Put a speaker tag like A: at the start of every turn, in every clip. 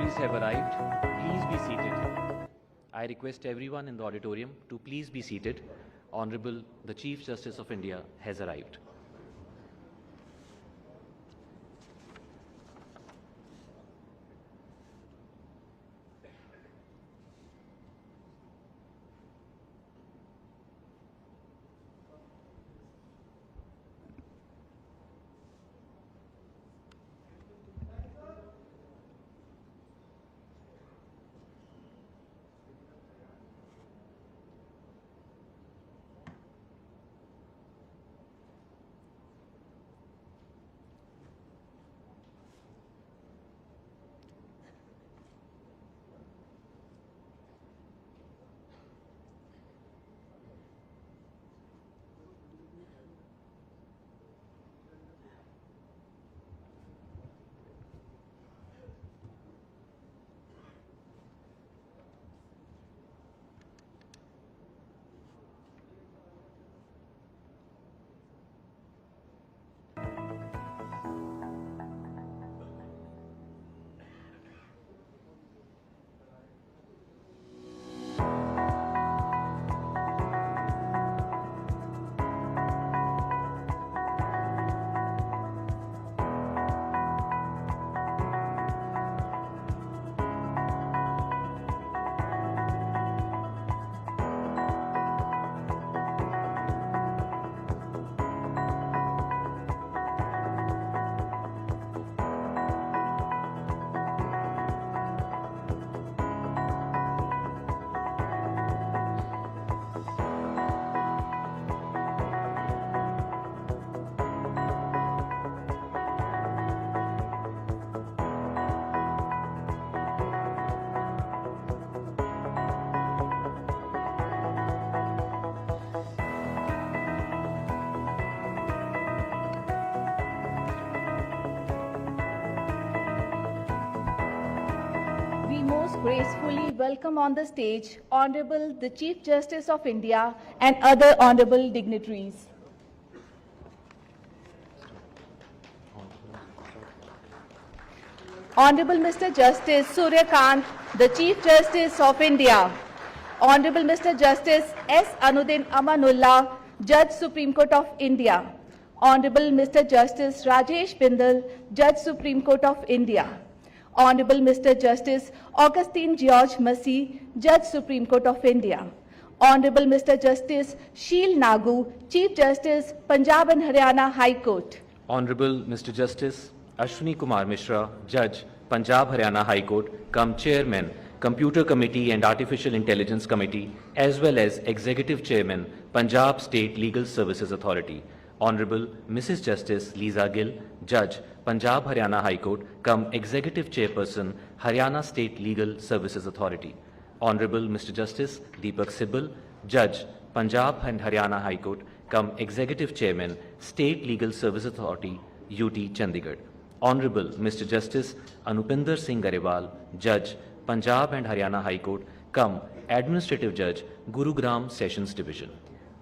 A: dignitaries have arrived. Please be seated. I request everyone in the auditorium to please be seated. Honorable, the Chief Justice of India has arrived.
B: Gracefully welcome on the stage Honorable the Chief Justice of India and other honorable dignitaries. Honorable Mr. Justice Suryakant, the Chief Justice of India. Honorable Mr. Justice S. Anuddin Amanullah, Judge Supreme Court of India. Honorable Mr. Justice Rajesh Bindal, Judge Supreme Court of India. Honorable Mr. Justice Augustine George Massey, Judge Supreme Court of India. Honorable Mr. Justice Sheel Nagu, Chief Justice, Punjab and Haryana High Court.
A: Honorable Mr. Justice Ashwini Kumar Mishra, Judge, Punjab Haryana High Court, cum Chairman, Computer Committee and Artificial Intelligence Committee, as well as Executive Chairman, Punjab State Legal Services Authority. Honorable Mrs. Justice Lisa Gill, Judge, Punjab Haryana High Court, cum Executive Chairperson, Haryana State Legal Services Authority. Honorable Mr. Justice Deepak Sibal, Judge, Punjab and Haryana High Court, cum Executive Chairman, State Legal Services Authority, UT Chandigarh. Honorable Mr. Justice Anupinder Singh Garewal, Judge, Punjab and Haryana High Court, cum Administrative Judge, Gurugram Sessions Division.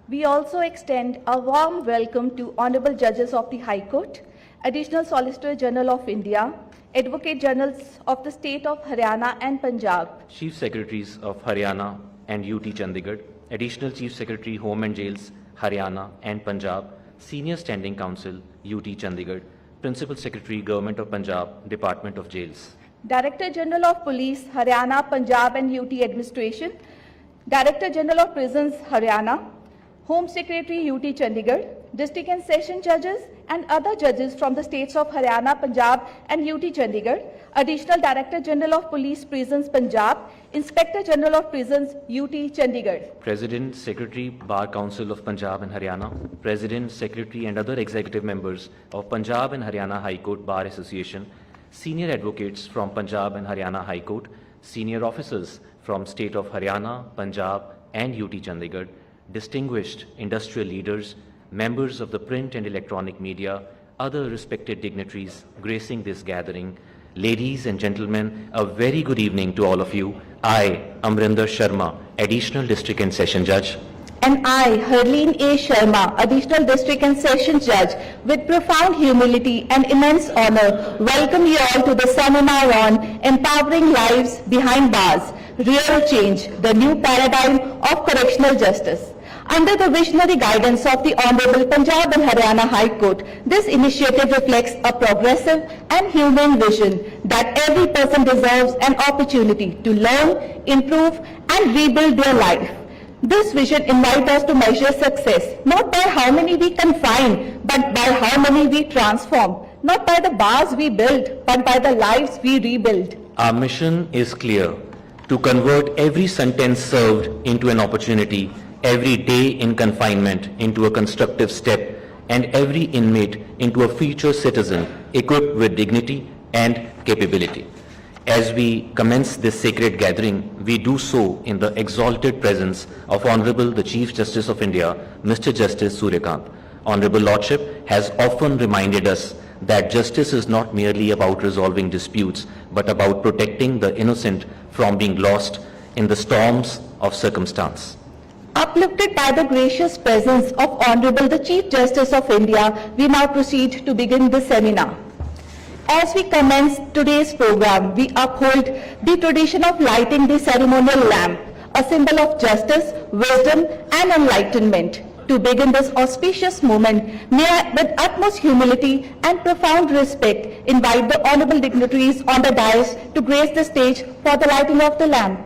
B: We also extend a warm welcome to Honorable Judges of the High Court, Additional Solicitor General of India, Advocate Generals of the State of Haryana and Punjab,
A: Chief Secretaries of Haryana and UT Chandigarh, Additional Chief Secretary Home and Jails, Haryana and Punjab, Senior Standing Counsel, UT Chandigarh, Principal Secretary Government of Punjab, Department of Jails,
B: Director General of Police, Haryana, Punjab and UT Administration, Director General of Prisons, Haryana, Home Secretary UT Chandigarh, District and Session Judges and other judges from the states of Haryana, Punjab and UT Chandigarh, Additional Director General of Police Prisons, Punjab, Inspector General of Prisons, UT Chandigarh.
A: President, Secretary, Bar Council of Punjab and Haryana, President, Secretary and other executive members of Punjab and Haryana High Court Bar Association, Senior Advocates from Punjab and Haryana High Court, Senior Officers from State of Haryana, Punjab and UT Chandigarh, distinguished industrial leaders, members of the print and electronic media, other respected dignitaries gracing this gathering, ladies and gentlemen, a very good evening to all of you. I, Amrinder Sharma, Additional District and Session Judge,
B: and I, Harleen A. Sharma, Additional District and Sessions Judge, with profound humility and immense honor, welcome you all to the seminar on Empowering Lives Behind Bars, Real Change, the New Paradigm of Correctional Justice. Under the visionary guidance of the Honorable Punjab and Haryana High Court, this initiative reflects a progressive and humane vision that every person deserves an opportunity to learn, improve, and rebuild their life. This vision invites us to measure success not by how many we confine, but by how many we transform, not by the bars we build, but by the lives we rebuild.
A: Our mission is clear: to convert every sentence served into an opportunity, every day in confinement into a constructive step, and every inmate into a future citizen equipped with dignity and capability. As we commence this sacred gathering, we do so in the exalted presence of Honorable the Chief Justice of India, Mr. Justice Suryakant. Honorable Lordship has often reminded us that justice is not merely about resolving disputes, but about protecting the innocent from being lost in the storms of circumstance.
B: Uplifted by the gracious presence of Honorable the Chief Justice of India, we now proceed to begin the seminar. As we commence today's program, we uphold the tradition of lighting the ceremonial lamp, a symbol of justice, wisdom, and enlightenment. To begin this auspicious moment, may I, with utmost humility and profound respect, invite the honorable dignitaries on the dais to grace the stage for the lighting of the lamp.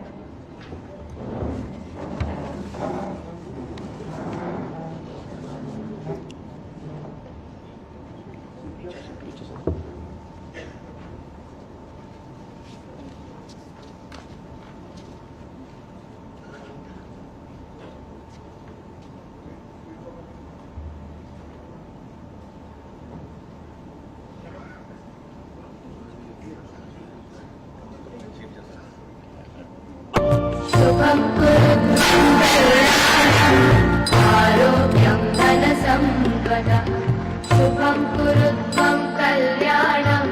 C: शुभं कुरुत्वं कल्याणम्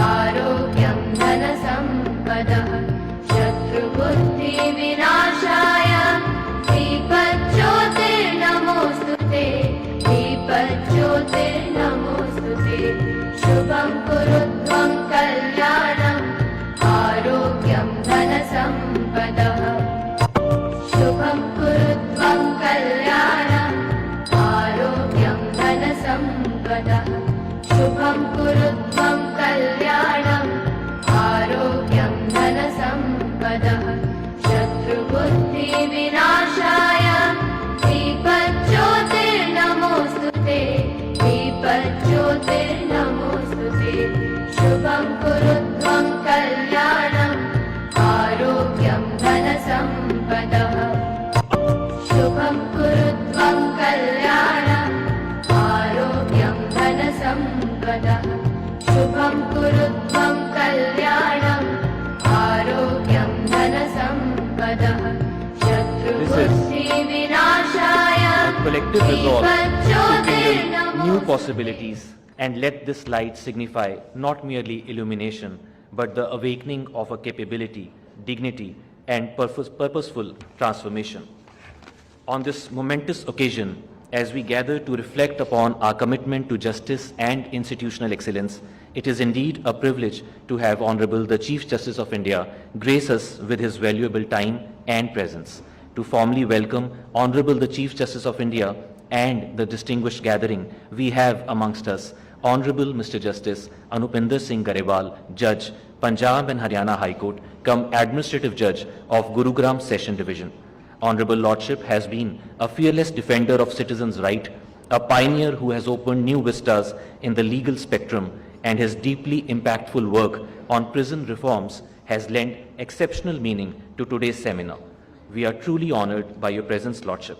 C: आरोग्यं धनसम्पदः शत्रुबुद्धिविनाशाय दीपज्योतिर्नमोऽस्तुते दीपज्योतिर्नमोऽस्तुते शुभं कुरुत्वं कल्याणम् आरोग्यं धनसम्पदः शुभं कुरुत्वं कल्याणम् आरोग्यं धनसम्पदः शुभं कुरुत्वं कल्याणम् आरोग्यं धनसम्पदः शत्रुबुद्धिविनाशाय दीपज्योतिर्नमोऽस्तुते दीपज्योतिर्नमोऽस्तुते शुभं कुरुत्वं कल्याणम् आरोग्यं धनसम्पदः शुभं कुरुत्वं कल्याणम् आरोग्यं धनसम्पदः शुभं कुरुत्वं कल्याणम् आरोग्यं धनसम्पदः शत्रुबुद्धिविनाशाय
A: Collective resolve to kindle
C: दीपज्योतिर्नमोऽस्तुते
A: new possibilities and let this light signify not merely illumination, but the awakening of a capability, dignity, and purposeful transformation. On this momentous occasion, as we gather to reflect upon our commitment to justice and institutional excellence, it is indeed a privilege to have Honorable the Chief Justice of India grace us with his valuable time and presence. To formally welcome Honorable the Chief Justice of India and the distinguished gathering, we have amongst us Honorable Mr. Justice Anupinder Singh Garewal, Judge, Punjab and Haryana High Court, cum Administrative Judge of Gurugram Session Division. Honorable Lordship has been a fearless defender of citizens' right, a pioneer who has opened new vistas in the legal spectrum, and his deeply impactful work on prison reforms has lent exceptional meaning to today's seminar. We are truly honored by your presence, Lordship.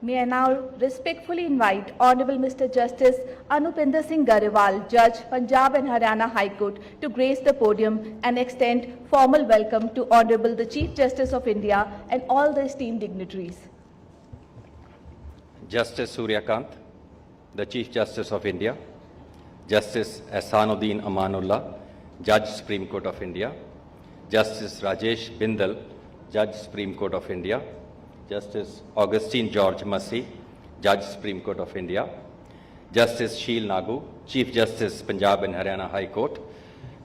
B: May I now respectfully invite Honorable Mr. Justice Anupinder Singh Garewal, Judge, Punjab and Haryana High Court, to grace the podium and extend formal welcome to Honorable the Chief Justice of India and all the esteemed dignitaries.
D: Justice Suryakant, the Chief Justice of India, Justice Ehsanuddin Amanullah, Judge, Supreme Court of India, Justice Rajesh Bindal, Judge, Supreme Court of India, Justice Augustine George Massey, Judge Supreme Court of India, Justice Sheel Nagu, Chief Justice Punjab and Haryana High Court,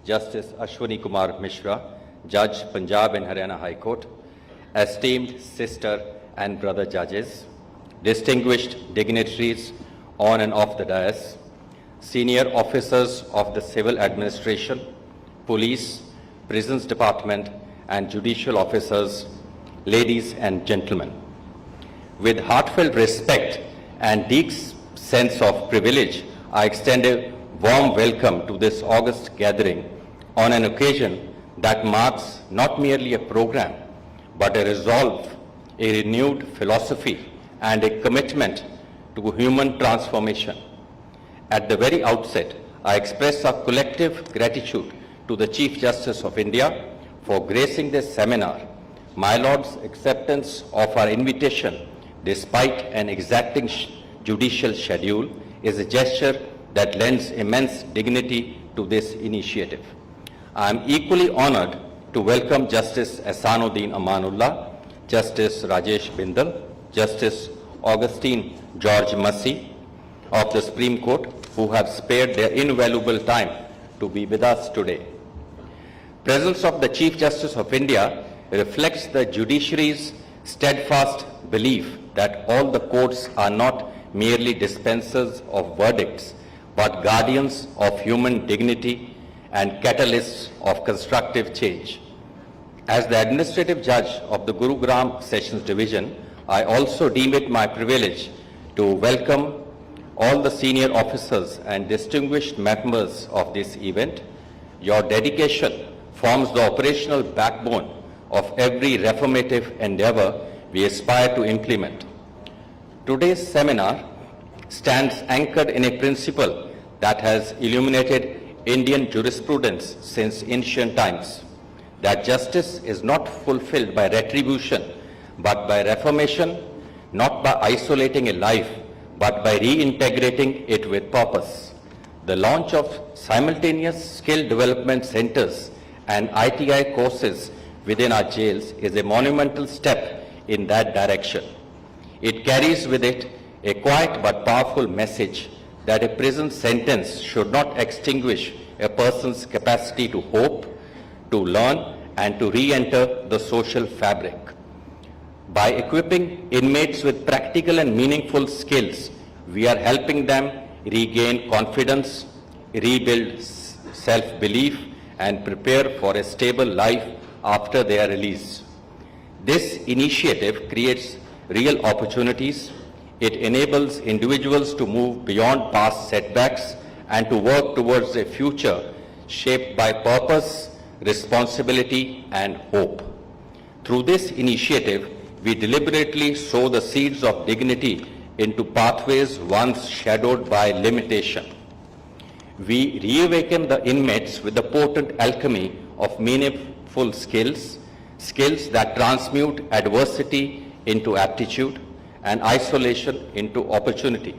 D: Justice Ashwani Kumar Mishra, Judge Punjab and Haryana High Court, esteemed sister and brother judges, distinguished dignitaries on and off the dais, senior officers of the civil administration, police, prisons department, and judicial officers, ladies and gentlemen. With heartfelt respect and deep sense of privilege, I extend a warm welcome to this august gathering on an occasion that marks not merely a program, but a resolve, a renewed philosophy, and a commitment to human transformation. At the very outset, I express our collective gratitude to the Chief Justice of India for gracing this seminar. My Lord's acceptance of our invitation, despite an exacting judicial schedule, is a gesture that lends immense dignity to this initiative. I am equally honored to welcome Justice Ehsanuddin Amanullah, Justice Rajesh Bindal, Justice Augustine George Massey of the Supreme Court, who have spared their invaluable time to be with us today. Presence of the Chief Justice of India reflects the judiciary's steadfast belief that all the courts are not merely dispensers of verdicts, but guardians of human dignity and catalysts of constructive change. As the administrative judge of the Gurugram Sessions Division, I also deem it my privilege to welcome all the senior officers and distinguished members of this event. Your dedication forms the operational backbone of every reformative endeavor we aspire to implement. Today's seminar stands anchored in a principle that has illuminated Indian jurisprudence since ancient times, that justice is not fulfilled by retribution, but by reformation, not by isolating a life, but by reintegrating it with purpose. The launch of simultaneous skill development centers and ITI courses within our jails is a monumental step in that direction. It carries with it a quiet but powerful message that a prison sentence should not extinguish a person's capacity to hope, to learn, and to re-enter the social fabric. By equipping inmates with practical and meaningful skills, we are helping them regain confidence, rebuild self-belief, and prepare for a stable life after their release. This initiative creates real opportunities. It enables individuals to move beyond past setbacks and to work towards a future shaped by purpose, responsibility, and hope. Through this initiative, we deliberately sow the seeds of dignity into pathways once shadowed by limitation. We reawaken the inmates with the potent alchemy of meaningful skills, skills that transmute adversity into aptitude and isolation into opportunity.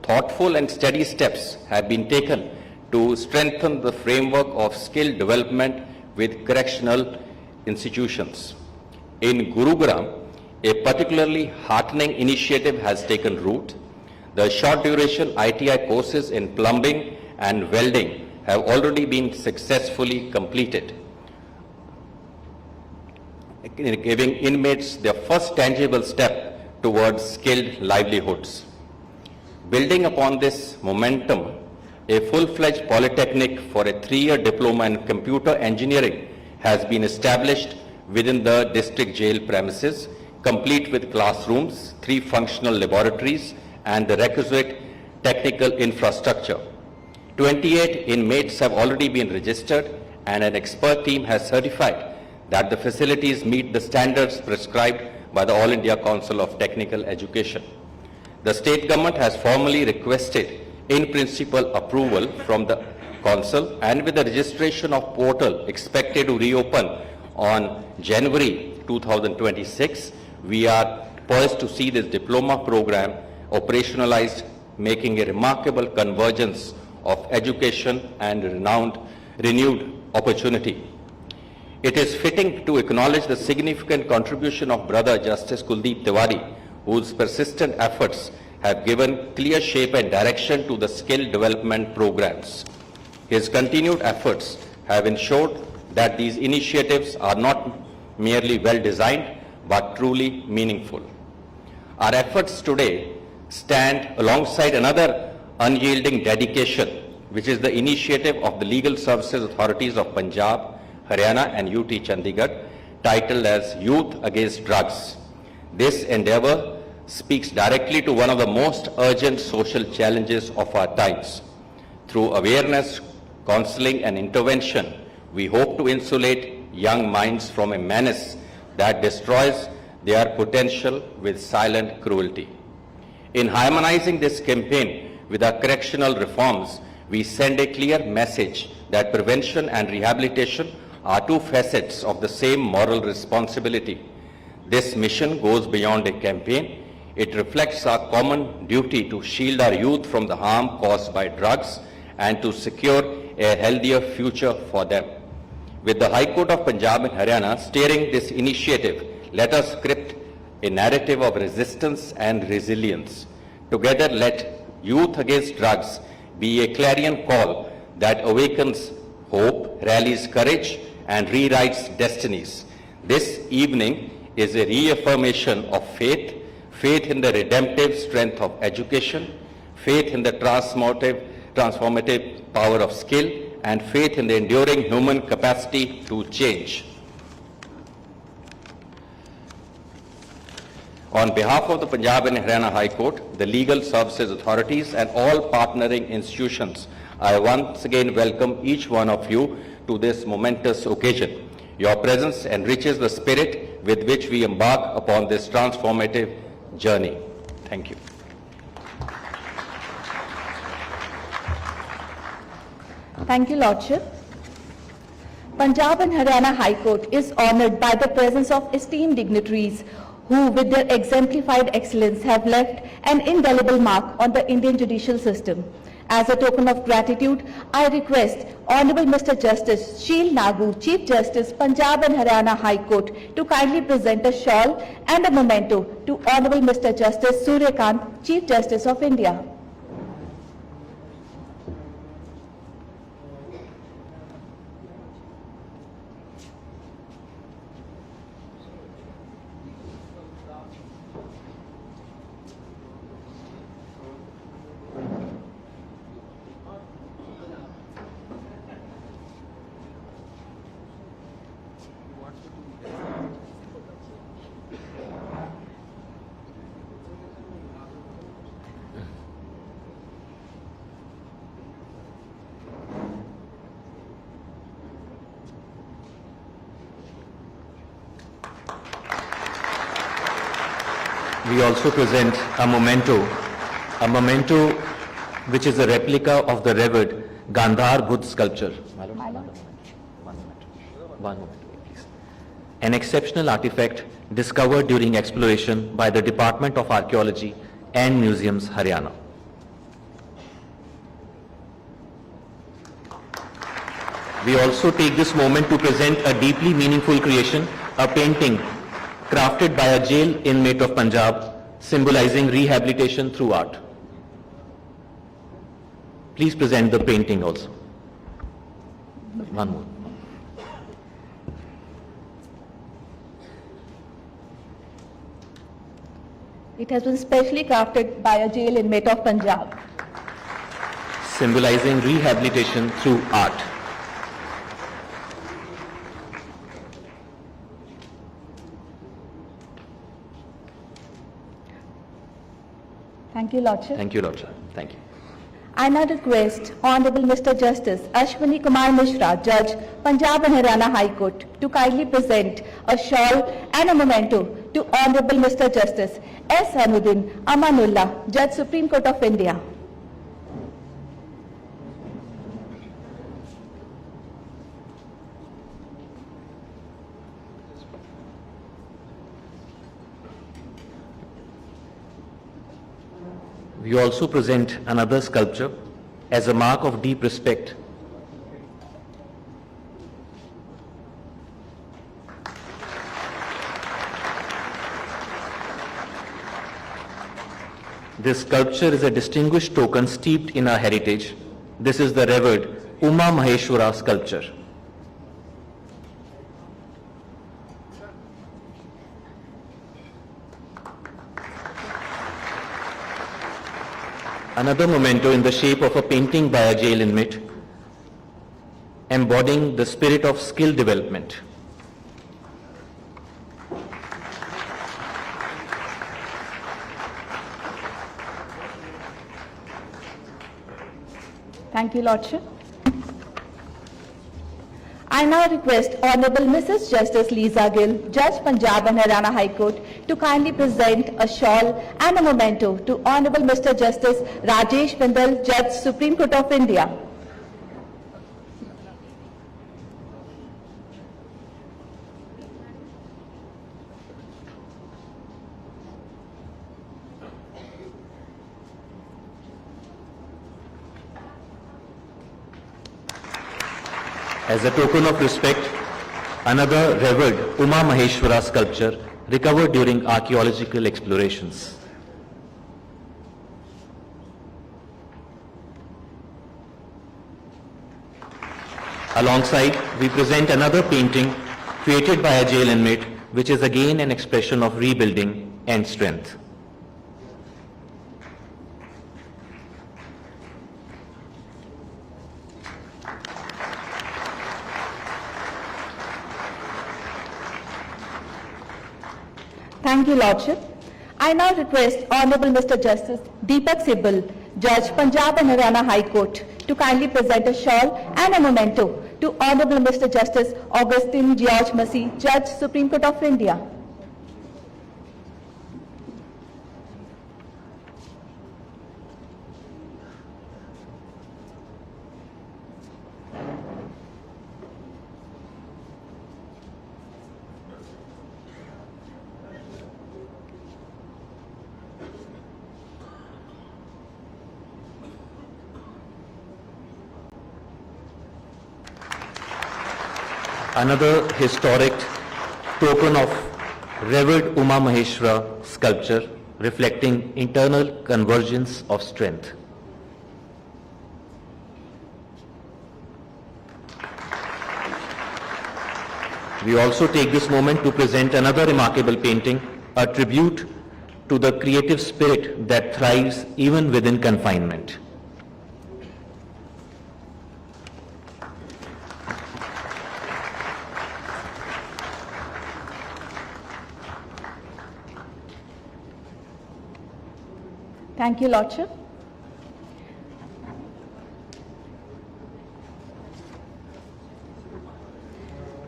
D: Thoughtful and steady steps have been taken to strengthen the framework of skill development with correctional institutions. In Gurugram, a particularly heartening initiative has taken root. The short duration ITI courses in plumbing and welding have already been successfully completed, giving inmates their first tangible step towards skilled livelihoods. Building upon this momentum, a full-fledged polytechnic for a 3-year diploma in computer engineering has been established within the district jail premises, complete with classrooms, 3 functional laboratories, and the requisite technical infrastructure. 28 inmates have already been registered, and an expert team has certified that the facilities meet the standards prescribed by the All India Council of Technical Education. The state government has formally requested in principle approval from the council, and with the registration of portal expected to reopen on January 2026, we are poised to see this diploma program operationalized, making a remarkable convergence of education and renewed opportunity. It is fitting to acknowledge the significant contribution of Brother Justice Kuldeep Tiwari, whose persistent efforts have given clear shape and direction to the skill development programs. His continued efforts have ensured that these initiatives are not merely well-designed, but truly meaningful. Our efforts today stand alongside another unyielding dedication, which is the initiative of the Legal Services Authorities of Punjab, Haryana and UT Chandigarh, titled as Youth Against Drugs. This endeavor speaks directly to one of the most urgent social challenges of our times. Through awareness, counseling and intervention, we hope to insulate young minds from a menace that destroys their potential with silent cruelty. In harmonizing this campaign with our correctional reforms, we send a clear message that prevention and rehabilitation are two facets of the same moral responsibility. This mission goes beyond a campaign. It reflects our common duty to shield our youth from the harm caused by drugs and to secure a healthier future for them. With the High Court of Punjab and Haryana steering this initiative, let us script a narrative of resistance and resilience. Together, let Youth Against Drugs be a clarion call that awakens hope, rallies courage, and rewrites destinies. This evening is a reaffirmation of faith, faith in the redemptive strength of education, faith in the transformative power of skill, and faith in the enduring human capacity to change. On behalf of the Punjab and Haryana High Court, the Legal Services Authorities and all partnering institutions, I once again welcome each one of you to this momentous occasion. Your presence enriches the spirit with which we embark upon this transformative journey. Thank you.
B: Thank you, Lordship. Punjab and Haryana High Court is honoured by the presence of esteemed dignitaries who, with their exemplified excellence, have left an indelible mark on the Indian judicial system. As a token of gratitude, I request Honourable Mr. Justice Sheel Nagu, Chief Justice, Punjab and Haryana High Court, to kindly present a shawl and a memento to Honourable Mr. Justice Surya Kant, Chief Justice of India.
A: We also present a memento which is a replica of the revered Gandhar Buddha sculpture. One moment, please. An exceptional artifact discovered during exploration by the Department of Archaeology and Museums, Haryana. We also take this moment to present a deeply meaningful creation, a painting crafted by a jail inmate of Punjab, symbolizing rehabilitation through art. Please present the painting also. One more.
B: It has been specially crafted by a jail inmate of Punjab.
A: Symbolizing rehabilitation through art.
B: Thank you, Lordship.
A: Thank you, Lordship. Thank you.
B: I now request Honourable Mr. Justice Ashwini Kumar Mishra, Judge, Punjab and Haryana High Court, to kindly present a shawl and a memento to Honourable Mr. Justice S. Anuddin Amanullah, Judge, Supreme Court of India.
A: We also present another sculpture as a mark of deep respect This sculpture is a distinguished token steeped in our heritage. This is the revered Uma Maheshwara sculpture. Another memento in the shape of a painting by a jail inmate, embodying the spirit of skill development.
B: Thank you, Lordship. I now request Honorable Mrs. Justice Lisa Gill, Judge Punjab and Haryana High Court, to kindly present a shawl and a memento to Honorable Mr. Justice Rajesh Bindal, Judge Supreme Court of India.
A: As a token of respect, another revered Uma Maheshwara sculpture recovered during archaeological explorations. Alongside, we present another painting created by a jail inmate, which is again an expression of rebuilding and strength.
B: Thank you, Lordship. I now request Honorable Mr. Justice Deepak Sibal, Judge Punjab and Haryana High Court, to kindly present a shawl and a memento to Honorable Mr. Justice Augustine George Massey, Judge Supreme Court of India.
A: Another historic token of revered Uma Maheshwara sculpture reflecting internal convergence of strength. We also take this moment to present another remarkable painting, a tribute to the creative spirit that thrives even within confinement.
B: Thank you, Lordship.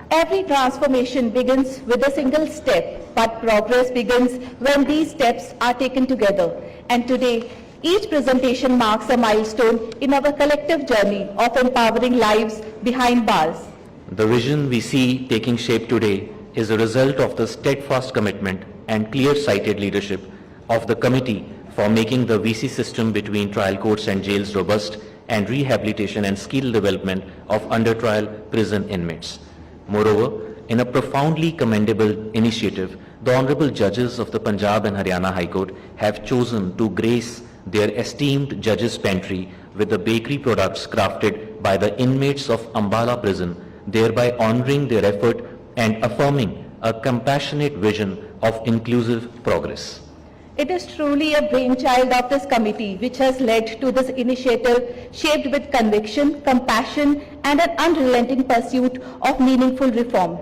B: Every transformation begins with a single step, but progress begins when these steps are taken together. And today, each presentation marks a milestone in our collective journey of empowering lives behind bars.
A: The vision we see taking shape today is a result of the steadfast commitment and clear-sighted leadership of the committee for making the VC system between trial courts and jails robust and rehabilitation and skill development of under-trial prison inmates. Moreover, in a profoundly commendable initiative, the Honorable Judges of the Punjab and Haryana High Court have chosen to grace their esteemed judges' pantry with the bakery products crafted by the inmates of Ambala prison, thereby honoring their effort and affirming a compassionate vision of inclusive progress.
B: It is truly a brainchild of this committee which has led to this initiative shaped with conviction, compassion and an unrelenting pursuit of meaningful reform.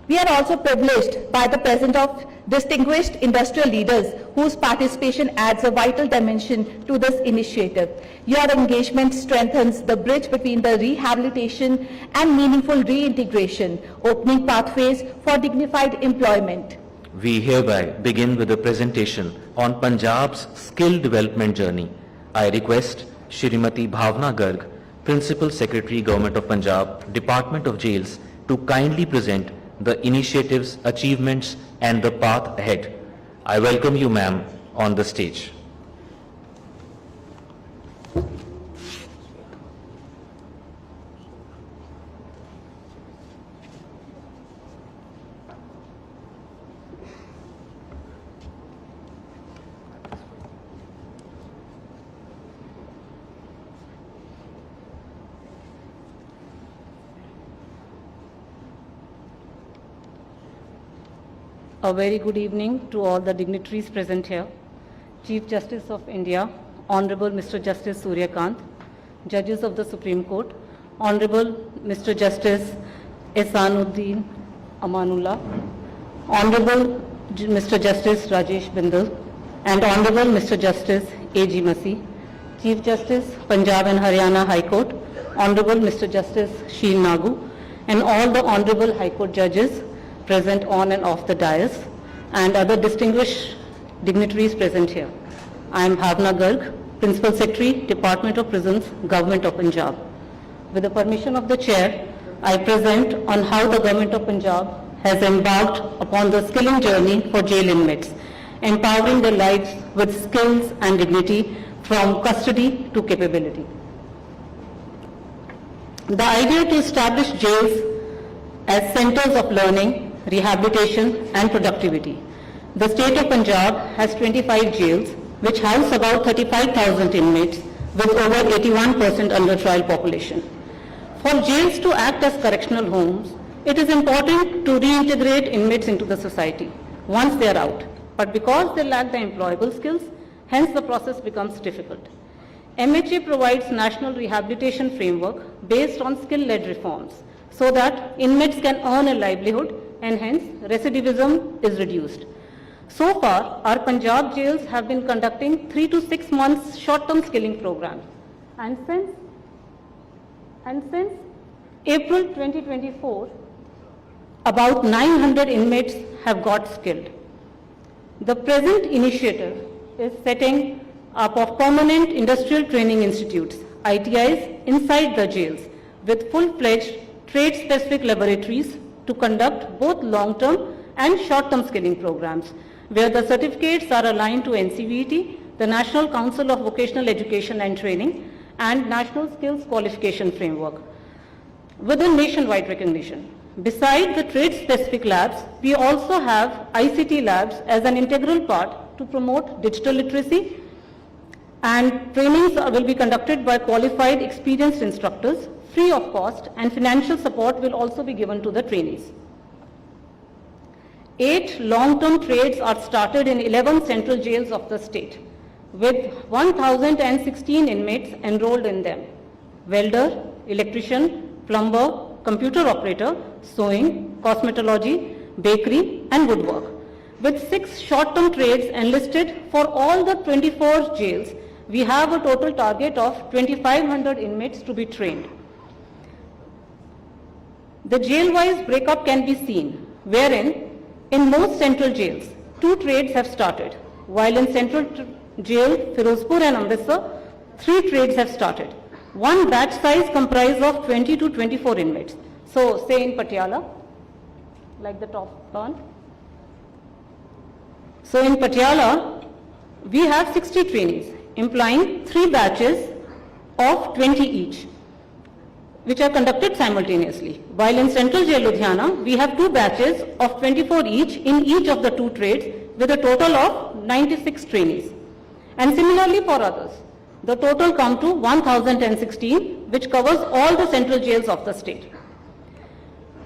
B: We are also privileged by the presence of distinguished industrial leaders whose participation adds a vital dimension to this initiative. Your engagement strengthens the bridge between the rehabilitation and meaningful reintegration, opening pathways for dignified employment.
A: We hereby begin with a presentation on Punjab's skill development journey. I request Shrimati Bhavna Garg, Principal Secretary, Government of Punjab, Department of Jails, to kindly present the initiative's achievements and the path ahead. I welcome you, ma'am, on the stage.
E: A very good evening to all the dignitaries present here. Chief Justice of India, Honorable Mr. Justice Surya Kant, Judges of the Supreme Court, Honorable Mr. Justice Ehsanuddin Amanullah, Honorable Mr. Justice Rajesh Bindal, and Honorable Mr. Justice A.G. Masih, Chief Justice, Punjab and Haryana High Court, Honorable Mr. Justice Sheel Nagu, and all the Honorable High Court judges present on and off the dais, and other distinguished dignitaries present here. I am Bhavna Garg, Principal Secretary, Department of Prisons, Government of Punjab. With the permission of the Chair, I present on how the Government of Punjab has embarked upon the skilling journey for jail inmates, empowering their lives with skills and dignity from custody to capability. The idea to establish jails as centers of learning, rehabilitation and productivity. The state of Punjab has 25 jails which house about 35,000 inmates with over 81% under trial population. For jails to act as correctional homes, it is important to reintegrate inmates into the society once they are out. But because they lack the employable skills, hence the process becomes difficult. MHA provides national rehabilitation framework based on skill-led reforms so that inmates can earn a livelihood and hence recidivism is reduced. So far, our Punjab jails have been conducting 3 to 6 months short-term skilling programs. And since April 2024, about 900 inmates have got skilled. The present initiative is setting up of permanent industrial training institutes, ITIs, inside the jails with full-fledged trade-specific laboratories to conduct both long-term and short-term skilling programs, where the certificates are aligned to NCVT, the National Council of Vocational Education and Training, and National Skills Qualification Framework, with a nationwide recognition. Besides the trade-specific labs, we also have ICT labs as an integral part to promote digital literacy, and trainings will be conducted by qualified, experienced instructors, free of cost, and financial support will also be given to the trainees. 8 long-term trades are started in 11 central jails of the state, with 1,016 inmates enrolled in them: welder, electrician, plumber, computer operator, sewing, cosmetology, bakery, and woodwork. With 6 short-term trades enlisted for all the 24 jails, we have a total target of 2,500 inmates to be trained. The jail-wise breakup can be seen, wherein in most central jails, 2 trades have started, while in central jail, Firozpur and Amritsar, 3 trades have started. One batch size comprised of 20 to 24 inmates. So, say in Patiala, like the top one. So, in Patiala, we have 60 trainees, implying 3 batches of 20 each, which are conducted simultaneously. While in Central Jail Ludhiana, we have 2 batches of 24 each in each of the 2 trades with a total of 96 trainees. And similarly for others, the total come to 1,016, which covers all the central jails of the state.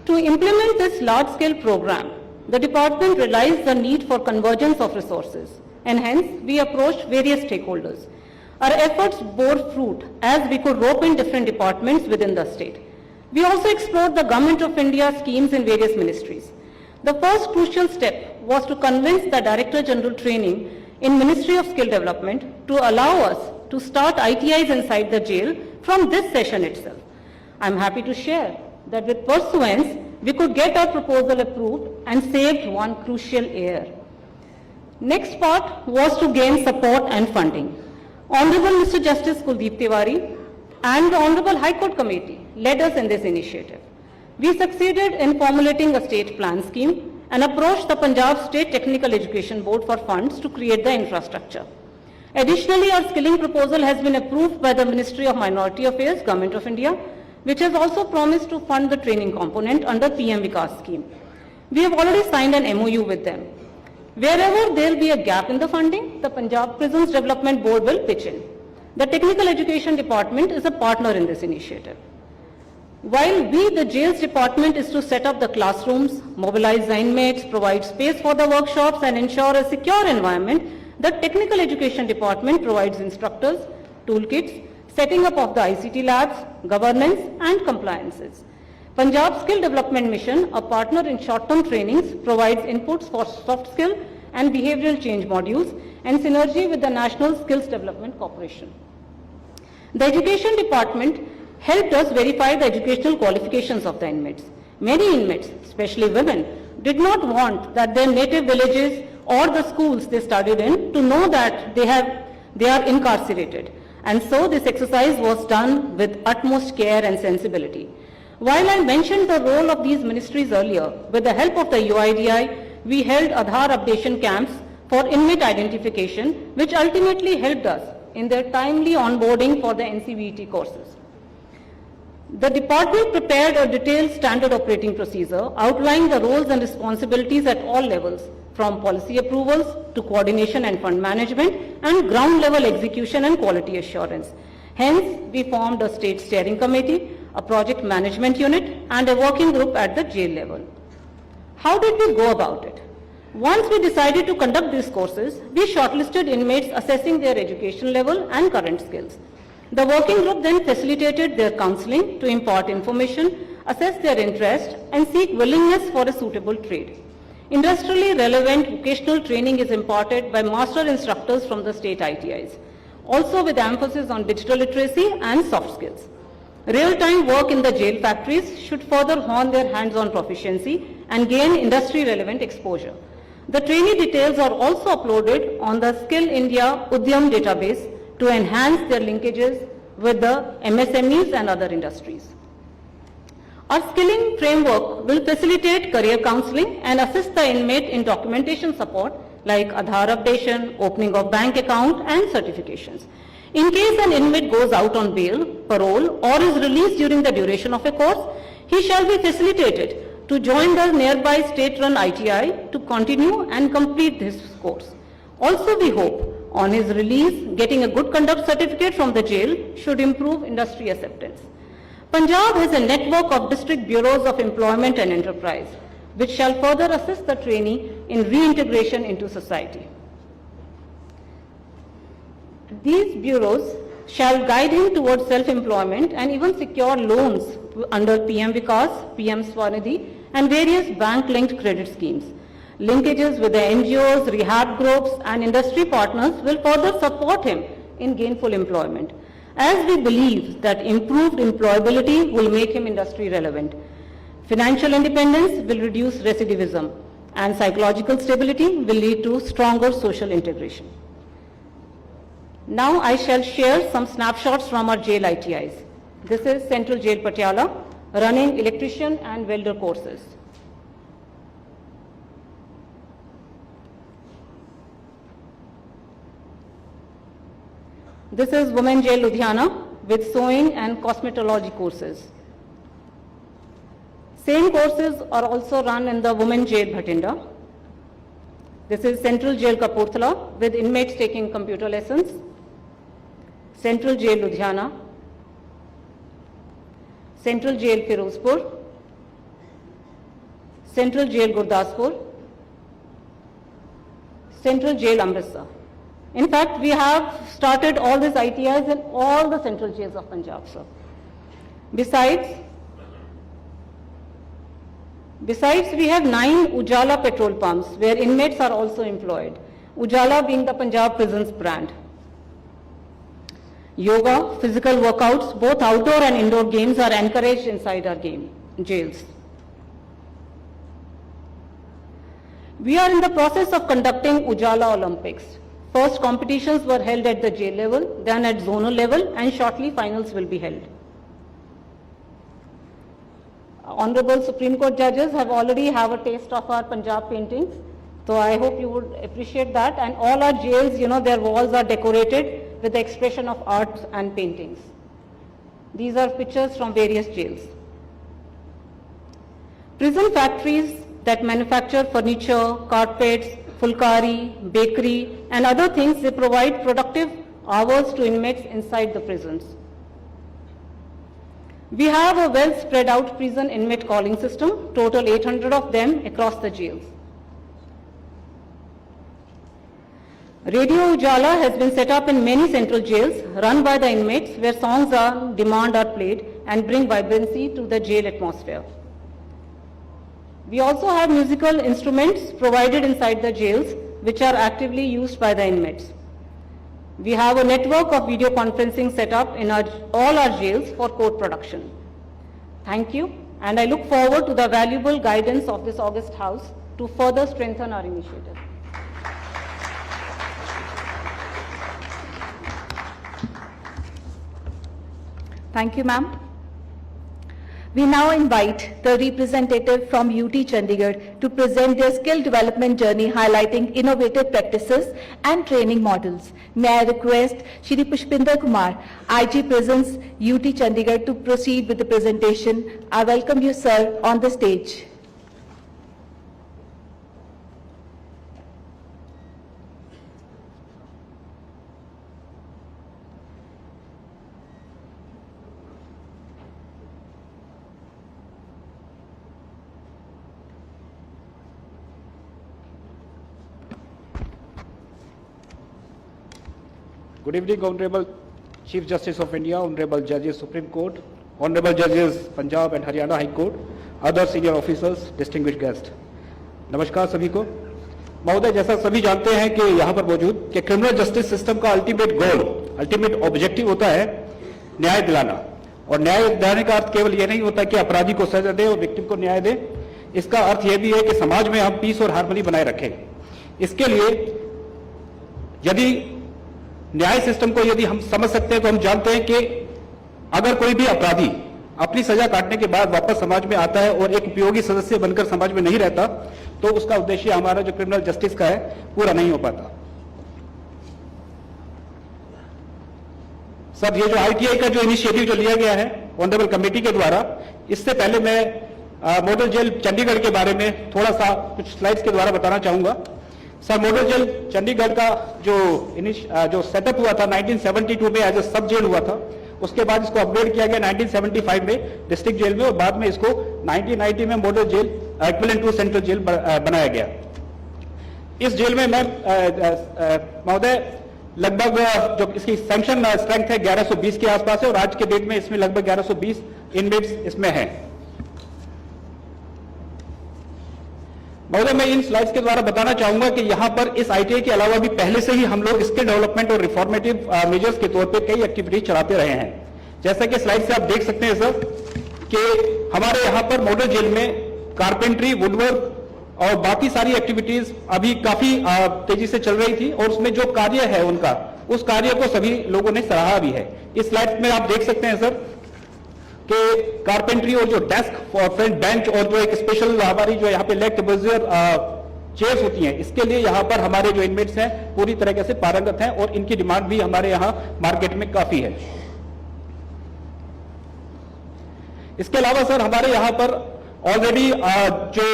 E: To implement this large-scale program, the department realized the need for convergence of resources, and hence we approached various stakeholders. Our efforts bore fruit as we could rope in different departments within the state. We also explored the Government of India schemes in various ministries. The first crucial step was to convince the Director General Training in Ministry of Skill Development to allow us to start ITIs inside the jail from this session itself. I am happy to share that with pursuance, we could get our proposal approved and saved one crucial year. Next part was to gain support and funding. Honorable Mr. Justice Kuldeep Tiwari and the Honorable High Court Committee led us in this initiative. We succeeded in formulating a state plan scheme and approached the Punjab State Technical Education Board for funds to create the infrastructure. Additionally, our skilling proposal has been approved by the Ministry of Minority Affairs, Government of India, which has also promised to fund the training component under PM Vikas scheme. We have already signed an MOU with them. Wherever there will be a gap in the funding, the Punjab Prisons Development Board will pitch in. The Technical Education Department is a partner in this initiative. While we, the jails department, is to set up the classrooms, mobilize the inmates, provide space for the workshops and ensure a secure environment, the technical education department provides instructors, toolkits, setting up of the ICT labs, governance and compliances. Punjab Skill Development Mission, a partner in short-term trainings, provides inputs for soft skill and behavioral change modules and synergy with the National Skills Development Corporation. The education department helped us verify the educational qualifications of the inmates. Many inmates, especially women, did not want that their native villages or the schools they studied in to know that they are incarcerated. And so this exercise was done with utmost care and sensibility. While I mentioned the role of these ministries earlier, with the help of the UIDI, we held Aadhaar updation camps for inmate identification, which ultimately helped us in their timely onboarding for the NCVT courses. The department prepared a detailed standard operating procedure outlining the roles and responsibilities at all levels, from policy approvals to coordination and fund management and ground level execution and quality assurance. Hence, we formed a state steering committee, a project management unit and a working group at the jail level. How did we go about it? Once we decided to conduct these courses, we shortlisted inmates assessing their education level and current skills. The working group then facilitated their counseling to impart information, assess their interest and seek willingness for a suitable trade. Industrially relevant vocational training is imparted by master instructors from the state ITIs, also with emphasis on digital literacy and soft skills. Real-time work in the jail factories should further hone their hands-on proficiency and gain industry-relevant exposure. The trainee details are also uploaded on the Skill India Udyam database to enhance their linkages with the MSMEs and other industries. Our skilling framework will facilitate career counseling and assist the inmate in documentation support like Aadhaar updation, opening of bank account and certifications. In case an inmate goes out on bail, parole or is released during the duration of a course, he shall be facilitated to join the nearby state-run ITI to continue and complete this course. Also, we hope on his release, getting a good conduct certificate from the jail should improve industry acceptance. Punjab has a network of district bureaus of employment and enterprise, which shall further assist the trainee in reintegration into society. These bureaus shall guide him towards self-employment and even secure loans under PM Vikas, PM Swanidhi and various bank-linked credit schemes. Linkages with the NGOs, rehab groups and industry partners will further support him in gainful employment, as we believe that improved employability will make him industry relevant. Financial independence will reduce recidivism and psychological stability will lead to stronger social integration. Now I shall share some snapshots from our jail ITIs. This is Central Jail Patiala, running electrician and welder courses. This is Women Jail Ludhiana with sewing and cosmetology courses. Same courses are also run in the Women Jail Bhatinda. This is Central Jail Kapurthala with inmates taking computer lessons. Central Jail Ludhiana. Central Jail Firozpur. Central Jail Gurdaspur. Central Jail Amritsar. In fact, we have started all these ITIs in all the central jails of Punjab, sir. Besides, we have 9 Ujala petrol pumps where inmates are also employed. Ujala being the Punjab Prisons brand. Yoga, physical workouts, both outdoor and indoor games are encouraged inside our jails. We are in the process of conducting Ujala Olympics. First competitions were held at the jail level, then at zonal level, and shortly finals will be held. Honorable Supreme Court judges have already have a taste of our Punjab paintings, so I hope you would appreciate that. And all our jails, their walls are decorated with the expression of art and paintings. These are pictures from various jails. Prison factories that manufacture furniture, carpets, fulkari, bakery and other things, they provide productive hours to inmates inside the prisons. We have a well spread out prison inmate calling system, total 800 of them across the jails. Radio Ujala has been set up in many central jails run by the inmates where songs on demand are played and bring vibrancy to the jail atmosphere. We also have musical instruments provided inside the jails which are actively used by the inmates. We have a network of video conferencing set up in all our jails for court production. Thank you, and I look forward to the valuable guidance of this august house to further strengthen our initiative.
B: Thank you, ma'am. We now invite the representative from UT Chandigarh to present their skill development journey highlighting innovative practices and training models. May I request Shri Pushpinder Kumar, IG Prisons, UT Chandigarh, to proceed with the presentation. I welcome you, sir, on the stage.
F: Good evening, Honorable Chief Justice of India, Honorable Judges Supreme Court, Honorable Judges Punjab and Haryana High Court, other senior officers, distinguished guests. नमस्कार सभी को। महोदय, जैसा सभी जानते हैं कि यहाँ पर मौजूद कि क्रिमिनल जस्टिस सिस्टम का अल्टीमेट गोल, अल्टीमेट ऑब्जेक्टिव होता है न्याय दिलाना। और न्याय दिलाने का अर्थ केवल ये नहीं होता कि अपराधी को सजा दे और विक्टिम को न्याय दे। इसका अर्थ यह भी है कि समाज में हम पीस और हार्मनी बनाए रखें। इसके लिए यदि न्याय सिस्टम को यदि हम समझ सकते हैं तो हम जानते हैं कि अगर कोई भी अपराधी अपनी सजा काटने के बाद वापस समाज में आता है और एक उपयोगी सदस्य बनकर समाज में नहीं रहता तो उसका उद्देश्य हमारा जो क्रिमिनल जस्टिस का है पूरा नहीं हो पाता। सर, ये जो आरटीआई का जो इनिशिएटिव जो लिया गया है ऑनरेबल कमेटी के द्वारा, इससे पहले मैं मॉडल जेल चंडीगढ़ के बारे में थोड़ा सा कुछ स्लाइड्स के द्वारा बताना चाहूंगा। सर, मॉडल जेल चंडीगढ़ का जो सेटअप हुआ था 1972 में एज ए सब जेल हुआ था। उसके बाद इसको अपग्रेड किया गया 1975 में डिस्ट्रिक्ट जेल में और बाद में इसको 1990 में model jail equivalent to central jail बनाया गया। इस जेल में मैं महोदय लगभग जो इसकी सैंक्शन स्ट्रेंथ है 1120 के आसपास है और आज के डेट में इसमें लगभग 1120 इनमेट्स इसमें हैं। महोदय, मैं इन स्लाइड्स के द्वारा बताना चाहूंगा कि यहां पर इस आईटीआई के अलावा भी पहले से ही हम लोग स्किल डेवलपमेंट और रिफॉर्मेटिव मेजर्स के तौर पे कई एक्टिविटीज चलाते रहे हैं। जैसा कि स्लाइड से आप देख सकते हैं सर कि हमारे यहां पर मॉडल जेल में कारपेंट्री, वुडवर्क और बाकी सारी एक्टिविटीज अभी काफी तेजी से चल रही थी और उसमें जो कार्य है उनका, उस कार्य को सभी लोगों ने सराहा भी है। इस स्लाइड में आप देख सकते हैं सर कि कारपेंट्री और जो डेस्क और फ्रंट बेंच और जो एक स्पेशल हमारी जो यहाँ पे लेग टेबल्स चेयर्स होती हैं, इसके लिए यहाँ पर हमारे जो इनमेट्स हैं पूरी तरीके से पारंगत हैं और इनकी डिमांड भी हमारे यहाँ मार्केट में काफी है। इसके अलावा सर हमारे यहाँ पर ऑलरेडी जो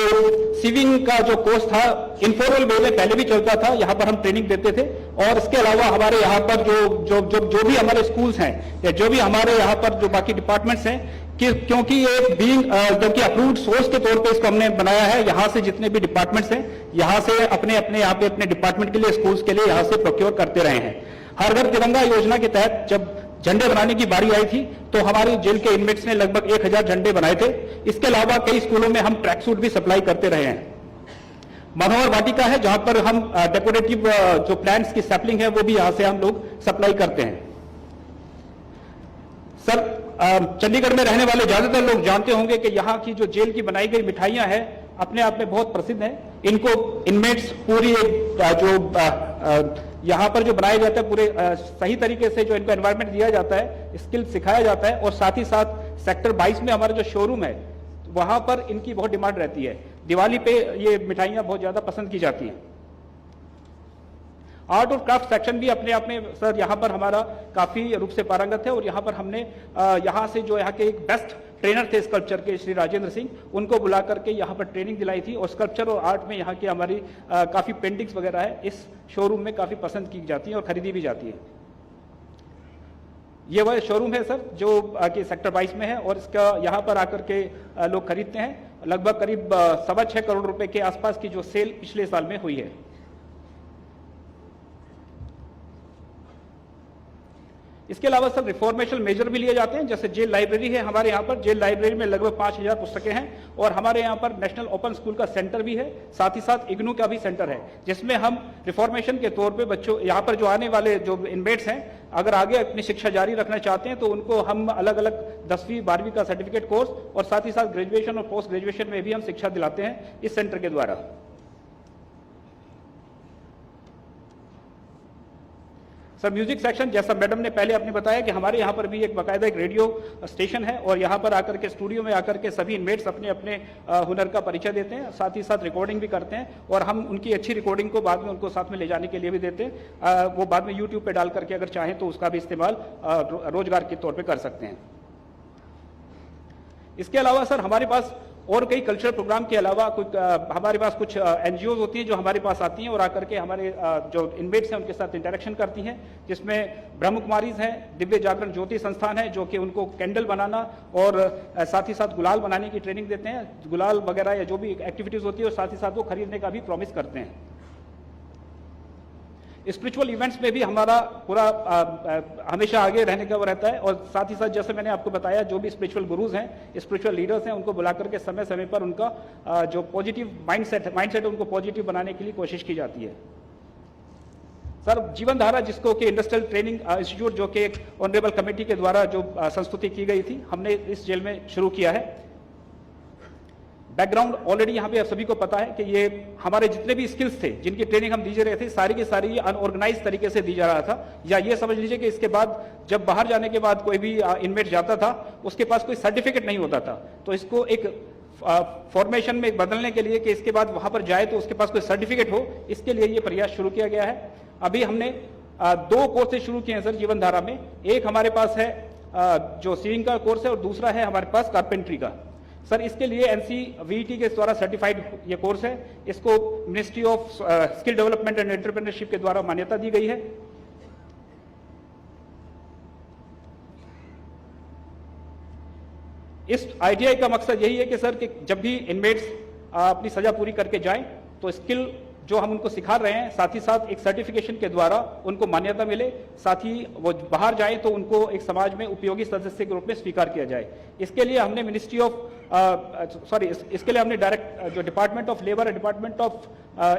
F: सीविंग का जो कोर्स था इनफॉर्मल वे में पहले भी चलता था, यहाँ पर हम ट्रेनिंग देते थे। और इसके अलावा हमारे यहाँ पर जो भी हमारे स्कूल्स हैं या जो भी हमारे यहाँ पर जो बाकी डिपार्टमेंट्स हैं कि क्योंकि ये क्योंकि अप्रूव्ड सोर्स के तौर पे इसको हमने बनाया है, यहाँ से जितने भी डिपार्टमेंट्स हैं यहाँ से अपने यहाँ पे अपने डिपार्टमेंट के लिए, स्कूल्स के लिए यहाँ से प्रोक्योर करते रहे हैं। हर घर तिरंगा योजना के तहत जब झंडे बनाने की बारी आई थी तो हमारी जेल के इनमेट्स ने लगभग 1000 झंडे बनाए थे। इसके अलावा कई स्कूलों में हम ट्रैक सूट भी सप्लाई करते रहे हैं। मनोहर वाटिका है जहां पर हम डेकोरेटिव जो प्लांट्स की सैपलिंग है वो भी यहां से हम लोग सप्लाई करते हैं। सर, चंडीगढ़ में रहने वाले ज्यादातर लोग जानते होंगे कि यहाँ की जो जेल की बनाई गई मिठाइयां हैं अपने आप में बहुत प्रसिद्ध हैं। इनको इनमेट्स पूरी जो यहाँ पर जो बनाया जाता है पूरे सही तरीके से जो इनको एनवायरनमेंट दिया जाता है, स्किल सिखाया जाता है और साथ ही साथ सेक्टर 22 में हमारा जो शोरूम है वहां पर इनकी बहुत डिमांड रहती है। दिवाली पे ये मिठाइयां बहुत ज्यादा पसंद की जाती हैं। आर्ट और क्राफ्ट सेक्शन भी अपने आप में सर यहाँ पर हमारा काफी रूप से पारंगत है और यहाँ पर हमने यहाँ से जो यहाँ के एक बेस्ट ट्रेनर थे स्कल्पचर के श्री राजेंद्र सिंह, उनको बुला करके यहाँ पर ट्रेनिंग दिलाई थी और स्कल्पचर और आर्ट में यहाँ की हमारी काफी पेंटिंग्स वगैरह है इस शोरूम में काफी पसंद की जाती है और खरीदी भी जाती है। ये वह शोरूम है सर जो कि सेक्टर 22 में है और इसका यहाँ पर आकर के लोग खरीदते हैं। लगभग करीब 6.25 करोड़ रुपए के आसपास की जो सेल पिछले साल में हुई है। इसके अलावा सर रिफॉर्मेशन मेजर भी लिए जाते हैं, जैसे जेल लाइब्रेरी है हमारे यहाँ पर। जेल लाइब्रेरी में लगभग 5000 पुस्तकें हैं और हमारे यहाँ पर नेशनल ओपन स्कूल का सेंटर भी है, साथ ही साथ इग्नू का भी सेंटर है, जिसमें हम रिफॉर्मेशन के तौर पे बच्चों यहाँ पर जो आने वाले जो इनमेट्स हैं, अगर आगे अपनी शिक्षा जारी रखना चाहते हैं तो उनको हम अलग अलग 10वीं 12वीं का सर्टिफिकेट कोर्स और साथ ही साथ ग्रेजुएशन और पोस्ट ग्रेजुएशन में भी हम शिक्षा दिलाते हैं इस सेंटर के द्वारा। सर म्यूजिक सेक्शन, जैसा मैडम ने पहले आपने बताया कि हमारे यहाँ पर भी एक बाकायदा एक रेडियो स्टेशन है और यहाँ पर आकर के स्टूडियो में आकर के सभी इनमेट्स अपने अपने हुनर का परिचय देते हैं, साथ ही साथ रिकॉर्डिंग भी करते हैं और हम उनकी अच्छी रिकॉर्डिंग को बाद में उनको साथ में ले जाने के लिए भी देते हैं। वो बाद में यूट्यूब पे डाल करके अगर चाहें तो उसका भी इस्तेमाल रोजगार के तौर पर कर सकते हैं। इसके अलावा सर हमारे पास और कई कल्चरल प्रोग्राम के अलावा कुछ हमारे पास कुछ एनजीओज होती हैं जो हमारे पास आती हैं और आकर के हमारे जो इनमेट्स हैं उनके साथ इंटरेक्शन करती हैं, जिसमें ब्रह्म कुमारीज हैं, दिव्य जागरण ज्योति संस्थान है जो कि उनको कैंडल बनाना और साथ ही साथ गुलाल बनाने की ट्रेनिंग देते हैं, गुलाल वगैरह या जो भी एक्टिविटीज होती है और साथ ही साथ वो खरीदने का भी प्रॉमिस करते हैं। स्पिरिचुअल इवेंट्स में भी हमारा पूरा हमेशा आगे रहने का वो रहता है और साथ ही साथ जैसे मैंने आपको बताया जो भी स्पिरिचुअल गुरुज हैं, स्पिरिचुअल लीडर्स हैं, उनको बुलाकर के समय समय पर उनका जो पॉजिटिव माइंडसेट है उनको पॉजिटिव बनाने के लिए कोशिश की जाती है। सर जीवन धारा, जिसको कि इंडस्ट्रियल ट्रेनिंग इंस्टीट्यूट जो कि एक ऑनरेबल कमेटी के द्वारा जो संस्तुति की गई थी, हमने इस जेल में शुरू किया है। बैकग्राउंड ऑलरेडी यहाँ पे आप सभी को पता है कि ये हमारे जितने भी स्किल्स थे जिनकी ट्रेनिंग हम दी जा रहे थे, सारी की सारी ये अनऑर्गेनाइज तरीके से दी जा रहा था, या ये समझ लीजिए कि इसके बाद जब बाहर जाने के बाद कोई भी इनमेट जाता था उसके पास कोई सर्टिफिकेट नहीं होता था, तो इसको एक फॉर्मेशन में बदलने के लिए कि इसके बाद वहां पर जाए तो उसके पास कोई सर्टिफिकेट हो, इसके लिए ये प्रयास शुरू किया गया है। अभी हमने 2 कोर्सेज शुरू किए हैं सर जीवन धारा में। एक हमारे पास है जो सीविंग का कोर्स है और दूसरा है हमारे पास कारपेंट्री का। सर इसके लिए NCVT के द्वारा सर्टिफाइड ये कोर्स है, इसको ministry of skill development and entrepreneurship के द्वारा मान्यता दी गई है। इस ITI का मकसद यही है कि सर कि जब भी इनमेट्स अपनी सजा पूरी करके जाएं तो स्किल जो हम उनको सिखा रहे हैं साथ ही साथ एक सर्टिफिकेशन के द्वारा उनको मान्यता मिले, साथ ही वो बाहर जाए तो उनको एक समाज में उपयोगी सदस्य के रूप में स्वीकार किया जाए। इसके लिए हमने मिनिस्ट्री ऑफ इसके लिए हमने डायरेक्ट जो डिपार्टमेंट ऑफ लेबर और डिपार्टमेंट ऑफ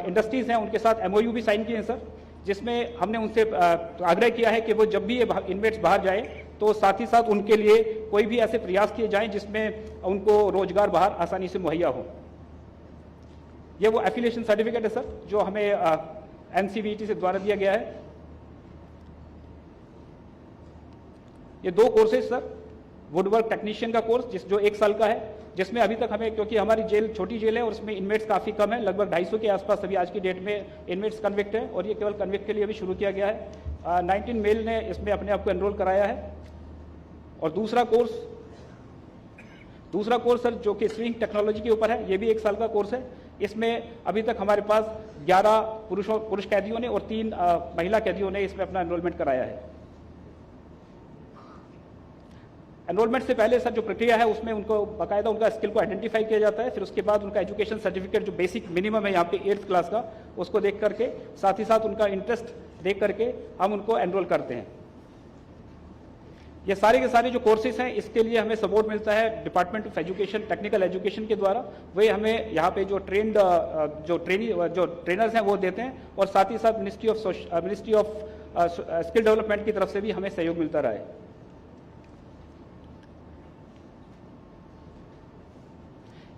F: इंडस्ट्रीज हैं उनके साथ MOU भी साइन किए हैं सर, जिसमें हमने उनसे आग्रह किया है कि वो जब भी ये इनमेट्स बाहर जाए तो साथ ही साथ उनके लिए कोई भी ऐसे प्रयास किए जाएं जिसमें उनको रोजगार बाहर आसानी से मुहैया हो। ये वो एफिलिएशन सर्टिफिकेट है सर जो हमें NCVT से द्वारा दिया गया है। ये 2 कोर्सेज सर, वुडवर्क टेक्नीशियन का कोर्स जो 1 साल का है, जिसमें अभी तक हमें, क्योंकि हमारी जेल छोटी जेल है और उसमें इनमेट्स काफ़ी कम है, लगभग 250 के आसपास अभी आज की डेट में इनमेट्स कन्विक्ट है और ये केवल कन्विक्ट के लिए भी शुरू किया गया है। 19 मेल ने इसमें अपने आप को एनरोल कराया है। और दूसरा कोर्स सर जो कि स्विंग टेक्नोलॉजी के ऊपर है, ये भी 1 साल का कोर्स है। इसमें अभी तक हमारे पास 11 पुरुष कैदियों ने और 3 महिला कैदियों ने इसमें अपना एनरोलमेंट कराया है। एनरोलमेंट से पहले सर जो प्रक्रिया है उसमें उनको बाकायदा उनका स्किल को आइडेंटिफाई किया जाता है, फिर उसके बाद उनका एजुकेशन सर्टिफिकेट जो बेसिक मिनिमम है यहाँ पे 8th क्लास का, उसको देख करके साथ ही साथ उनका इंटरेस्ट देख करके हम उनको एनरोल करते हैं। ये सारे के सारे जो कोर्सेज हैं इसके लिए हमें सपोर्ट मिलता है department of education, technical education के द्वारा। वे हमें यहाँ पे जो ट्रेनर्स हैं वो देते हैं और साथ ही साथ मिनिस्ट्री ऑफ स्किल डेवलपमेंट की तरफ से भी हमें सहयोग मिलता रहा है।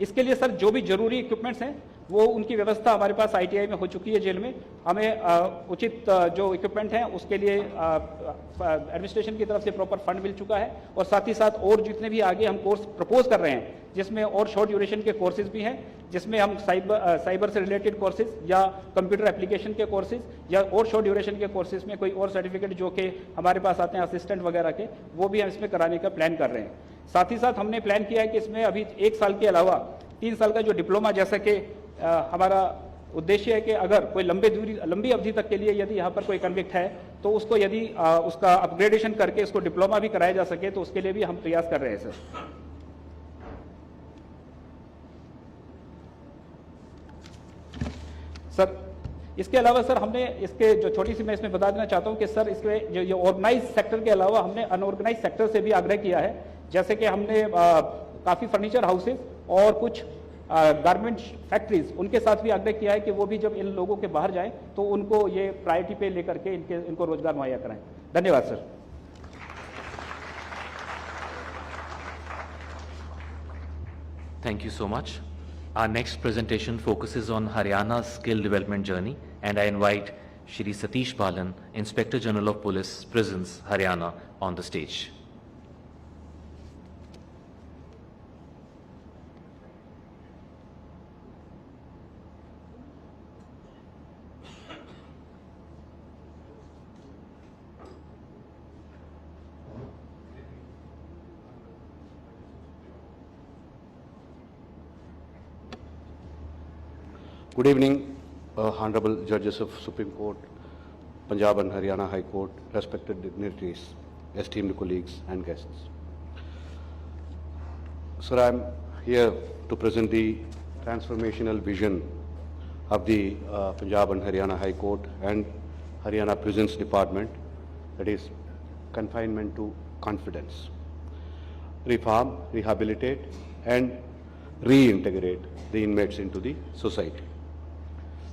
F: इसके लिए सर जो भी जरूरी इक्विपमेंट्स हैं वो उनकी व्यवस्था हमारे पास ITI में हो चुकी है जेल में। हमें उचित जो इक्विपमेंट हैं उसके लिए एडमिनिस्ट्रेशन की तरफ से प्रॉपर फंड मिल चुका है और साथ ही साथ और जितने भी आगे हम कोर्स प्रपोज कर रहे हैं जिसमें और शॉर्ट ड्यूरेशन के कोर्सेज भी हैं, जिसमें हम साइबर से रिलेटेड कोर्सेज या कंप्यूटर एप्लीकेशन के कोर्सेज या और शॉर्ट ड्यूरेशन के कोर्सेज में कोई और सर्टिफिकेट जो कि हमारे पास आते हैं असिस्टेंट वगैरह के, वो भी हम इसमें कराने का प्लान कर रहे हैं। साथ ही साथ हमने प्लान किया है कि इसमें अभी 1 साल के अलावा 3 साल का जो डिप्लोमा, जैसा कि हमारा उद्देश्य है कि अगर कोई लंबी अवधि तक के लिए यदि यहाँ पर कोई कन्विक्ट है तो उसको यदि उसका अपग्रेडेशन करके उसको डिप्लोमा भी कराया जा सके तो उसके लिए भी हम प्रयास कर रहे हैं सर। सर इसके अलावा सर हमने इसके जो छोटी सी मैं इसमें बता देना चाहता हूं कि सर इसमें जो ऑर्गेनाइज सेक्टर के अलावा हमने अनऑर्गेनाइज सेक्टर से भी आग्रह किया है, जैसे कि हमने काफ़ी फर्नीचर हाउसेज और कुछ गारमेंट फैक्ट्रीज उनके साथ भी आग्रह किया है कि वो भी जब इन लोगों के बाहर जाएं तो उनको ये प्रायोरिटी पे लेकर के इनको रोजगार मुहैया कराएं। धन्यवाद sir.
A: Thank you so much. Our next presentation focuses on Haryana's skill development journey, and I invite Shri Satish Balan, Inspector General of Police, Prisons, Haryana, on the stage.
G: Good evening, Honorable Judges of Supreme Court, Punjab and Haryana High Court, respected dignitaries, esteemed colleagues and guests. Sir, I am here to present the transformational vision of the Punjab and Haryana High Court and Haryana Prisons Department, that is confinement to confidence. Reform, rehabilitate and reintegrate the inmates into the society.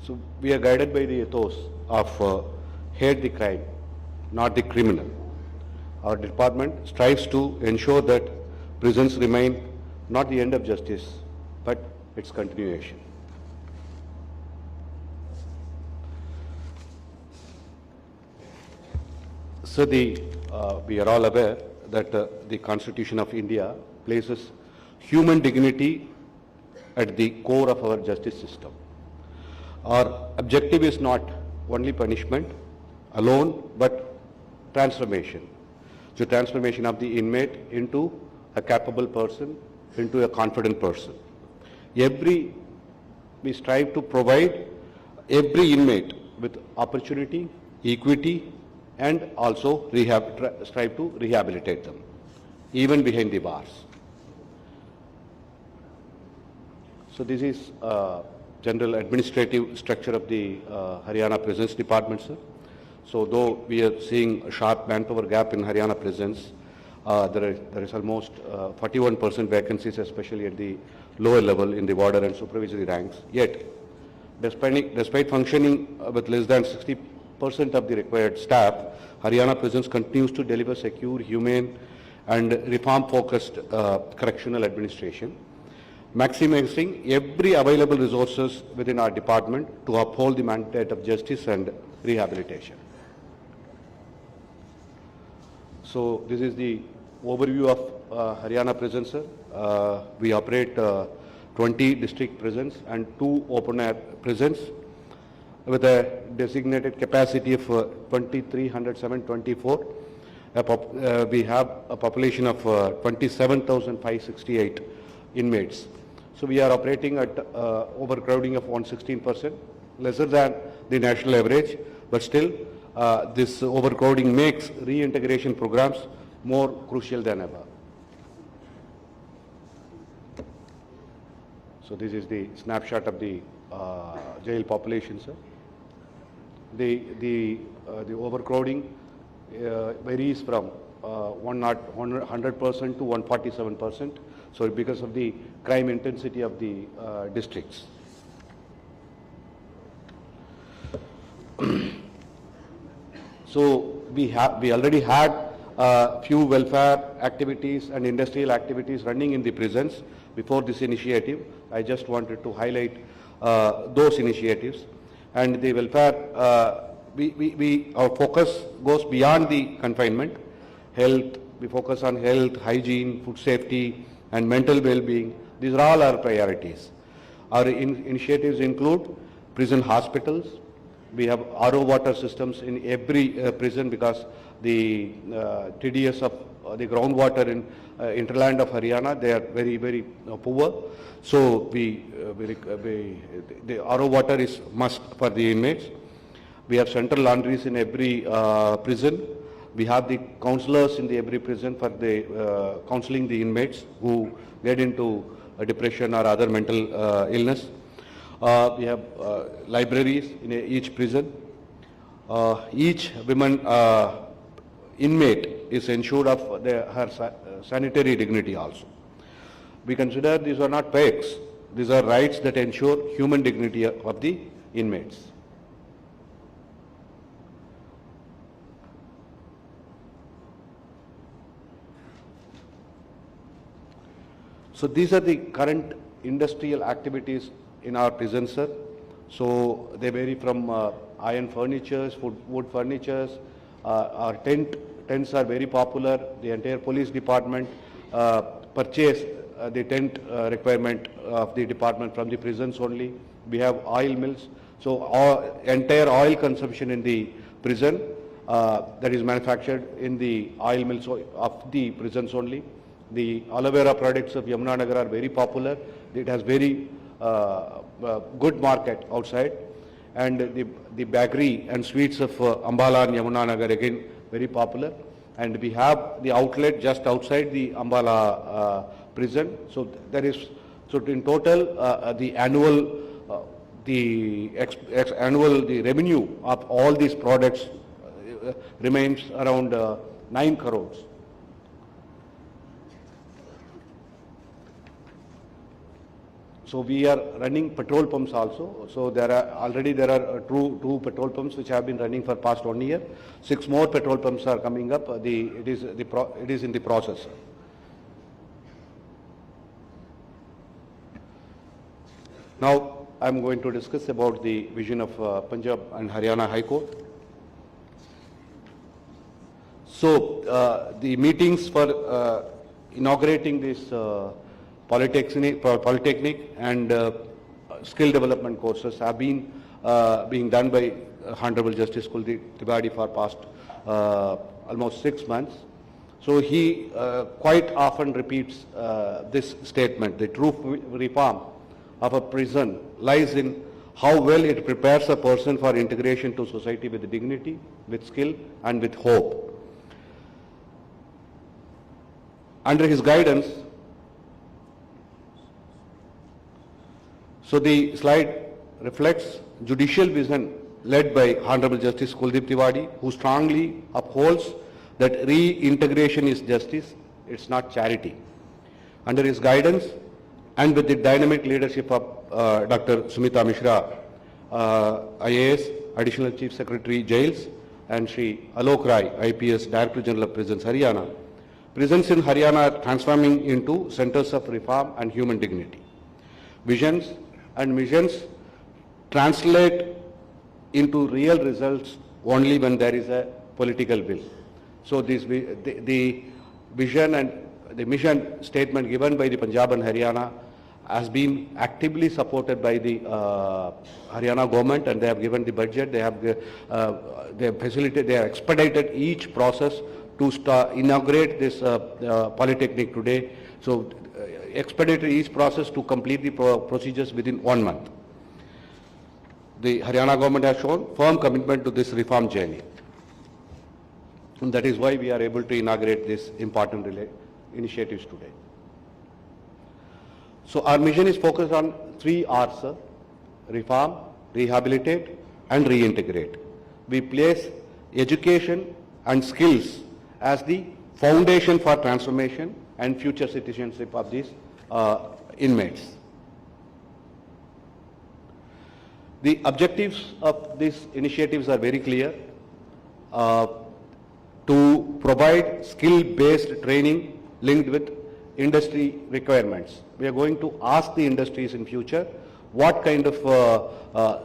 G: So we are guided by the ethos of hate the crime, not the criminal. Our department strives to ensure that prisons remain not the end of justice, but its continuation. So we are all aware that the Constitution of India places human dignity at the core of our justice system. Our objective is not only punishment alone, but transformation. So transformation of the inmate into a capable person, into a confident person. We strive to provide every inmate with opportunity, equity, and also strive to rehabilitate them, even behind the bars. So this is general administrative structure of the Haryana Prisons Department, sir. So though we are seeing a sharp manpower gap in Haryana prisons, there is almost 41% vacancies, especially at the lower level in the warder and supervisory ranks. Yet, despite functioning with less than 60% of the required staff, Haryana Prisons continues to deliver secure, humane and reform-focused correctional administration, maximizing every available resources within our department to uphold the mandate of justice and rehabilitation. So this is the overview of Haryana prisons, sir. We operate 20 district prisons and 2 open-air prisons with a designated capacity of 2,307.24. We have a population of 27,568 inmates. So we are operating at overcrowding of 116%, lesser than the national average, but still this overcrowding makes reintegration programs more crucial than ever. So this is the snapshot of the jail population, sir. The overcrowding varies from 100% to 147%. So because of the crime intensity of the districts. So we already had few welfare activities and industrial activities running in the prisons before this initiative. I just wanted to highlight those initiatives. And the welfare, our focus goes beyond the confinement. Health, we focus on health, hygiene, food safety, and mental well-being. These are all our priorities. Our initiatives include prison hospitals. We have RO water systems in every prison because the TDS of the groundwater in hinterland of Haryana. They are very, very poor. So the RO water is must for the inmates. We have central laundries in every prison. We have the counselors in every prison for the counseling the inmates who get into depression or other mental illness. We have libraries in each prison. Each woman inmate is ensured of her sanitary dignity also. We consider these are not perks. These are rights that ensure human dignity of the inmates. So these are the current industrial activities in our prisons, sir. So they vary from iron furnitures, wood furnitures. Our tents are very popular. The entire police department purchase the tent requirement of the department from the prisons only. We have oil mills. So entire oil consumption in the prison that is manufactured in the oil mills of the prisons only. The aloe vera products of Yamunanagar are very popular. It has very good market outside. And the bakery and sweets of Ambala and Yamunanagar again very popular. And we have the outlet just outside the Ambala prison. So there is, so in total the annual the revenue of all these products remains around 9 crores. So we are running petrol pumps also. So there are two petrol pumps which have been running for past 1 year. 6 more petrol pumps are coming up. It is in the process. Now I am going to discuss about the vision of Punjab and Haryana High Court. So the meetings for inaugurating this polytechnic and skill development courses have been being done by Honorable Justice Kuldeep Tripathi for past almost 6 months. So he quite often repeats this statement: the true reform of a prison lies in how well it prepares a person for integration to society with dignity, with skill and with hope. Under his guidance, so the slide reflects judicial vision led by Honorable Justice Kuldeep Tripathi, who strongly upholds that reintegration is justice, it's not charity. Under his guidance and with the dynamic leadership of Dr. Sumita Mishra, IAS, Additional Chief Secretary Jails, and Shri Alok Rai, IPS, Director General of Prisons, Haryana, prisons in Haryana are transforming into centers of reform and human dignity. Visions and missions translate into real results only when there is a political will. So this, the vision and the mission statement given by the Punjab and Haryana has been actively supported by the Haryana government, and they have given the budget. They have facilitated, they have expedited each process to inaugurate this polytechnic today. So expedited each process to complete the procedures within 1 month. The Haryana government has shown firm commitment to this reform journey. And that is why we are able to inaugurate this important initiatives today. So our mission is focused on 3 R's: sir: reform, rehabilitate and reintegrate. We place education and skills as the foundation for transformation and future citizenship of these inmates. The objectives of these initiatives are very clear: to provide skill-based training linked with industry requirements. We are going to ask the industries in future what kind of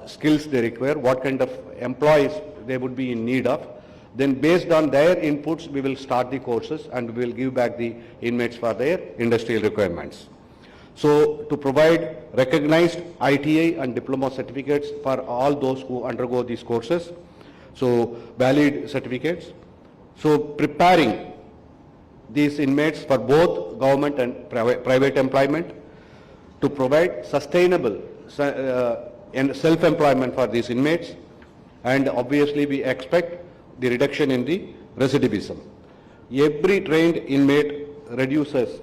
G: skills they require, what kind of employees they would be in need of. Then based on their inputs, we will start the courses and we will give back the inmates for their industrial requirements. So to provide recognized ITI and diploma certificates for all those who undergo these courses, so valid certificates. So preparing these inmates for both government and private employment, to provide sustainable and self-employment for these inmates, and obviously we expect the reduction in the recidivism. Every trained inmate reduces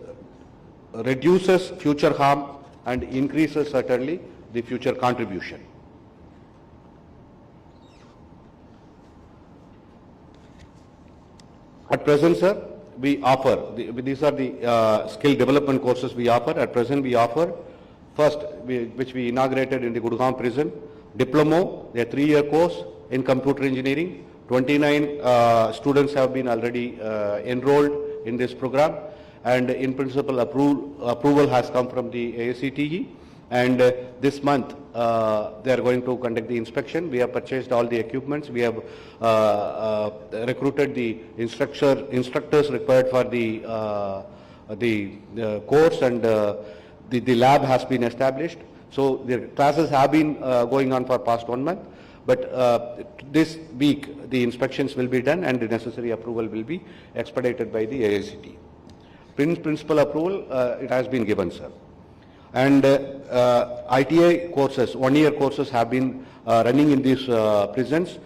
G: future harm and increases certainly the future contribution. At present, sir, we offer, these are the skill development courses we offer. At present, we offer, first, which we inaugurated in the Gurugram prison, Diploma, a 3-year course in computer engineering. 29 students have been already enrolled in this program, and in principle approval has come from the AICTE, and this month they are going to conduct the inspection. We have purchased all the equipments. We have recruited the instructors required for the course, and the lab has been established. So the classes have been going on for past 1 month, but this week the inspections will be done and the necessary approval will be expedited by the AICTE. Principal approval, it has been given, sir. And ITI courses, 1-year courses have been running in these prisons.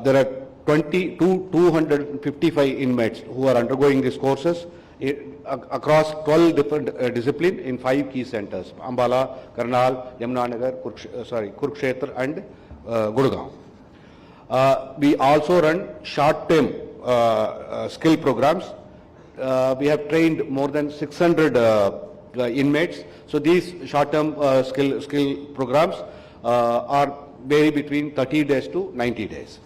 G: There are 255 inmates who are undergoing these courses across 12 different disciplines in 5 key centers: Ambala, Karnal, Yamunanagar, Kurukshetra and Gurugram. We also run short-term skill programs. We have trained more than 600 inmates. So these short-term skill programs are vary between 30 days to 90 days.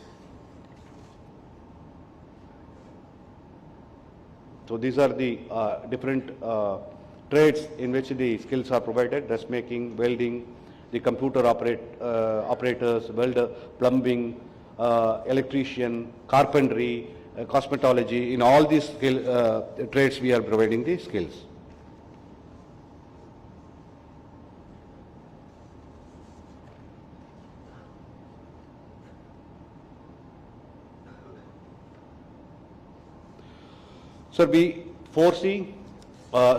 G: So these are the different trades in which the skills are provided: dressmaking, welding, the computer operators, welder, plumbing, electrician, carpentry, cosmetology. In all these trades we are providing the skills. Sir, we foresee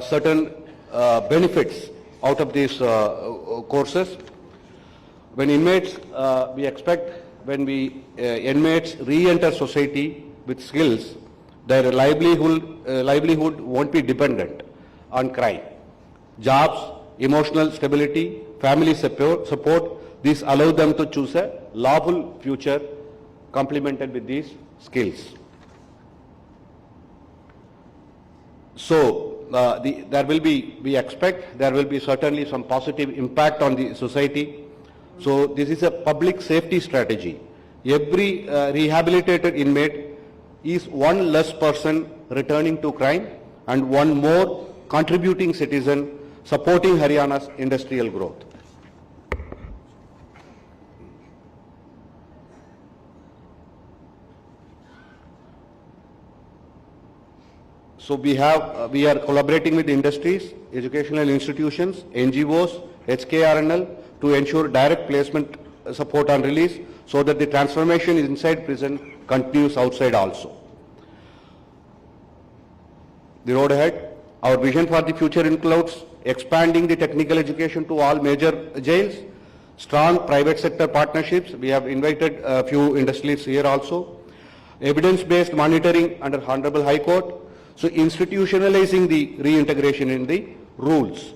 G: certain benefits out of these courses. When inmates, we expect when inmates re-enter society with skills, their livelihood won't be dependent on crime. Jobs, emotional stability, family support, these allow them to choose a lawful future complemented with these skills. So we expect there will be certainly some positive impact on the society. So this is a public safety strategy. Every rehabilitated inmate is one less person returning to crime and one more contributing citizen supporting Haryana's industrial growth. So we are collaborating with industries, educational institutions, NGOs, HKRNL to ensure direct placement support on release, so that the transformation inside prison continues outside also. The road ahead, our vision for the future includes expanding the technical education to all major jails, strong private sector partnerships. We have invited a few industries here also. Evidence-based monitoring under Honorable High Court. So institutionalizing the reintegration in the rules.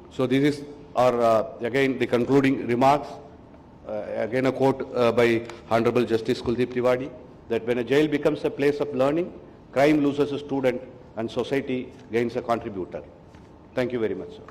G: So this is our again the concluding remarks. Again a quote by Honorable Justice Kuldeep Tiwari, that when a jail becomes a place of learning, crime loses a student and society gains a contributor. Thank you very much, sir.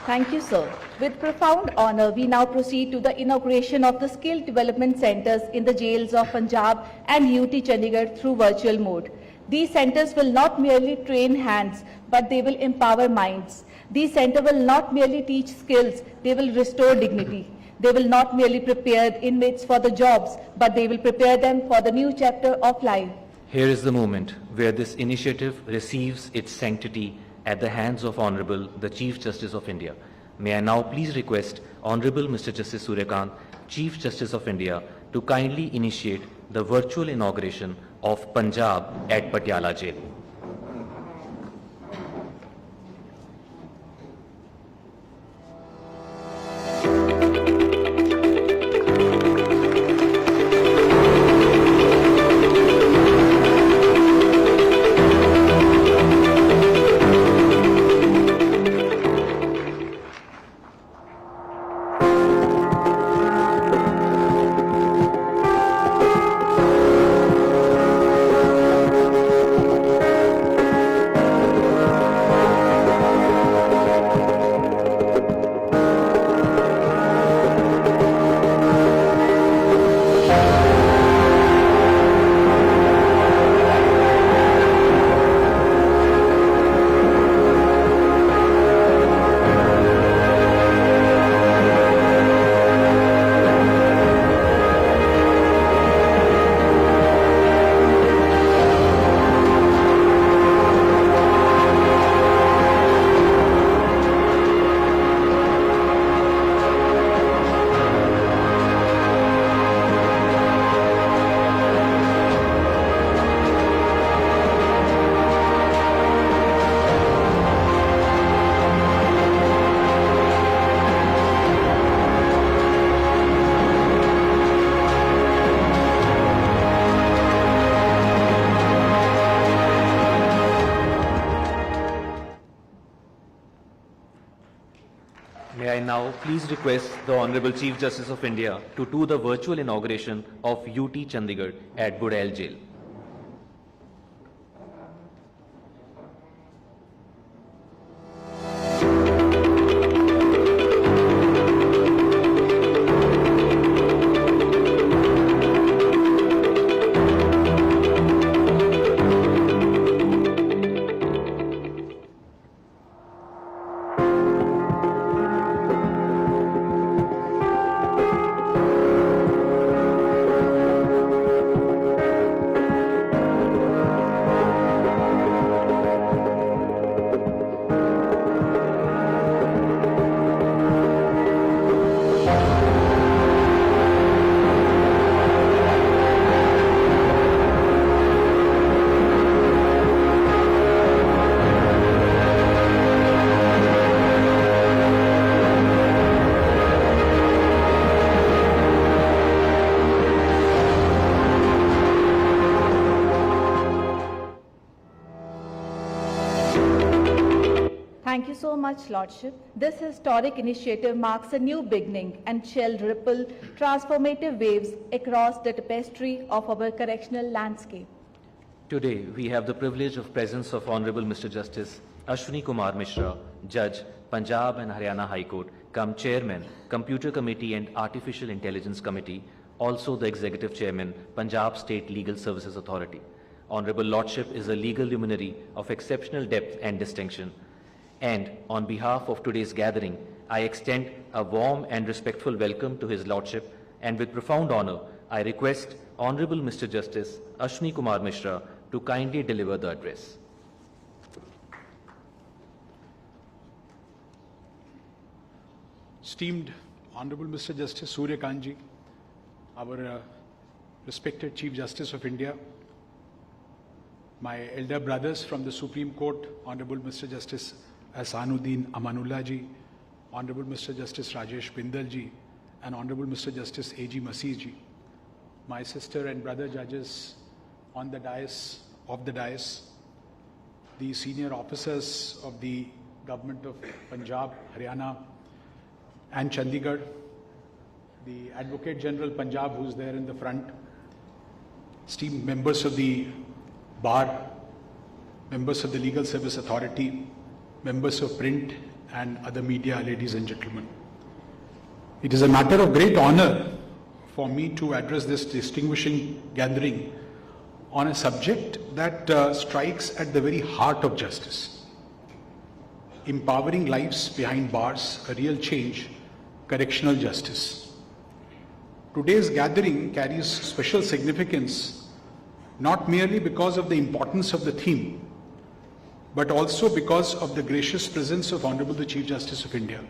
B: Thank you, sir. With profound honor, we now proceed to the inauguration of the skill development centers in the jails of Punjab and UT Chandigarh through virtual mode. These centers will not merely train hands, but they will empower minds. These centers will not merely teach skills, they will restore dignity. They will not merely prepare inmates for the jobs, but they will prepare them for the new chapter of life.
A: Here is the moment where this initiative receives its sanctity at the hands of Honorable the Chief Justice of India. May I now please request Honorable Mr. Justice Suryakant, Chief Justice of India, to kindly initiate the virtual inauguration of Punjab at Patiala Jail. May I now please request the Honorable Chief Justice of India to do the virtual inauguration of UT Chandigarh at Budel Jail.
B: Thank you so much, Lordship. This historic initiative marks a new beginning and shall ripple transformative waves across the tapestry of our correctional landscape.
A: Today, we have the privilege of presence of Honorable Mr. Justice Ashwini Kumar Mishra, Judge, Punjab and Haryana High Court, come Chairman, Computer Committee and Artificial Intelligence Committee, also the Executive Chairman, Punjab State Legal Services Authority. Honorable Lordship is a legal luminary of exceptional depth and distinction. And on behalf of today's gathering, I extend a warm and respectful welcome to His Lordship, and with profound honor, I request Honorable Mr. Justice Ashwini Kumar Mishra to kindly deliver the address.
H: Esteemed Honorable Mr. Justice Surya Kanji, our respected Chief Justice of India, my elder brothers from the Supreme Court, Honorable Mr. Justice Ahsanuddin Amanullah ji, Honorable Mr. Justice Rajesh Bindal ji, and Honorable Mr. Justice A.G. Masih ji, my sister and brother judges on the dais, the senior officers of the government of Punjab, Haryana, and Chandigarh, the Advocate General Punjab who's there in the front, esteemed members of the Bar, members of the Legal Service Authority, members of print and other media, ladies and gentlemen. It is a matter of great honor for me to address this distinguishing gathering on a subject that strikes at the very heart of justice. Empowering lives behind bars, a real change, correctional justice. Today's gathering carries special significance, not merely because of the importance of the theme, but also because of the gracious presence of Honorable the Chief Justice of India.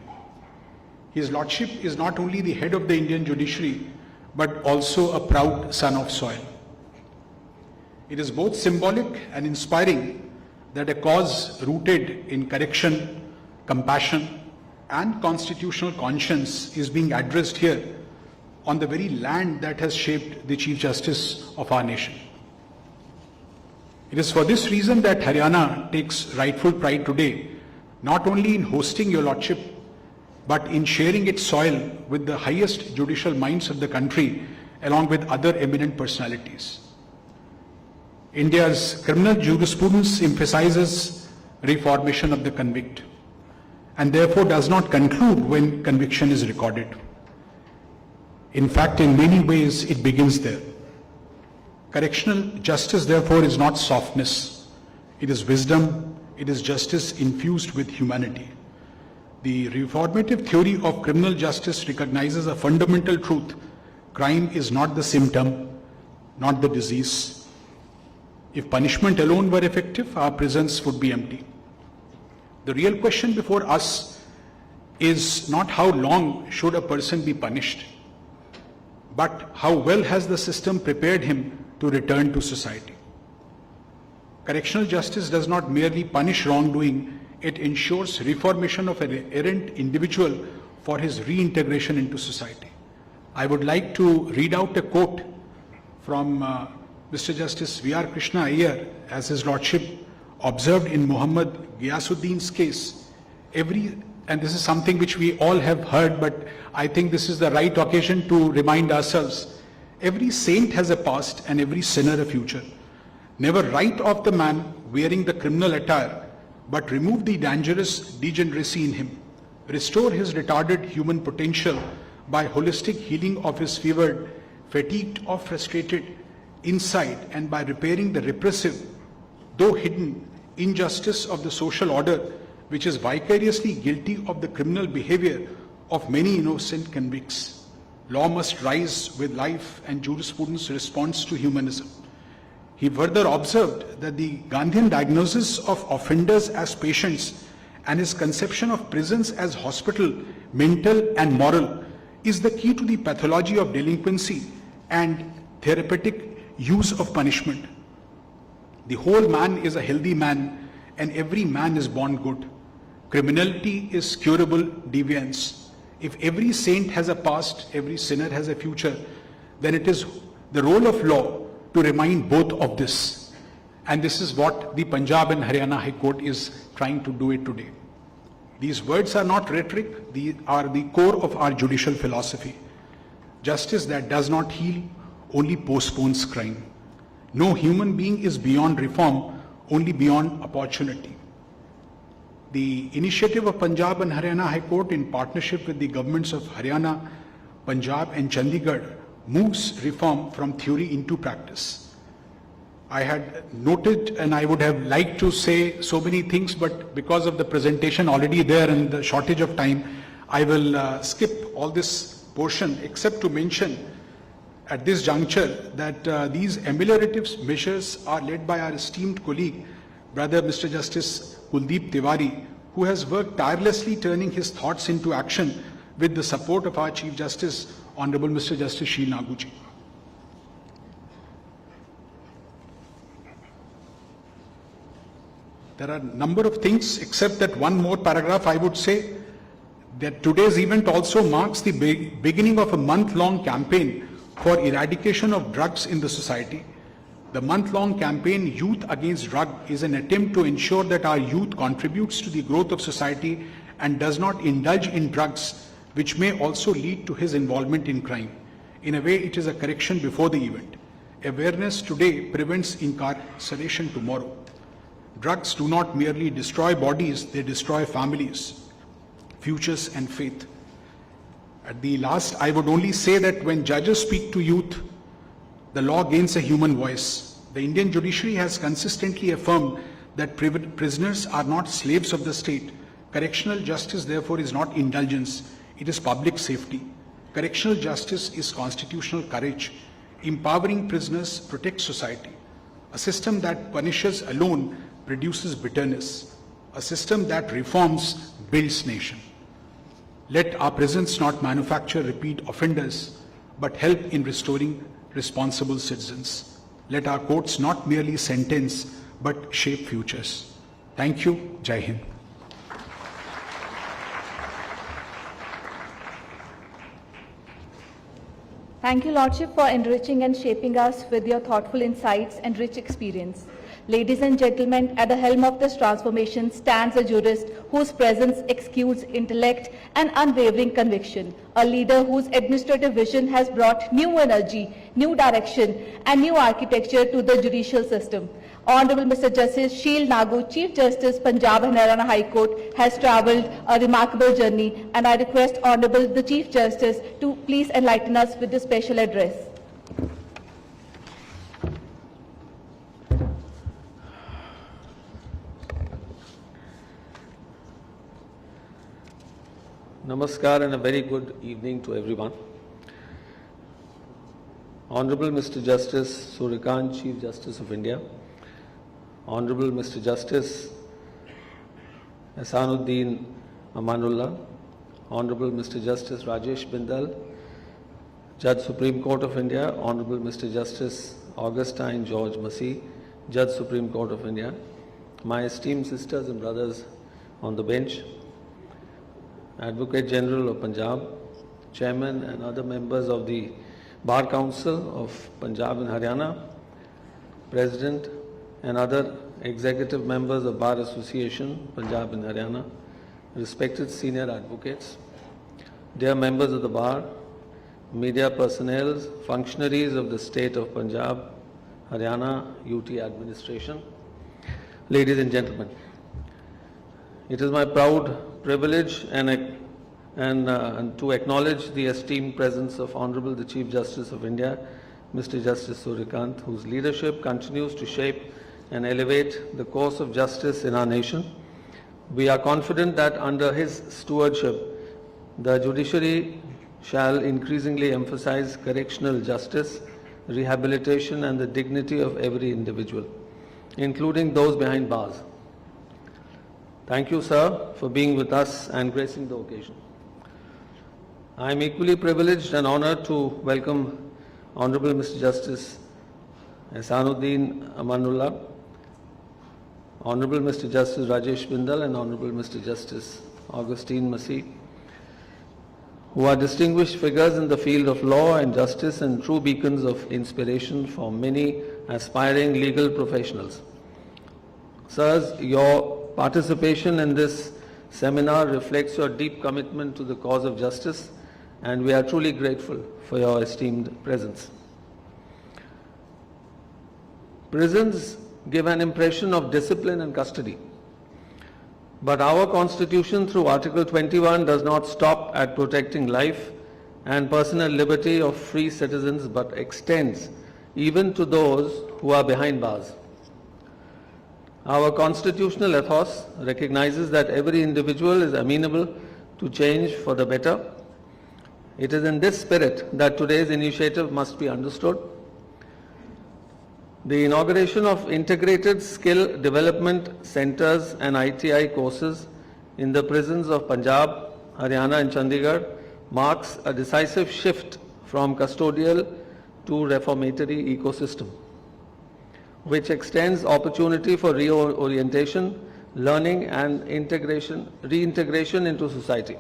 H: His Lordship is not only the head of the Indian judiciary, but also a proud son of soil. It is both symbolic and inspiring that a cause rooted in correction, compassion, and constitutional conscience is being addressed here on the very land that has shaped the Chief Justice of our nation. It is for this reason that Haryana takes rightful pride today, not only in hosting your Lordship, but in sharing its soil with the highest judicial minds of the country, along with other eminent personalities. India's criminal jurisprudence emphasizes reformation of the convict, and therefore does not conclude when conviction is recorded. In fact, in many ways, it begins there. Correctional justice, therefore, is not softness. It is wisdom. It is justice infused with humanity. The reformative theory of criminal justice recognizes a fundamental truth. Crime is not the symptom, not the disease. If punishment alone were effective, our prisons would be empty. The real question before us is not how long should a person be punished, but how well has the system prepared him to return to society. Correctional justice does not merely punish wrongdoing, it ensures reformation of an errant individual for his reintegration into society. I would like to read out a quote from Mr. Justice V.R. Krishna Iyer, as His Lordship observed in Muhammad Ghiyasuddin's case. And this is something which we all have heard, but I think this is the right occasion to remind ourselves. Every saint has a past and every sinner a future. Never write off the man wearing the criminal attire, but remove the dangerous degeneracy in him. Restore his retarded human potential by holistic healing of his fevered, fatigued or frustrated inside, and by repairing the repressive, though hidden, injustice of the social order, which is vicariously guilty of the criminal behavior of many innocent convicts. Law must rise with life, and jurisprudence responds to humanism. He further observed that the Gandhian diagnosis of offenders as patients and his conception of prisons as hospital, mental and moral, is the key to the pathology of delinquency and therapeutic use of punishment. The whole man is a healthy man, and every man is born good. Criminality is curable deviance. If every saint has a past, every sinner has a future, then it is the role of law to remind both of this. And this is what the Punjab and Haryana High Court is trying to do it today. These words are not rhetoric, they are the core of our judicial philosophy. Justice that does not heal only postpones crime. No human being is beyond reform, only beyond opportunity. The initiative of Punjab and Haryana High Court in partnership with the governments of Haryana, Punjab and Chandigarh moves reform from theory into practice. I had noted, and I would have liked to say so many things, but because of the presentation already there and the shortage of time, I will skip all this portion except to mention at this juncture that these ameliorative measures are led by our esteemed colleague, Brother Mr. Justice Kuldeep Tiwari, who has worked tirelessly turning his thoughts into action with the support of our Chief Justice, Honorable Mr. Justice Sheel Nagu ji. There are a number of things, except that one more paragraph. I would say that today's event also marks the beginning of a month-long campaign for eradication of drugs in the society. The month-long campaign, Youth Against Drug, is an attempt to ensure that our youth contributes to the growth of society and does not indulge in drugs, which may also lead to his involvement in crime. In a way, it is a correction before the event. Awareness today prevents incarceration tomorrow. Drugs do not merely destroy bodies, they destroy families, futures and faith. At the last, I would only say that when judges speak to youth, the law gains a human voice. The Indian judiciary has consistently affirmed that prisoners are not slaves of the state. Correctional justice, therefore, is not indulgence, it is public safety. Correctional justice is constitutional courage. Empowering prisoners protects society. A system that punishes alone produces bitterness. A system that reforms builds nation. Let our prisons not manufacture repeat offenders. but help in restoring responsible citizens. Let our courts not merely sentence, but shape futures. Thank you. Jai Hind.
B: Thank you, Lordship, for enriching and shaping us with your thoughtful insights and rich experience. Ladies and gentlemen, at the helm of this transformation stands a jurist whose presence exudes intellect and unwavering conviction, a leader whose administrative vision has brought new energy, new direction, and new architecture to the judicial system. Honorable Mr. Justice Sheel Nagu, Chief Justice, Punjab and Haryana High Court, has travelled a remarkable journey, and I request Honorable the Chief Justice to please enlighten us with this special address.
I: Namaskar and a very good evening to everyone. Honorable Mr. Justice Suryakant, Chief Justice of India, Honorable Mr. Justice Ehsanuddin Amanullah, Honorable Mr. Justice Rajesh Bindal, Judge Supreme Court of India, Honorable Mr. Justice Augustine George Massey, Judge Supreme Court of India, my esteemed sisters and brothers on the bench, Advocate General of Punjab, Chairman and other members of the Bar Council of Punjab and Haryana, President and other executive members of Bar Association, Punjab and Haryana, respected senior advocates, dear members of the Bar, media personnel, functionaries of the state of Punjab, Haryana, UT administration, ladies and gentlemen. It is my proud privilege and to acknowledge the esteemed presence of Honorable the Chief Justice of India, Mr. Justice Suryakant, whose leadership continues to shape and elevate the course of justice in our nation. We are confident that under his stewardship, the judiciary shall increasingly emphasize correctional justice, rehabilitation and the dignity of every individual, including those behind bars. Thank you, sir, for being with us and gracing the occasion. I am equally privileged and honored to welcome Honorable Mr. Justice Ehsanuddin Amanullah, Honorable Mr. Justice Rajesh Bindal and Honorable Mr. Justice Augustine Massey, who are distinguished figures in the field of law and justice and true beacons of inspiration for many aspiring legal professionals. Sirs, your participation in this seminar reflects your deep commitment to the cause of justice, and we are truly grateful for your esteemed presence. Prisons give an impression of discipline and custody, but our Constitution through Article 21 does not stop at protecting life and personal liberty of free citizens, but extends even to those who are behind bars. Our constitutional ethos recognizes that every individual is amenable to change for the better. It is in this spirit that today's initiative must be understood. The inauguration of integrated skill development centers and ITI courses in the prisons of Punjab, Haryana and Chandigarh marks a decisive shift from custodial to reformatory ecosystem, which extends opportunity for reorientation, learning and reintegration into society.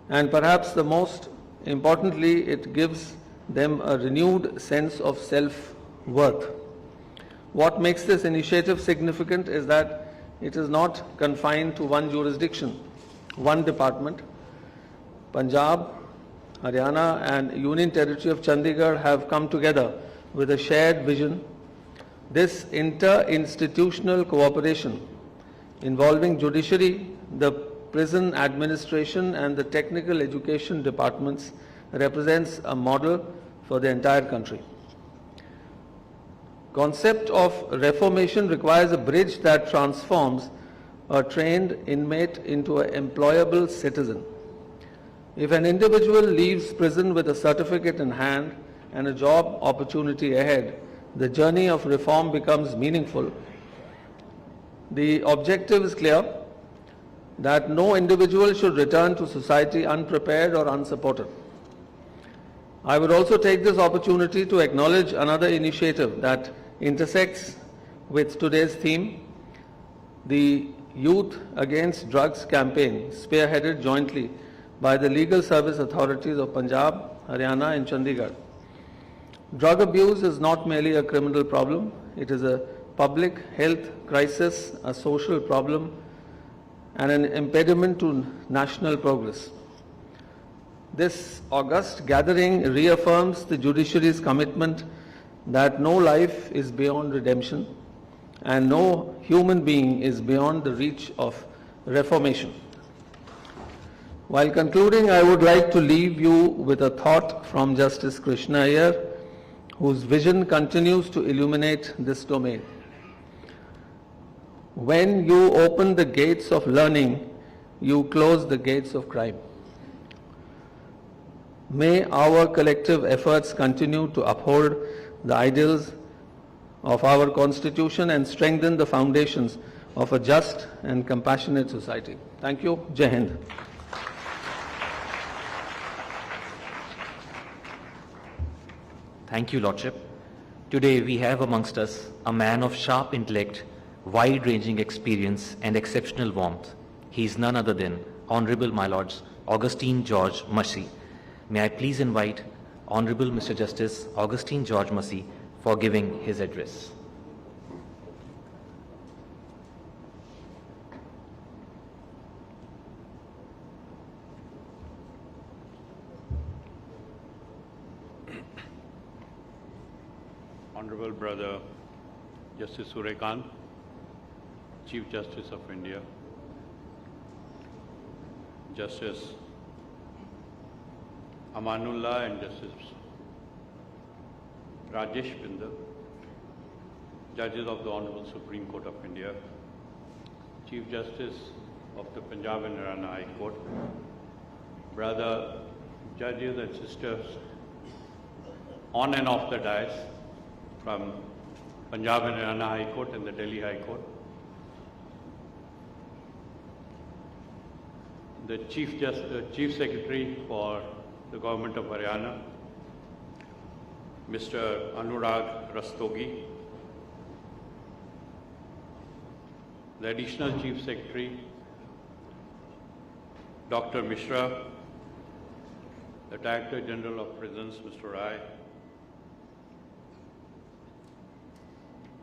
I: And perhaps the most importantly, it gives them a renewed sense of self-worth. What makes this initiative significant is that it is not confined to one jurisdiction, one department. Punjab, Haryana and Union Territory of Chandigarh have come together with a shared vision. This inter-institutional cooperation involving judiciary, the prison administration and the technical education departments represents a model for the entire country. Concept of reformation requires a bridge that transforms a trained inmate into an employable citizen. If an individual leaves prison with a certificate in hand and a job opportunity ahead, the journey of reform becomes meaningful. The objective is clear, that no individual should return to society unprepared or unsupported. I would also take this opportunity to acknowledge another initiative that intersects with today's theme, the Youth Against Drugs campaign, spearheaded jointly by the legal service authorities of Punjab, Haryana and Chandigarh. Drug abuse is not merely a criminal problem, it is a public health crisis, a social problem and an impediment to national progress. This august gathering reaffirms the judiciary's commitment that no life is beyond redemption and no human being is beyond the reach of reformation. While concluding, I would like to leave you with a thought from Justice Krishna Iyer, whose vision continues to illuminate this domain. When you open the gates of learning, you close the gates of crime. May our collective efforts continue to uphold the ideals of our Constitution and strengthen the foundations of a just and compassionate society. Thank you. Jai Hind.
A: Thank you, Lordship. Today we have amongst us a man of sharp intellect, wide-ranging experience and exceptional warmth. He is none other than Honorable My Lords Augustine George Massey. May I please invite Honorable Mr. Justice Augustine George Massey for giving his address.
J: Honorable Brother Justice Suryakant, Chief Justice of India, Justice Amanullah and Justice Rajesh Bindal, Judges of the Honorable Supreme Court of India, Chief Justice of the Punjab and Haryana High Court, brother judges and sisters on and off the dais from Punjab and Haryana High Court and the Delhi High Court, the Chief Secretary for the Government of Haryana, Mr. Anurag Rastogi, the Additional Chief Secretary, Dr. Mishra, the Director General of Prisons, Mr. Rai,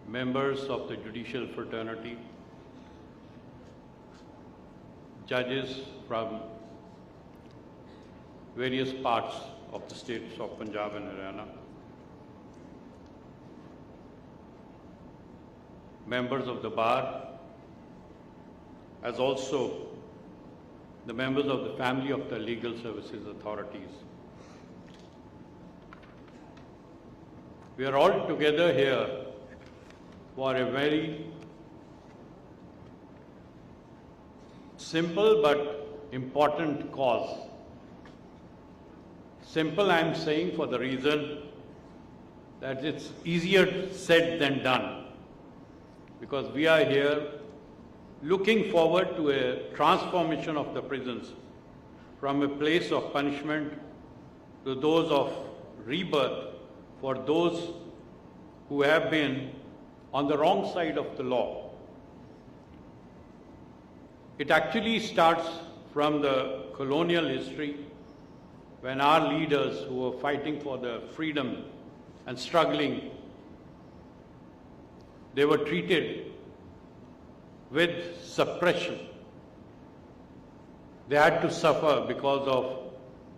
J: members of the judicial fraternity, judges from various parts of the states of Punjab and Haryana, members of the bar, as also the members of the family of the legal services authorities. We are all together here for a very simple but important cause. Simple, I am saying, for the reason that it's easier said than done, because we are here looking forward to a transformation of the prisons from a place of punishment to those of rebirth for those who have been on the wrong side of the law. It actually starts from the colonial history, when our leaders who were fighting for the freedom and struggling, they were treated with suppression. They had to suffer because of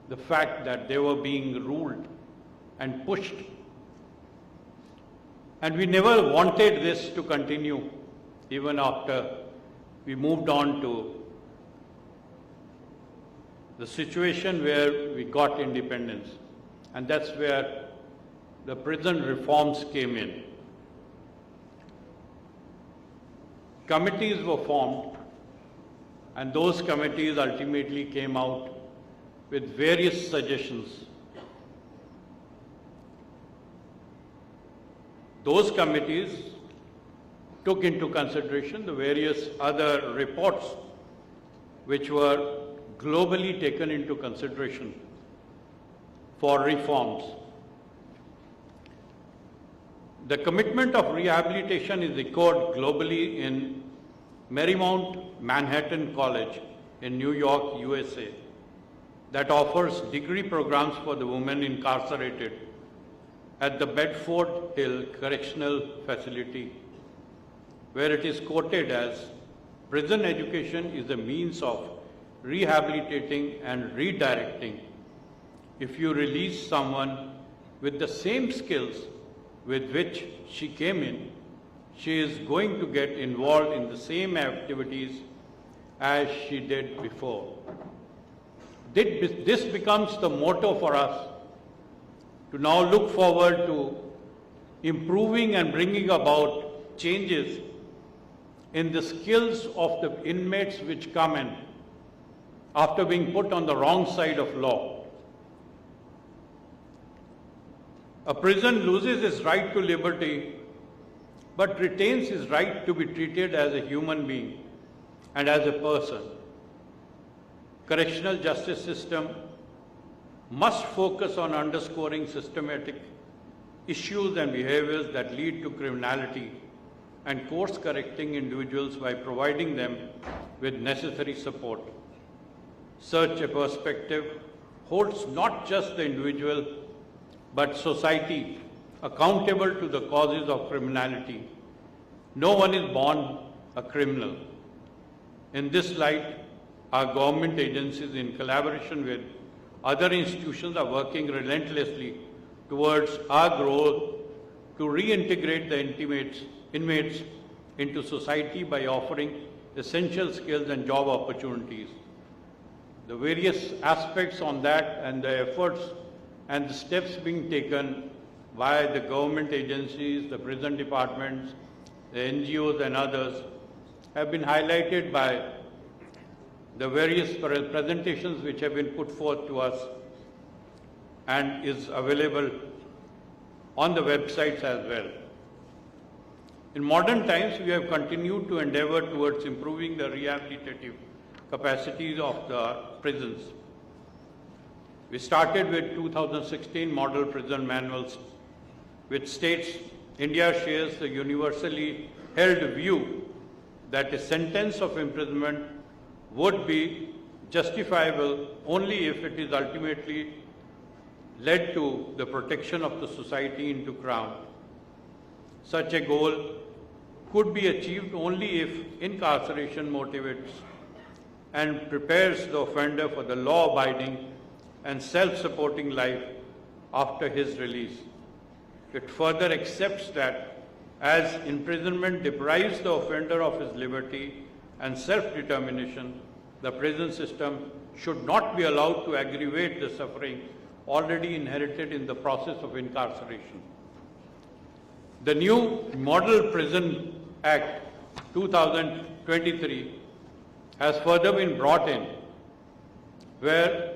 J: the fact that they were being ruled and pushed. And we never wanted this to continue, even after we moved on to the situation where we got independence. And that's where the prison reforms came in. Committees were formed, and those committees ultimately came out with various suggestions. Those committees took into consideration the various other reports which were globally taken into consideration for reforms. The commitment of rehabilitation is echoed globally in Marymount Manhattan College in New York, USA, that offers degree programs for the women incarcerated at the Bedford Hill Correctional Facility, where it is quoted as, "Prison education is a means of rehabilitating and redirecting. If you release someone with the same skills with which she came in, she is going to get involved in the same activities as she did before." This becomes the motto for us to now look forward to improving and bringing about changes in the skills of the inmates which come in after being put on the wrong side of law. A prison loses its right to liberty, but retains its right to be treated as a human being and as a person. Correctional justice system must focus on underscoring systematic issues and behaviors that lead to criminality and course correcting individuals by providing them with necessary support. Such a perspective holds not just the individual but society accountable to the causes of criminality. No one is born a criminal. In this light, our government agencies, in collaboration with other institutions, are working relentlessly towards our goal to reintegrate the inmates into society by offering essential skills and job opportunities. The various aspects on that and the efforts and the steps being taken by the government agencies, the prison departments, the NGOs and others have been highlighted by the various presentations which have been put forth to us and is available on the websites as well. In modern times, we have continued to endeavor towards improving the rehabilitative capacities of the prisons. We started with 2016 Model Prison Manuals, which states India shares the universally held view that a sentence of imprisonment would be justifiable only if it is ultimately led to the protection of the society into crown. Such a goal could be achieved only if incarceration motivates and prepares the offender for the law-abiding and self-supporting life after his release. It further accepts that as imprisonment deprives the offender of his liberty and self-determination, the prison system should not be allowed to aggravate the suffering already inherited in the process of incarceration. The new Model Prison Act 2023 has further been brought in, where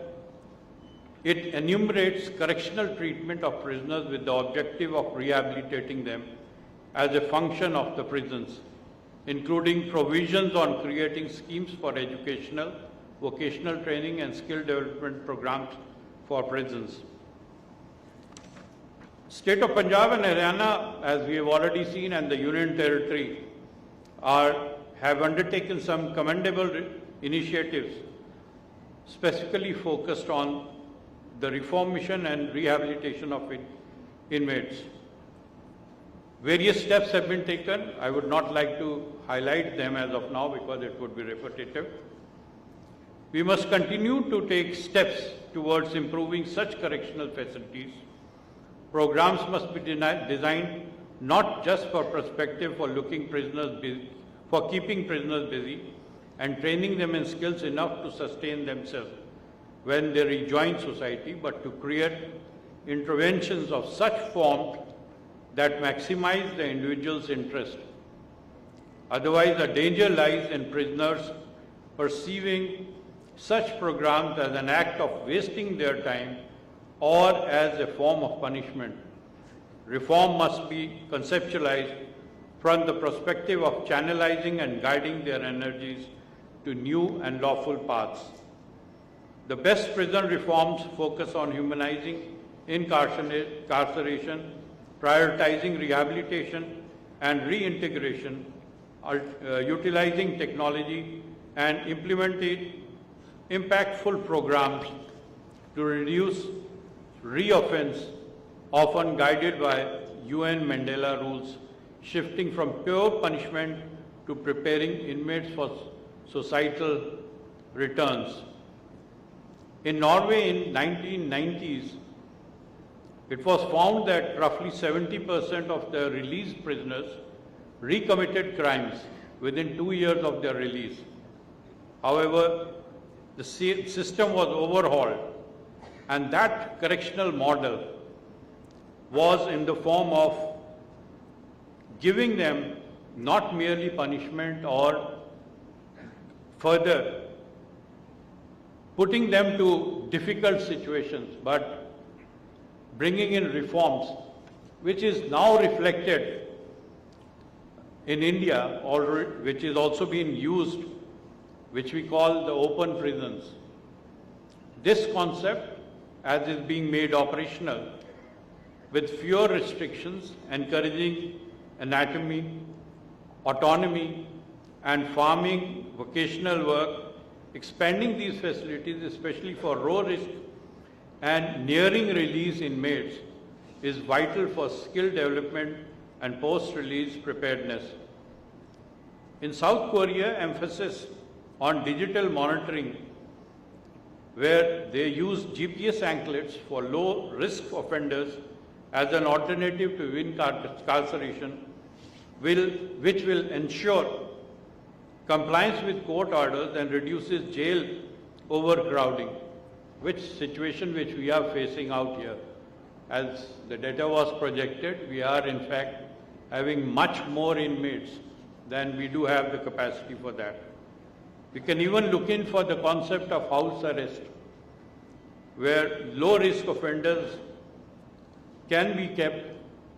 J: it enumerates correctional treatment of prisoners with the objective of rehabilitating them as a function of the prisons, including provisions on creating schemes for educational, vocational training and skill development programs for prisons. State of Punjab and Haryana, as we have already seen, and the Union Territory have undertaken some commendable initiatives specifically focused on the reformation and rehabilitation of inmates. Various steps have been taken. I would not like to highlight them as of now because it would be repetitive. We must continue to take steps towards improving such correctional facilities. Programs must be designed not just for perspective for keeping prisoners busy and training them in skills enough to sustain themselves when they rejoin society, but to create interventions of such form that maximize the individual's interest. Otherwise, the danger lies in prisoners perceiving such programs as an act of wasting their time or as a form of punishment. Reform must be conceptualized from the perspective of channelizing and guiding their energies to new and lawful paths. The best prison reforms focus on humanizing incarceration, prioritizing rehabilitation and reintegration, utilizing technology and implementing impactful programs to reduce reoffense, often guided by UN Mandela rules, shifting from pure punishment to preparing inmates for societal returns. In Norway in 1990s, it was found that roughly 70% of the released prisoners recommitted crimes within 2 years of their release. However, the system was overhauled, and that correctional model was in the form of giving them not merely punishment or further putting them to difficult situations, but bringing in reforms, which is now reflected in India, or which is also being used, which we call the open prisons. This concept, as is being made operational, with fewer restrictions, encouraging anatomy, autonomy, and farming vocational work, expanding these facilities, especially for low risk and nearing release inmates, is vital for skill development and post-release preparedness. In South Korea, emphasis on digital monitoring, where they use GPS anklets for low-risk offenders as an alternative to incarceration, which will ensure compliance with court orders and reduces jail overcrowding, which we are facing out here. As the data was projected, we are in fact having much more inmates than we do have the capacity for that. We can even look in for the concept of house arrest, where low-risk offenders can be kept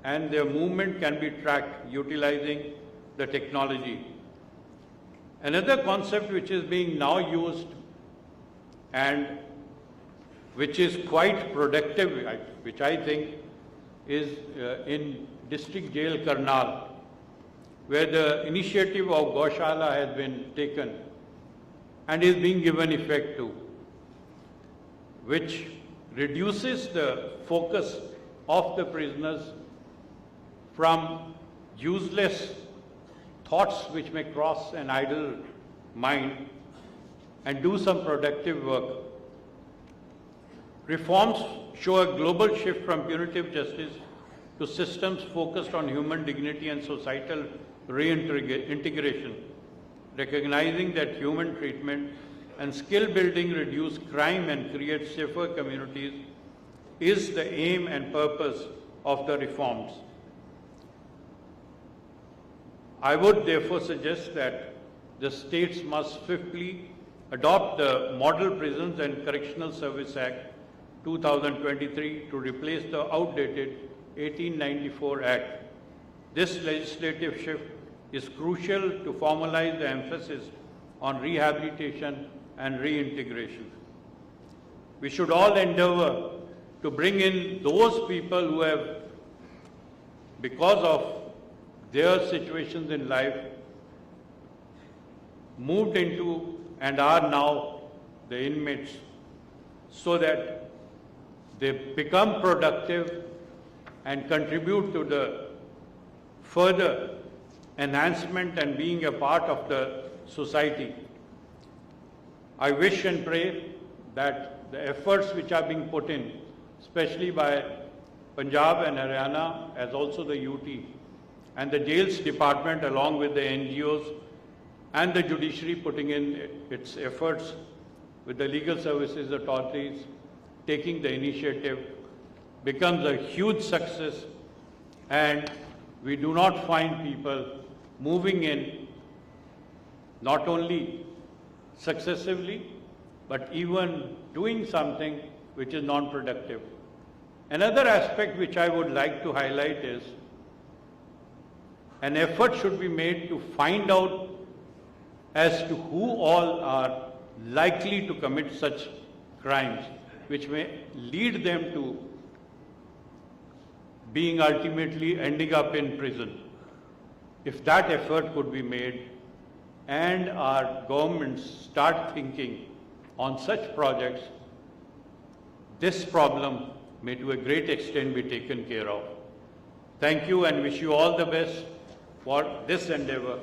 J: and their movement can be tracked utilizing the technology. Another concept which is being now used and which is quite productive, which I think is in District Jail Karnal, where the initiative of Gaushala has been taken and is being given effect to, which reduces the focus of the prisoners from useless thoughts which may cross an idle mind and do some productive work. Reforms show a global shift from punitive justice to systems focused on human dignity and societal reintegration, recognizing that human treatment and skill building reduce crime and create safer communities is the aim and purpose of the reforms. I would therefore suggest that the states must swiftly adopt the Model Prisons and Correctional Service Act 2023 to replace the outdated 1894 Act. This legislative shift is crucial to formalize the emphasis on rehabilitation and reintegration. We should all endeavor to bring in those people who have, because of their situations in life, moved into and are now the inmates, so that they become productive and contribute to the further enhancement and being a part of the society. I wish and pray that the efforts which are being put in, especially by Punjab and Haryana, as also the UT, and the jails department along with the NGOs and the judiciary putting in its efforts with the legal services authorities taking the initiative, becomes a huge success, and we do not find people moving in not only successively but even doing something which is non-productive. Another aspect which I would like to highlight is an effort should be made to find out as to who all are likely to commit such crimes, which may lead them to being ultimately ending up in prison. If that effort could be made and our governments start thinking on such projects, this problem may to a great extent be taken care of. Thank you and wish you all the best for this endeavor.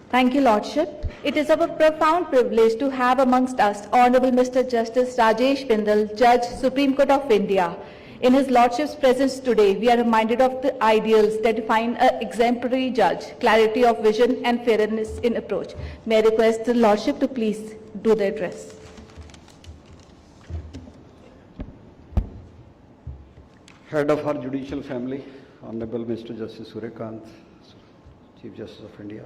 B: Thank you, Lordship. It is our profound privilege to have amongst us Honorable Mr. Justice Rajesh Bindal, Judge, Supreme Court of India. In his Lordship's presence today, we are reminded of the ideals that define an exemplary judge, clarity of vision and fairness in approach. May I request the Lordship to please do the address.
K: Head of our judicial family, Honorable Mr. Justice Suryakant, Chief Justice of India.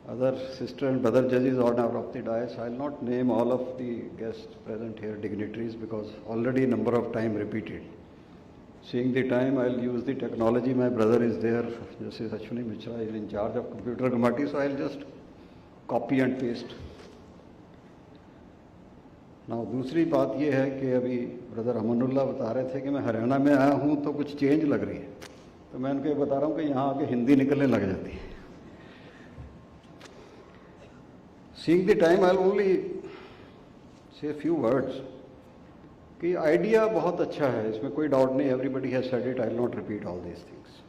K: Other sister and brother judges on our of the dais, I will not name all of the guests present here, dignitaries, because already number of time repeated. Seeing the time, I will use the technology. My brother is there, Justice Ashwini Mishra is in charge of computer committee, so I will just copy and paste. Now, दूसरी बात ये है कि अभी brother Amanullah बता रहे थे कि मैं हरियाणा में आया हूँ तो कुछ चेंज लग रही है, तो मैं उनको ये बता रहा हूँ कि यहाँ आके हिंदी निकलने लग जाती है. Seeing the time, I will only say a few words. कि आइडिया बहुत अच्छा है, इसमें कोई डाउट नहीं, everybody has said it, I will not repeat all this things.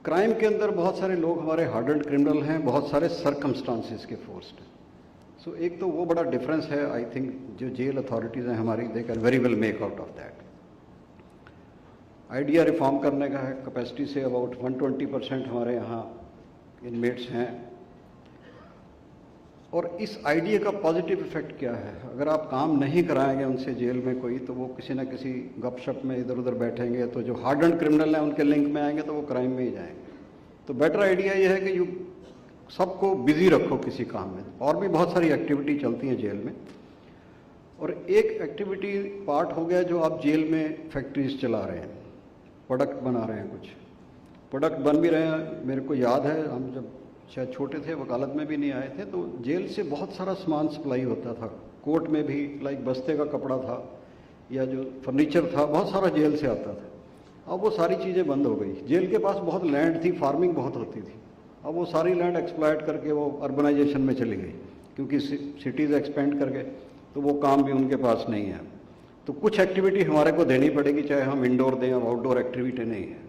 K: Crime के अंदर बहुत सारे लोग हमारे हार्डन्ड क्रिमिनल हैं, बहुत सारे सर्कमस्टांसिस के फोर्स्ड हैं. सो एक तो वो बड़ा डिफरेंस है. आई थिंक जो जेल अथॉरिटीज़ हैं हमारी, they can very well make out of that. Idea reform करने का है. कैपेसिटी से अबाउट 120% हमारे यहाँ इनमेट्स हैं. और इस आइडिया का पॉजिटिव इफेक्ट क्या है? अगर आप काम नहीं कराएंगे उनसे जेल में कोई, तो वो किसी न किसी गपशप में इधर उधर बैठेंगे, तो जो हार्डन्ड क्रिमिनल हैं उनके लिंक में आएंगे तो वो क्राइम में ही जाएंगे. तो बेटर आइडिया ये है कि सबको बिजी रखो किसी काम में. और भी बहुत सारी एक्टिविटी चलती हैं जेल में, और एक एक्टिविटी पार्ट हो गया जो आप जेल में फैक्ट्रीज चला रहे हैं, प्रोडक्ट बना रहे हैं. कुछ प्रोडक्ट बन भी रहे हैं. मेरे को याद है हम जब शायद छोटे थे, वकालत में भी नहीं आए थे, तो जेल से बहुत सारा सामान सप्लाई होता था. कोर्ट में भी लाइक बस्ते का कपड़ा था या जो फर्नीचर था, बहुत सारा जेल से आता था. अब वो सारी चीज़ें बंद हो गई. जेल के पास बहुत लैंड थी, फार्मिंग बहुत होती थी. अब वो सारी लैंड एक्सप्लॉयट करके वो अर्बनाइजेशन में चली गई, क्योंकि सिटीज़ एक्सपेंड कर गए, तो वो काम भी उनके पास नहीं है. तो कुछ एक्टिविटी हमारे को देनी पड़ेगी, चाहे हम इंडोर दें और आउटडोर एक्टिविटी नहीं है.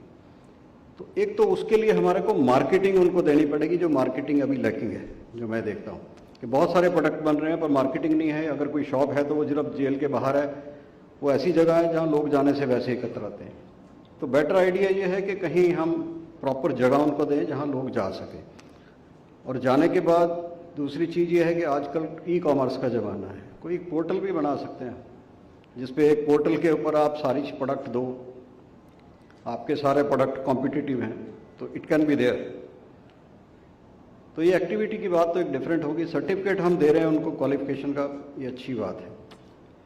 K: तो एक तो उसके लिए हमारे को मार्केटिंग उनको देनी पड़ेगी, जो मार्केटिंग अभी लैकिंग है. जो मैं देखता हूँ कि बहुत सारे प्रोडक्ट बन रहे हैं पर मार्केटिंग नहीं है. अगर कोई शॉप है तो वो जब जेल के बाहर है, वो ऐसी जगह है जहाँ लोग जाने से वैसे ही कतराते हैं. तो बेटर आइडिया ये है कि कहीं हम प्रॉपर जगह उनको दें जहाँ लोग जा सकें. और जाने के बाद दूसरी चीज़ ये है कि आजकल ई-कॉमर्स का ज़माना है. कोई एक पोर्टल भी बना सकते हैं, जिसपे एक पोर्टल के ऊपर आप सारी प्रोडक्ट दो, आपके सारे प्रोडक्ट कॉम्पिटिटिव हैं, तो इट कैन बी देयर. तो ये एक्टिविटी की बात तो एक डिफरेंट होगी. सर्टिफिकेट हम दे रहे हैं उनको क्वालिफिकेशन का, ये अच्छी बात है.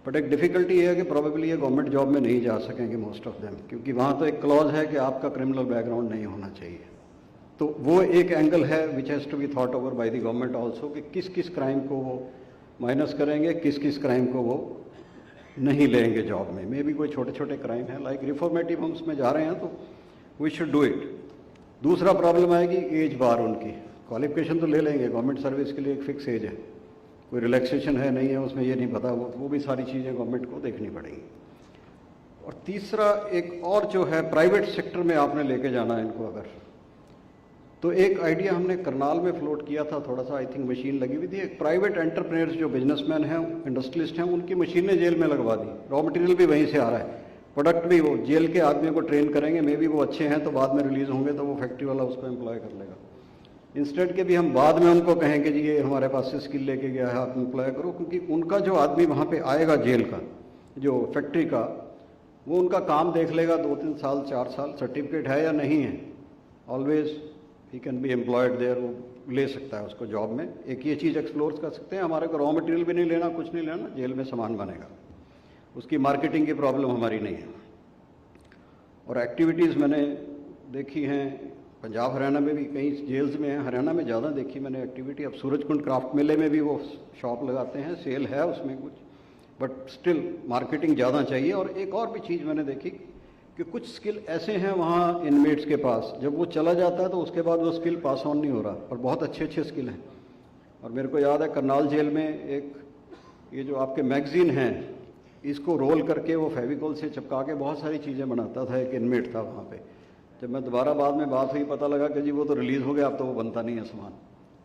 K: बट एक डिफ़िकल्टी ये है कि प्रोबेबली ये गवर्नमेंट जॉब में नहीं जा सकेंगे मोस्ट ऑफ देम, क्योंकि वहाँ तो एक क्लॉज है कि आपका क्रिमिनल बैकग्राउंड नहीं होना चाहिए. तो वो एक एंगल है which has to be thought over by the government also, कि किस किस क्राइम को वो माइनस करेंगे, किस किस क्राइम को वो नहीं लेंगे जॉब में. मे भी कोई छोटे छोटे क्राइम है, लाइक रिफॉर्मेटिव हम उसमें जा रहे हैं, तो वी शुड डू इट. दूसरा प्रॉब्लम आएगी एज बार. उनकी क्वालिफिकेशन तो ले लेंगे, गवर्नमेंट सर्विस के लिए एक फिक्स एज है, कोई रिलैक्सेशन है नहीं है उसमें ये नहीं पता. वो भी सारी चीज़ें गवर्नमेंट को देखनी पड़ेगी. और तीसरा एक और जो है, प्राइवेट सेक्टर में आपने लेके जाना है इनको. अगर तो एक आइडिया हमने करनाल में फ्लोट किया था, थोड़ा सा आई थिंक मशीन लगी हुई थी. एक प्राइवेट एंटरप्रेन्योर्स जो बिजनेसमैन हैं, इंडस्ट्रियलिस्ट हैं, उनकी मशीनें जेल में लगवा दी. रॉ मटेरियल भी वहीं से आ रहा है, प्रोडक्ट भी वो जेल के आदमी को ट्रेन करेंगे. मे भी वो अच्छे हैं तो बाद में रिलीज होंगे तो वो फैक्ट्री वाला उसको एम्प्लॉय कर लेगा. इंस्टेड के भी हम बाद में उनको कहेंगे जी ये हमारे पास से स्किल लेके गया है, आप एम्प्लॉय करो. क्योंकि उनका जो आदमी वहाँ पे आएगा जेल का, जो फैक्ट्री का, वो उनका काम देख लेगा 2-3 साल 4 साल, सर्टिफिकेट है या नहीं है, ऑलवेज ही कैन बी एम्प्लॉयड देयर. वो ले सकता है उसको जॉब में. एक ये चीज़ एक्सप्लोर कर सकते हैं. हमारे को रॉ मटेरियल भी नहीं लेना, कुछ नहीं लेना, जेल में सामान बनेगा. उसकी मार्केटिंग की प्रॉब्लम हमारी नहीं है. और एक्टिविटीज़ मैंने देखी हैं पंजाब हरियाणा में भी कई जेल्स में है, हरियाणा में ज़्यादा देखी मैंने एक्टिविटी। अब सूरजकुंड क्राफ्ट मेले में भी वो शॉप लगाते हैं, सेल है उसमें कुछ, बट स्टिल मार्केटिंग ज़्यादा चाहिए। और एक और भी चीज़ मैंने देखी कि कुछ स्किल ऐसे हैं वहाँ इनमेट्स के पास, जब वो चला जाता है तो उसके बाद वो स्किल पास ऑन नहीं हो रहा, पर बहुत अच्छे अच्छे स्किल हैं। और मेरे को याद है करनाल जेल में एक ये जो आपके मैगज़ीन हैं, इसको रोल करके वो फेविकोल से चिपका के बहुत सारी चीज़ें बनाता था, एक इनमेट था वहाँ पे। जब मैं दोबारा बाद में बात हुई, पता लगा कि जी वो तो रिलीज़ हो गया, अब तो वो बनता नहीं है सामान।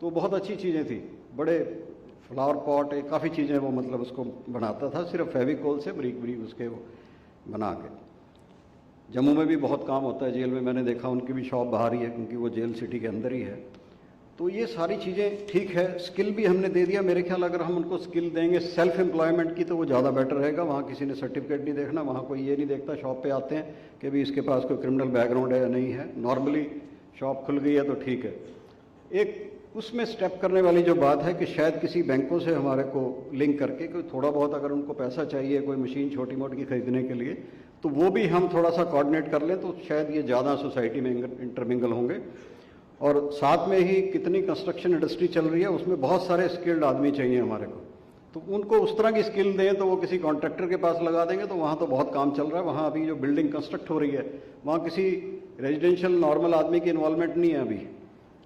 K: तो बहुत अच्छी चीज़ें थी, बड़े फ्लावर पॉट, काफ़ी चीज़ें वो मतलब उसको बनाता था, सिर्फ फेविकोल से ब्रीक ब्रीक उसके वो बना के। जम्मू में भी बहुत काम होता है जेल में, मैंने देखा उनकी भी शॉप बाहर ही है, क्योंकि वो जेल सिटी के अंदर ही है। तो ये सारी चीज़ें ठीक है, स्किल भी हमने दे दिया। मेरे ख्याल अगर हम उनको स्किल देंगे सेल्फ एम्प्लॉयमेंट की तो वो ज़्यादा बेटर रहेगा। वहाँ किसी ने सर्टिफिकेट नहीं देखना, वहाँ कोई ये नहीं देखता, शॉप पे आते हैं कि भी इसके पास कोई क्रिमिनल बैकग्राउंड है या नहीं है, नॉर्मली शॉप खुल गई है तो ठीक है। एक उसमें स्टेप करने वाली जो बात है कि शायद किसी बैंकों से हमारे को लिंक करके कोई थोड़ा बहुत अगर उनको पैसा चाहिए कोई मशीन छोटी मोटी की खरीदने के लिए, तो वो भी हम थोड़ा सा कोऑर्डिनेट कर लें तो शायद ये ज़्यादा सोसाइटी में इंटरमिंगल होंगे। और साथ में ही कितनी कंस्ट्रक्शन इंडस्ट्री चल रही है, उसमें बहुत सारे स्किल्ड आदमी चाहिए हमारे को, तो उनको उस तरह की स्किल दें तो वो किसी कॉन्ट्रैक्टर के पास लगा देंगे, तो वहाँ तो बहुत काम चल रहा है। वहाँ अभी जो बिल्डिंग कंस्ट्रक्ट हो रही है, वहाँ किसी रेजिडेंशियल नॉर्मल आदमी की इन्वॉल्वमेंट नहीं है अभी,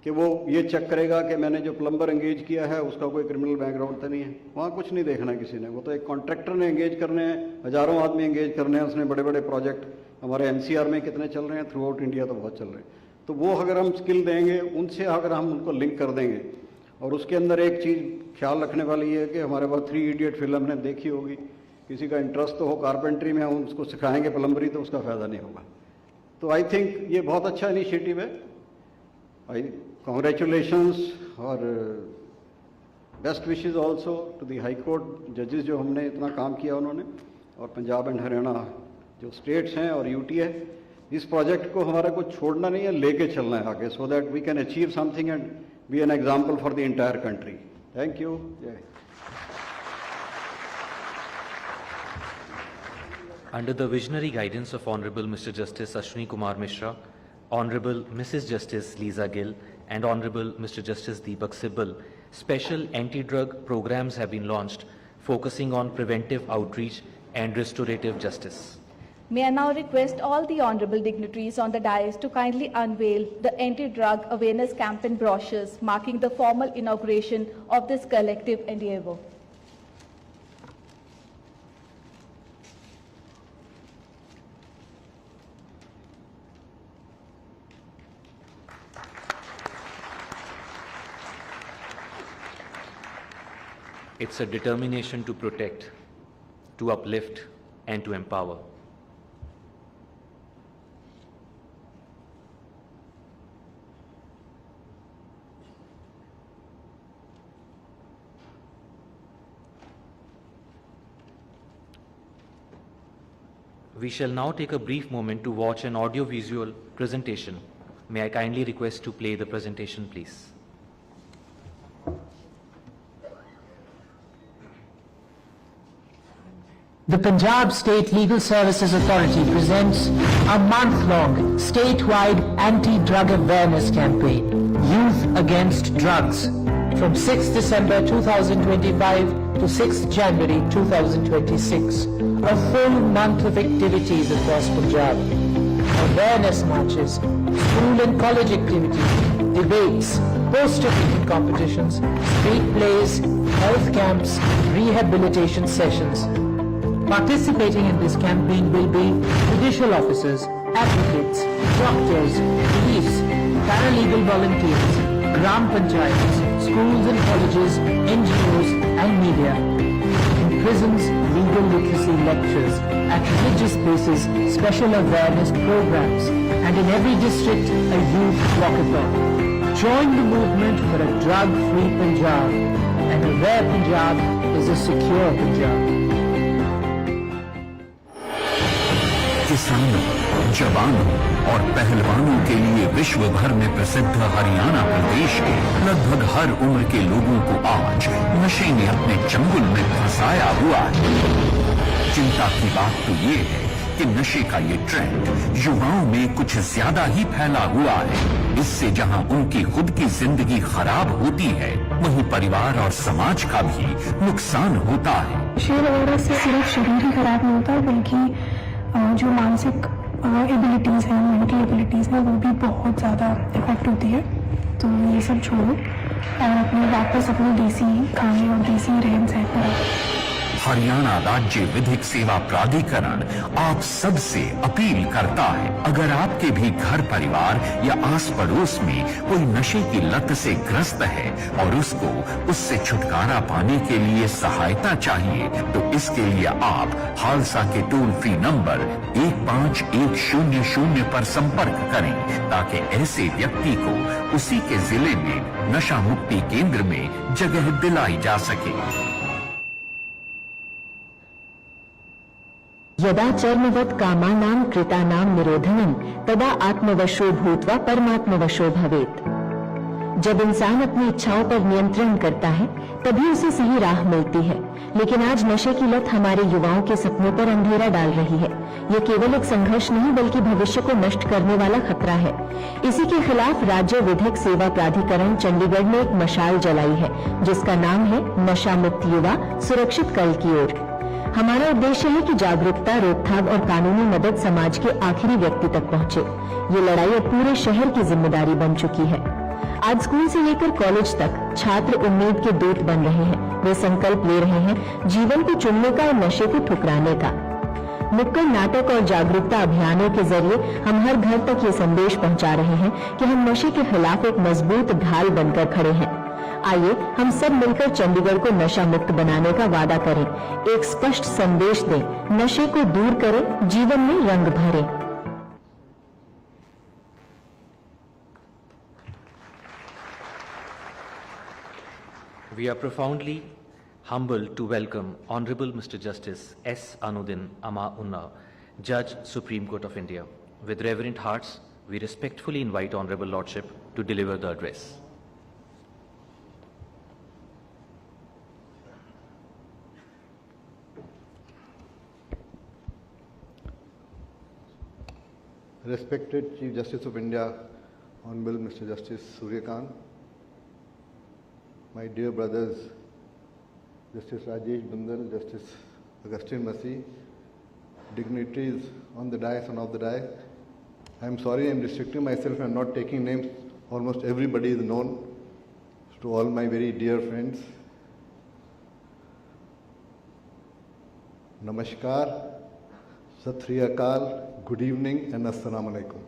K: कि वो ये चेक करेगा कि मैंने जो प्लम्बर एंगेज किया है उसका कोई क्रिमिनल बैकग्राउंड तो नहीं है। वहाँ कुछ नहीं देखना किसी ने, वो तो एक कॉन्ट्रैक्टर ने एंगेज करने हैं, हज़ारों आदमी एंगेज करने हैं, उसने बड़े बड़े प्रोजेक्ट हमारे एनसीआर में कितने चल रहे हैं, थ्रू आउट इंडिया तो बहुत चल रहे हैं। तो वो अगर हम स्किल देंगे, उनसे अगर हम उनको लिंक कर देंगे, और उसके अंदर एक चीज़ ख्याल रखने वाली है कि हमारे पास 3 इडियट फिल्म हमने देखी होगी, किसी का इंटरेस्ट तो हो कारपेंट्री में, हम उसको सिखाएंगे प्लम्बरी तो उसका फ़ायदा नहीं होगा। तो आई थिंक ये बहुत अच्छा इनिशिएटिव है। आई कॉन्ग्रेचुलेशंस और best wishes also to the high court जजेस जो हमने इतना काम किया उन्होंने, और पंजाब एंड हरियाणा जो स्टेट्स हैं और यूटी है। इस प्रोजेक्ट को हमारा को छोड़ना नहीं है, लेके चलना है आगे, so that we can achieve something and be an example for the entire country. Thank you.
A: Under the visionary guidance of Honorable Mr. Justice Ashwini Kumar Mishra, Honorable Mrs. Justice Lisa Gill, and Honorable Mr. Justice Deepak Sibal, special anti-drug programs have been launched focusing on preventive outreach and restorative justice.
B: May I now request all the honorable dignitaries on the dais to kindly unveil the anti-drug awareness campaign brochures marking the formal inauguration of this collective endeavor.
A: It's a determination to protect, to uplift, and to empower. We shall now take a brief moment to watch an audio-visual presentation. May I kindly request to play the presentation, please.
L: The Punjab State Legal Services Authority presents a month-long statewide anti-drug awareness campaign, Youth Against Drugs, from 6 December 2025 to 6 January 2026. A full month of activities across Punjab. Awareness marches, school and college activities, debates, poster-making competitions, street plays, health camps, rehabilitation sessions. Participating in this campaign will be judicial officers, advocates, doctors, police, paralegal volunteers, gram panchayats, schools and colleges, NGOs and media. In prisons, legal literacy lectures, at religious places, special awareness programs, and in every district, a youth walkathon. Join the movement for a drug-free Punjab, and a rare Punjab is a secure Punjab.
M: किसानों, जवानों और पहलवानों के लिए विश्व भर में प्रसिद्ध हरियाणा प्रदेश के लगभग हर उम्र के लोगों को आज नशे ने अपने चंगुल में फंसाया हुआ है। चिंता की बात तो ये है कि नशे का ये ट्रेंड युवाओं में कुछ ज्यादा ही फैला हुआ है। इससे जहां उनकी खुद की जिंदगी खराब होती है, वहीं परिवार और समाज का भी नुकसान होता है।
N: नशे वगैरह से सिर्फ शरीर ही खराब नहीं होता, बल्कि जो मानसिक एबिलिटीज़ हैं, मेंटल एबिलिटीज़ हैं, वो भी बहुत ज़्यादा इफेक्ट होती है। तो ये सब छोड़ो और अपने वापस अपने देसी खाने और देसी रहन सहन पर आओ।
M: हरियाणा राज्य विधिक सेवा प्राधिकरण आप सबसे अपील करता है, अगर आपके भी घर परिवार या आस पड़ोस में कोई नशे की लत से ग्रस्त है और उसको उससे छुटकारा पाने के लिए सहायता चाहिए, तो इसके लिए आप हालसा के टोल फ्री नंबर 15100 पर संपर्क करें, ताकि ऐसे व्यक्ति को उसी के जिले में नशा मुक्ति केंद्र में जगह दिलाई जा सके।
L: यदा चर्मवत् कामानां कृतानां निरोधनम तदा आत्मवशो भूत्वा परमात्मवशो भवेत्। जब इंसान अपनी इच्छाओं पर नियंत्रण करता है, तभी उसे सही राह मिलती है। लेकिन आज नशे की लत हमारे युवाओं के सपनों पर अंधेरा डाल रही है। ये केवल एक संघर्ष नहीं, बल्कि भविष्य को नष्ट करने वाला खतरा है। इसी के खिलाफ राज्य विधिक सेवा प्राधिकरण चंडीगढ़ ने एक मशाल जलाई है, जिसका नाम है नशा मुक्त युवा सुरक्षित कल की ओर। हमारा उद्देश्य है कि जागरूकता, रोकथाम और कानूनी मदद समाज के आखिरी व्यक्ति तक पहुंचे। ये लड़ाई अब पूरे शहर की जिम्मेदारी बन चुकी है। आज स्कूल से लेकर कॉलेज तक छात्र उम्मीद के दूत बन रहे हैं। वे संकल्प ले रहे हैं जीवन को चुनने का और नशे को ठुकराने का। नुक्कड़ नाटक और जागरूकता अभियानों के जरिए हम हर घर तक ये संदेश पहुंचा रहे हैं कि हम नशे के खिलाफ एक मजबूत ढाल बनकर खड़े हैं। आइए हम सब मिलकर चंडीगढ़ को नशा मुक्त बनाने का वादा करें, एक स्पष्ट संदेश दें, नशे को दूर करें, जीवन में रंग भरें।
A: We are profoundly humbled to welcome Honorable Mr. Justice S. Anuddin Amma Unna, Judge, Supreme Court of India. With reverent hearts, we respectfully invite Honorable Lordship to deliver the address.
K: Respected Chief Justice of India, Honorable Mr. Justice Suryakant, my dear brothers, Justice Rajesh Bindal, Justice Augustine Masih, dignitaries on the dais and off the dais. I am sorry I am restricting myself and not taking names. Almost everybody is known. To all my very dear friends, Namaskar, Sat Sri Akal, good evening and अस्सलाम वालेकुम।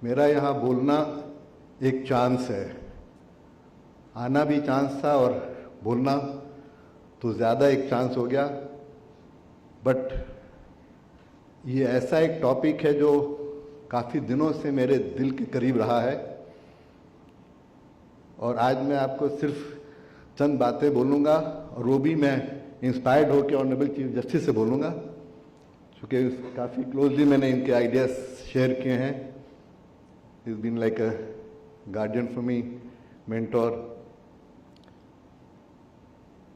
K: मेरा यहाँ बोलना एक chance है, आना भी chance था और बोलना तो ज़्यादा एक चांस हो गया। बट ये ऐसा एक टॉपिक है जो काफ़ी दिनों से मेरे दिल के करीब रहा है और आज मैं आपको सिर्फ चंद बातें बोलूँगा और वो भी मैं इंस्पायर्ड होकर ऑनरेबल चीफ जस्टिस से बोलूँगा, क्योंकि काफ़ी क्लोजली मैंने इनके आइडियाज़ शेयर किए हैं। Is been like a guardian for me, mentor.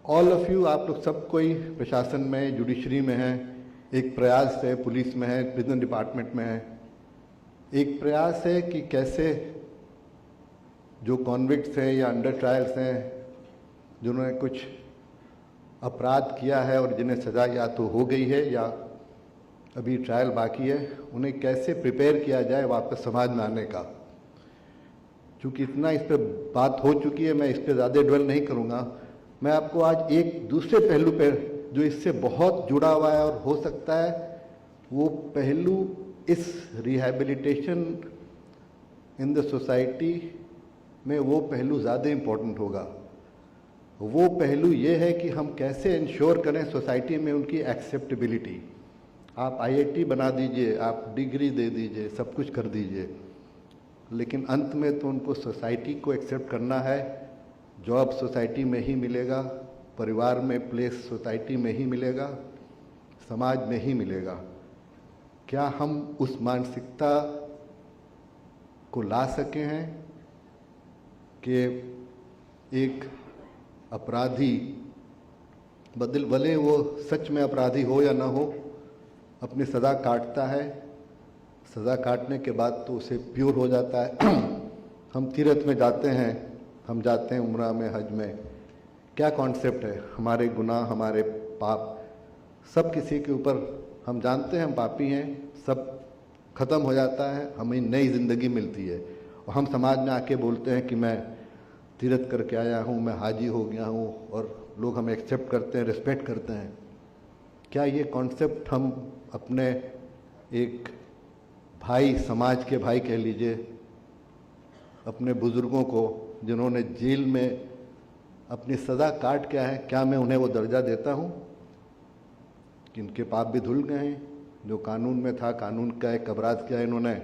K: All of you, आप लोग सब कोई प्रशासन में, जुडिशरी में हैं, एक प्रयास है, पुलिस में है, प्रिजन डिपार्टमेंट में है, एक प्रयास है कि कैसे जो कॉन्विक्ट्स हैं या अंडर ट्रायल्स हैं, जिन्होंने कुछ अपराध किया है और जिन्हें सज़ा या तो हो गई है या अभी ट्रायल बाकी है, उन्हें कैसे प्रिपेयर किया जाए वापस समाज में आने का। चूँकि इतना इस पर बात हो चुकी है, मैं इस पर ज़्यादा ड्वेल नहीं करूँगा। मैं आपको आज एक दूसरे पहलू पर जो इससे बहुत जुड़ा हुआ है और हो सकता है वो पहलू इस रिहैबिलिटेशन इन द सोसाइटी में वो पहलू ज़्यादा इम्पोर्टेंट होगा। वो पहलू ये है कि हम कैसे इंश्योर करें सोसाइटी में उनकी एक्सेप्टेबिलिटी। आप आईआईटी बना दीजिए, आप डिग्री दे दीजिए, सब कुछ कर दीजिए, लेकिन अंत में तो उनको सोसाइटी को एक्सेप्ट करना है। जॉब सोसाइटी में ही मिलेगा, परिवार में प्लेस सोसाइटी में ही मिलेगा, समाज में ही मिलेगा। क्या हम उस मानसिकता को ला सके हैं कि एक अपराधी भले वो सच में अपराधी हो या ना हो, अपनी सज़ा काटता है,
O: सज़ा काटने के बाद तो उसे प्योर हो जाता है। हम तीर्थ में जाते हैं, हम जाते हैं उम्रा में, हज में, क्या कॉन्सेप्ट है? हमारे गुनाह, हमारे पाप सब किसी के ऊपर, हम जानते हैं हम पापी हैं, सब ख़त्म हो जाता है, हमें नई ज़िंदगी मिलती है। और हम समाज में आके बोलते हैं कि मैं तीर्थ करके आया हूँ, मैं हाजी हो गया हूँ, और लोग हमें एक्सेप्ट करते हैं, रिस्पेक्ट करते हैं। क्या ये कॉन्सेप्ट हम अपने एक भाई, समाज के भाई कह लीजिए, अपने बुज़ुर्गों को जिन्होंने जेल में अपनी सज़ा काट के आए, क्या मैं उन्हें वो दर्जा देता हूँ कि इनके पाप भी धुल गए हैं? जो कानून में था, कानून का एक अपराध किया इन्होंने,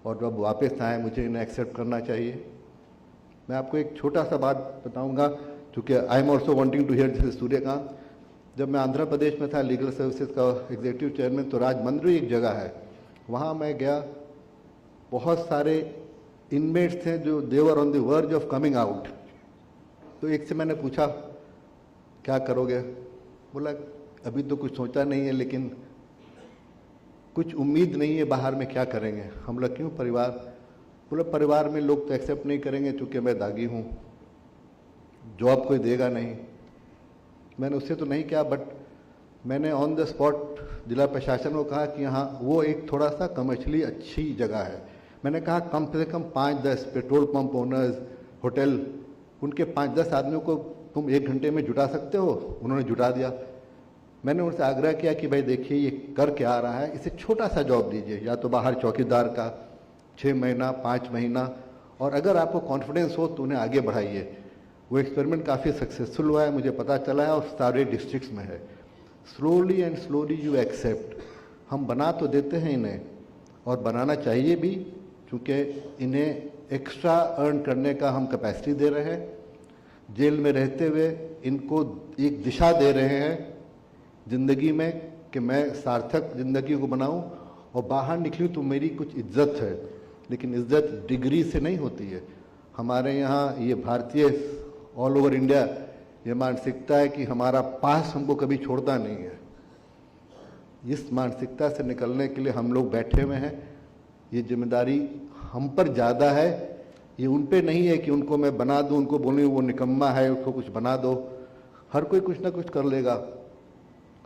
O: और जब वापस आए मुझे इन्हें एक्सेप्ट करना चाहिए। मैं आपको एक छोटा सा बात बताऊंगा, क्योंकि I am also wanting to hear this Suryakant. जब मैं आंध्र प्रदेश में था लीगल सर्विसेज का एग्जीक्यूटिव चेयरमैन, तो राजमंड्री एक जगह है, वहाँ मैं गया, बहुत सारे इनमेट्स थे जो they're on the verge of coming out. तो एक से मैंने पूछा क्या करोगे? बोला अभी तो कुछ सोचा नहीं है, लेकिन कुछ उम्मीद नहीं है, बाहर में क्या करेंगे? हम लोग क्यों? परिवार। बोला परिवार में लोग तो एक्सेप्ट नहीं करेंगे क्योंकि मैं दागी हूँ, जॉब कोई देगा नहीं। मैंने उससे तो नहीं किया, बट मैंने ऑन द स्पॉट जिला प्रशासन को कहा कि हाँ वो एक थोड़ा सा कमर्शियली अच्छी जगह है। मैंने कहा कम से कम 5-10 पेट्रोल पंप ओनर्स, होटल, उनके 5-10 आदमियों को तुम 1 घंटे में जुटा सकते हो? उन्होंने जुटा दिया। मैंने उनसे आग्रह किया कि भाई देखिए ये कर क्या आ रहा है, इसे छोटा सा जॉब दीजिए, या तो बाहर चौकीदार का 6 महीना, 5 महीना, और अगर आपको कॉन्फिडेंस हो तो उन्हें आगे बढ़ाइए। वो एक्सपेरिमेंट काफ़ी सक्सेसफुल हुआ है, मुझे पता चला है, और सारे डिस्ट्रिक्ट्स में है। Slowly and slowly you accept. हम बना तो देते हैं इन्हें, और बनाना चाहिए भी, क्योंकि इन्हें एक्स्ट्रा अर्न करने का हम कैपेसिटी दे रहे हैं। जेल में रहते हुए इनको एक दिशा दे रहे हैं ज़िंदगी में कि मैं सार्थक ज़िंदगी को बनाऊं, और बाहर निकलूं तो मेरी कुछ इज्जत है। लेकिन इज्जत डिग्री से नहीं होती है। हमारे यहाँ ये भारतीय, ऑल ओवर इंडिया, ये मानसिकता है कि हमारा पास हमको कभी छोड़ता नहीं है। इस मानसिकता से निकलने के लिए हम लोग बैठे हुए हैं। ये जिम्मेदारी हम पर ज़्यादा है, ये उन पे नहीं है कि उनको मैं बना दूं, उनको बोलूं वो निकम्मा है, उसको कुछ बना दो। हर कोई कुछ ना कुछ कर लेगा।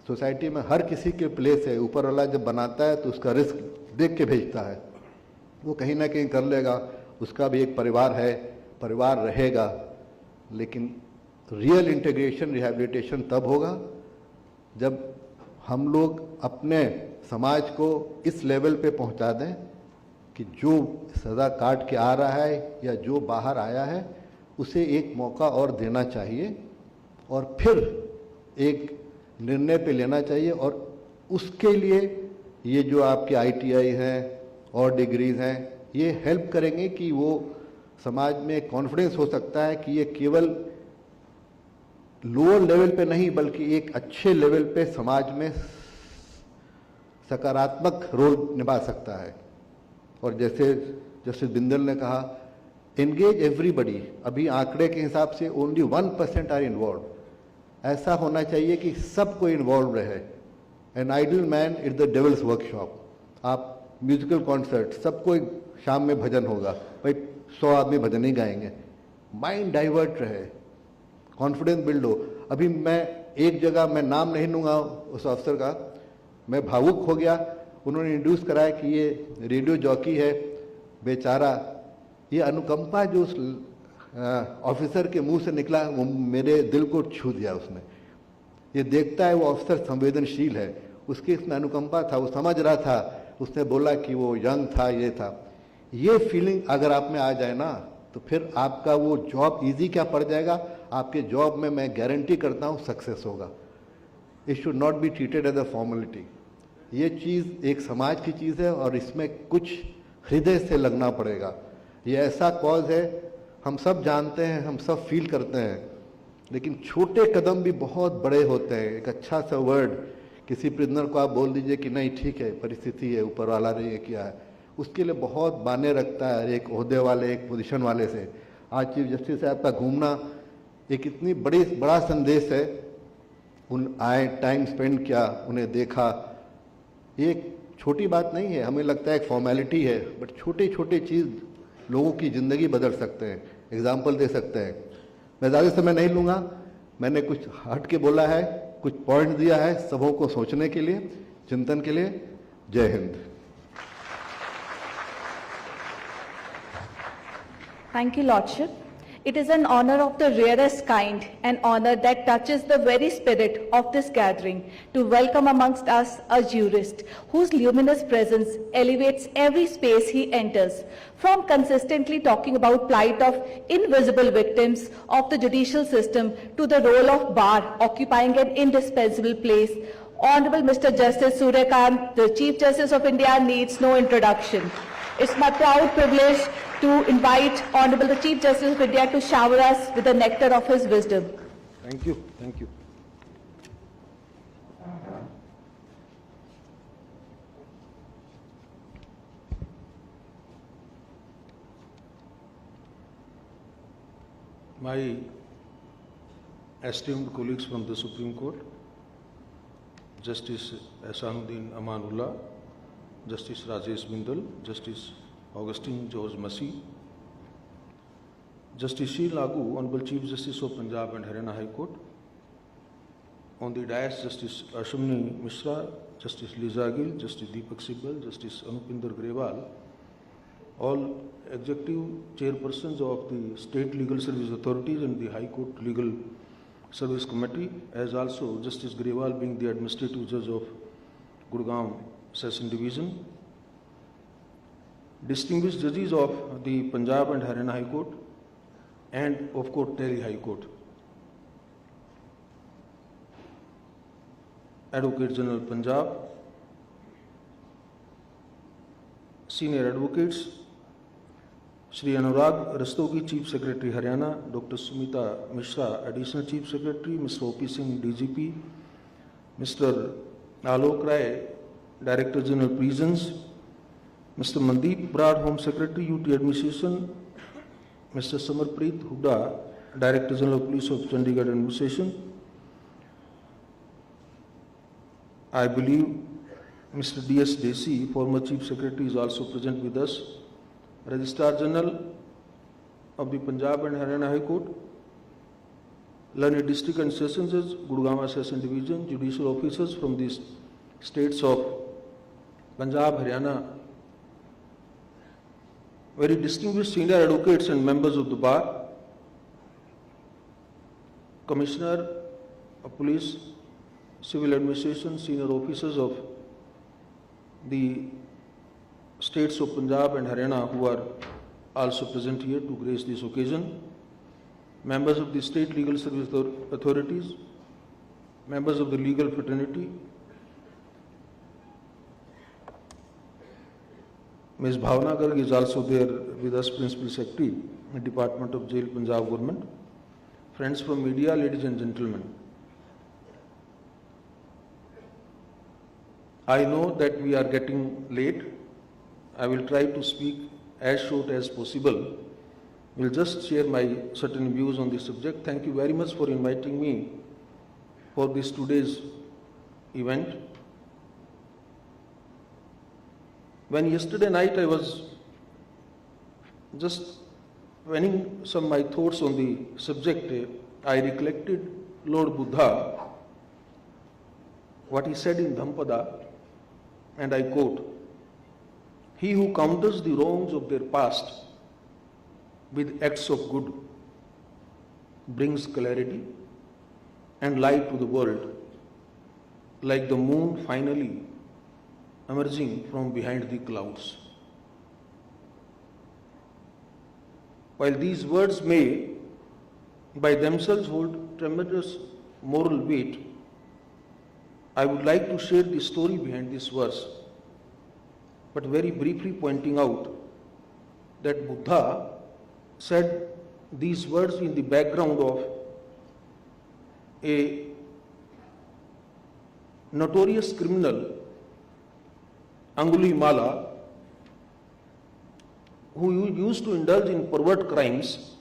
O: सोसाइटी में हर किसी के प्लेस है। ऊपर वाला जब बनाता है तो उसका रिस्क देख के भेजता है, वो कहीं ना कहीं कर लेगा। उसका भी एक परिवार है, परिवार रहेगा। लेकिन रियल इंटीग्रेशन, रिहैबिलिटेशन तब होगा जब हम लोग अपने समाज को इस लेवल पे पहुंचा दें कि जो सज़ा काट के आ रहा है या जो बाहर आया है उसे एक मौका और देना चाहिए, और फिर एक निर्णय पे लेना चाहिए। और उसके लिए ये जो आपके ITI हैं और डिग्रीज हैं, ये हेल्प करेंगे कि वो समाज में कॉन्फिडेंस हो सकता है कि ये केवल लोअर लेवल पे नहीं बल्कि एक अच्छे लेवल पे समाज में सकारात्मक रोल निभा सकता है। और जैसे जस्टिस बिंदल ने कहा, एंगेज एवरीबडी। अभी आंकड़े के हिसाब से ओनली 1% आर इन्वॉल्व। ऐसा होना चाहिए कि सबको इन्वॉल्व रहे। An idle man is the devil's workshop. आप म्यूजिकल कॉन्सर्ट, सबको शाम में भजन होगा, भाई 100 आदमी भजन ही गाएंगे, माइंड डाइवर्ट रहे, कॉन्फिडेंस बिल्ड हो। अभी मैं एक जगह, मैं नाम नहीं लूँगा उस अफसर का, मैं भावुक हो गया। उन्होंने इंट्रोड्यूस कराया कि ये रेडियो जॉकी है, बेचारा। ये अनुकंपा जो उस ऑफिसर के मुंह से निकला, वो मेरे दिल को छू दिया उसने। ये देखता है वो ऑफिसर संवेदनशील है, उसकी इसमें अनुकंपा था, वो समझ रहा था। उसने बोला कि वो यंग था, ये था। ये फीलिंग अगर आप में आ जाए ना, तो फिर आपका वो जॉब इजी क्या पड़ जाएगा। आपके जॉब में मैं गारंटी करता हूँ सक्सेस होगा। It should not be treated as a formality. ये चीज़ एक समाज की चीज़ है और इसमें कुछ हृदय से लगना पड़ेगा। ये ऐसा कॉज है, हम सब जानते हैं, हम सब फील करते हैं, लेकिन छोटे कदम भी बहुत बड़े होते हैं। एक अच्छा सा वर्ड किसी प्रिजनर को आप बोल दीजिए कि नहीं ठीक है, परिस्थिति है, ऊपर वाला ने ये किया है, उसके लिए बहुत मायने रखता है एक ओहदे वाले, एक पोजीशन वाले से। आज चीफ जस्टिस साहब का घूमना एक इतनी बड़ा संदेश है। उन आए, टाइम स्पेंड किया, उन्हें देखा। एक छोटी बात नहीं है, हमें लगता है एक फॉर्मेलिटी है, बट छोटे छोटे चीज़ लोगों की ज़िंदगी बदल सकते हैं, एग्जाम्पल दे सकते हैं। मैं ज़्यादा समय नहीं लूँगा, मैंने कुछ हट के बोला है, कुछ पॉइंट दिया है सबों को सोचने के लिए, चिंतन के लिए। जय Hind.
B: Thank you, Lordship. It is an honor of the rarest kind, an honor that touches the very spirit of this gathering, to welcome amongst us a jurist whose luminous presence elevates every space he enters, from consistently talking about plight of invisible victims of the judicial system to the role of bar occupying an indispensable place. Honorable Mr. Justice Suryakant, the Chief Justice of India, needs no introduction. It's my proud privilege to invite Honorable the Chief Justice of India to shower us with the nectar of his wisdom.
F: Thank you. Thank you.
I: My esteemed colleagues from the Supreme Court, Justice Ehsanuddin Amanullah, Justice Rajesh Bindal, Justice Augustine George Massey, Justice Sheel Nagu, Honorable Chief Justice of Punjab and Haryana High Court, on the dais Justice Ashwini Mishra, Justice Liza Gill, Justice Deepak Sibal, Justice Anupinder Grewal, all executive chairpersons of the State Legal Service Authorities and the High Court Legal Service Committee, as also Justice Grewal being the Administrative Judge of Gurugram Session Division, distinguished judges of the Punjab and Haryana High Court, and of course Delhi High Court, Advocate General Punjab, Senior Advocates, Shri Anurag Rastogi, Chief Secretary Haryana, Dr. Sumita Mishra, Additional Chief Secretary, Mr. O.P. Singh, DGP, Mr. Alok Rai, Director General Prisons, Mr. Mandeep Brad, Home Secretary, UT Administration, Mr. Samarpreet Hooda, Director General of Police of Chandigarh and Haryana. I believe Mr. D.S. Desi, former Chief Secretary, is also present with us. Registrar General of the Punjab and Haryana High Court, learned District and Session Judge, Gurugram Session Division, judicial officers from the states of Punjab, Haryana, very distinguished senior advocates and members of the bar, Commissioner of Police, Civil Administration, senior officers of the states of Punjab and Haryana who are also present here to grace this occasion, members of the state legal service authorities, members of the legal fraternity, Ms. Bhavna Garg is also there with us, Principal Secretary, Department of Jail, Punjab Government, friends from media, ladies and gentlemen. I know that we are getting late. I will try to speak as short as possible. I will just share my certain views on this subject. Thank you very much for inviting me for this today's event. When yesterday night I was just penning some my thoughts on the subject, I recollected Lord Buddha, what he said in Dhampada, and I quote, "He who counters the wrongs of their past with acts of good brings clarity and light to the world, like the moon finally emerging from behind the clouds." While these words may by themselves hold tremendous moral weight, I would like to share the story behind this verse, but very briefly pointing out that Buddha said these words in the background of a notorious criminal, Angulimala, who used to indulge in pervert crimes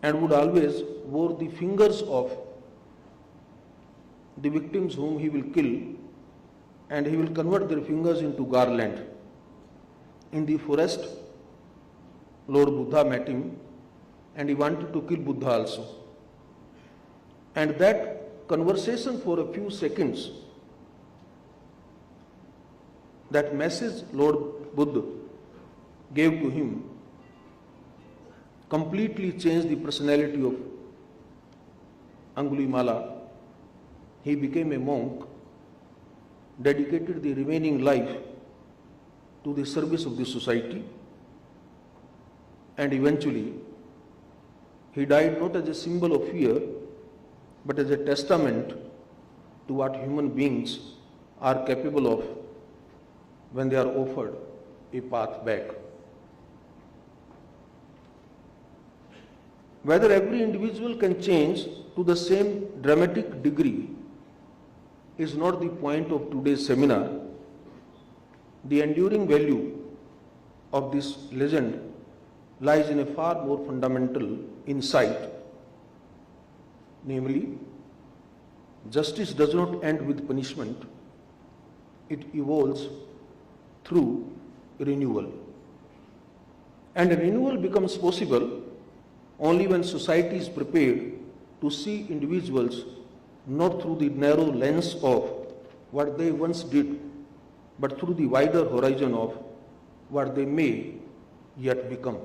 I: and would always wore the fingers of the victims whom he will kill and he will convert their fingers into garland. In the forest, Lord Buddha met him, and he wanted to kill Buddha also. And that conversation for a few seconds, that message Lord Buddha gave to him, completely changed the personality of Angulimala. He became a monk, dedicated the remaining life to the service of the society, and eventually he died not as a symbol of fear, but as a testament to what human beings are capable of when they are offered a path back. Whether every individual can change to the same dramatic degree is not the point of today's seminar. The enduring value of this legend lies in a far more fundamental insight, namely, justice does not end with punishment, it evolves through renewal. And renewal becomes possible only when society is prepared to see individuals not through the narrow lens of what they once did, but through the wider horizon of what they may yet become.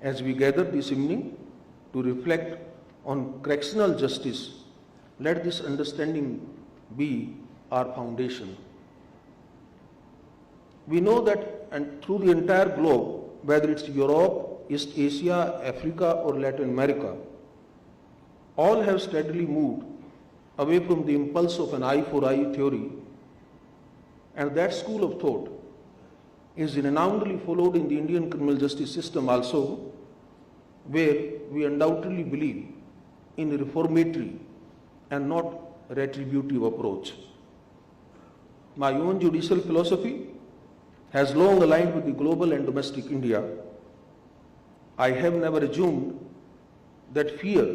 I: As we gather this evening to reflect on correctional justice, let this understanding be our foundation. We know that, and through the entire globe, whether it's Europe, East Asia, Africa, or Latin America, all have steadily moved away from the impulse of an eye for eye theory, and that school of thought is renownedly followed in the Indian criminal justice system also, where we undoubtedly believe in a reformatory and not retributive approach. My own judicial philosophy has long aligned with the global and domestic India. I have never assumed that fear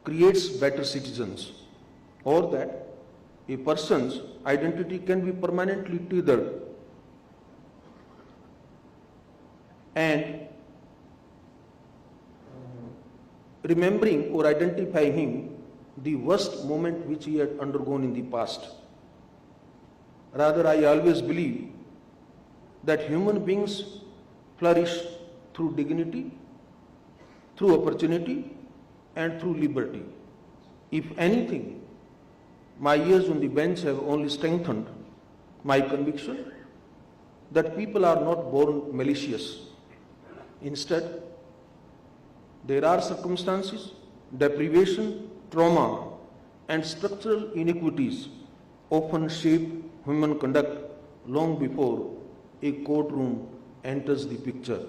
I: creates better citizens, or that a person's identity can be permanently tethered and remembering or identifying him the worst moment which he had undergone in the past. Rather, I always believe that human beings flourish through dignity, through opportunity, and through liberty. If anything, my years on the bench have only strengthened my conviction that people are not born malicious. Instead, there are circumstances, deprivation, trauma, and structural inequities often shape human conduct long before a courtroom enters the picture.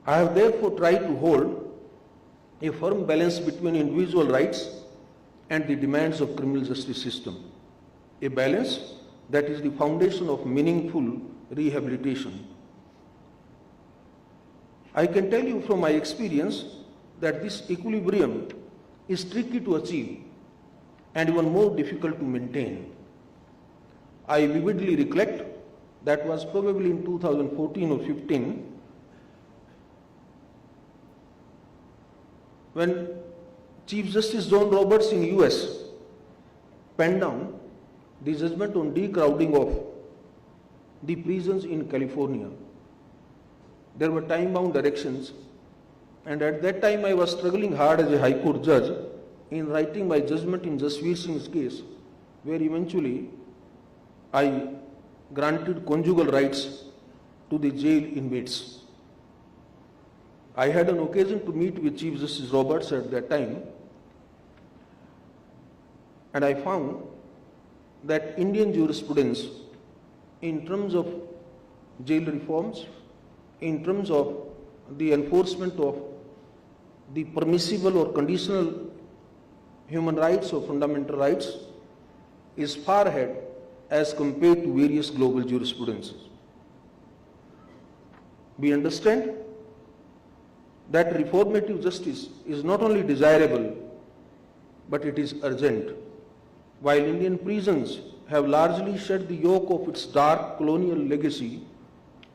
I: I have therefore tried to hold a firm balance between individual rights and the demands of criminal justice system, a balance that is the foundation of meaningful rehabilitation. I can tell you from my experience that this equilibrium is tricky to achieve and even more difficult to maintain. I vividly recollect that was probably in 2014 or 15 when Chief Justice John Roberts in US penned down the judgment on decrowding of the prisons in California. There were time-bound directions, and at that time I was struggling hard as a High Court judge in writing my judgment in Jasveer Singh's case, where eventually I granted conjugal rights to the jail inmates. I had an occasion to meet with Chief Justice Roberts at that time, and I found that Indian jurisprudence in terms of jail reforms, in terms of the enforcement of the permissible or conditional human rights or fundamental rights is far ahead as compared to various global jurisprudences. We understand that reformative justice is not only desirable, but it is urgent.
P: while Indian prisons have largely shed the yoke of its dark colonial legacy,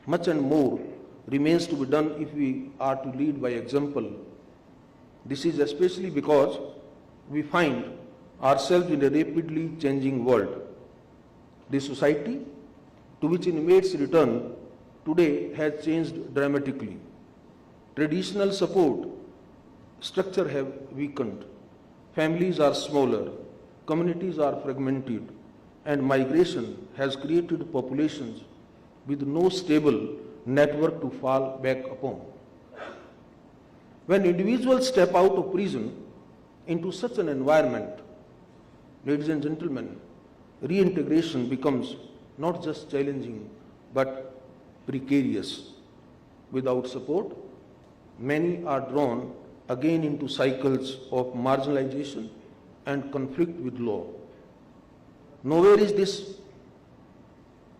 P: much and more remains to be done if we are to lead by example. This is especially because we find ourselves in a rapidly changing world. The society to which inmates return today has changed dramatically. Traditional support structure have weakened. Families are smaller, communities are fragmented, and migration has created populations with no stable network to fall back upon. When individuals step out of prison into such an environment, ladies and gentlemen, reintegration becomes not just challenging but precarious. Without support, many are drawn again into cycles of marginalization and conflict with law. Nowhere is this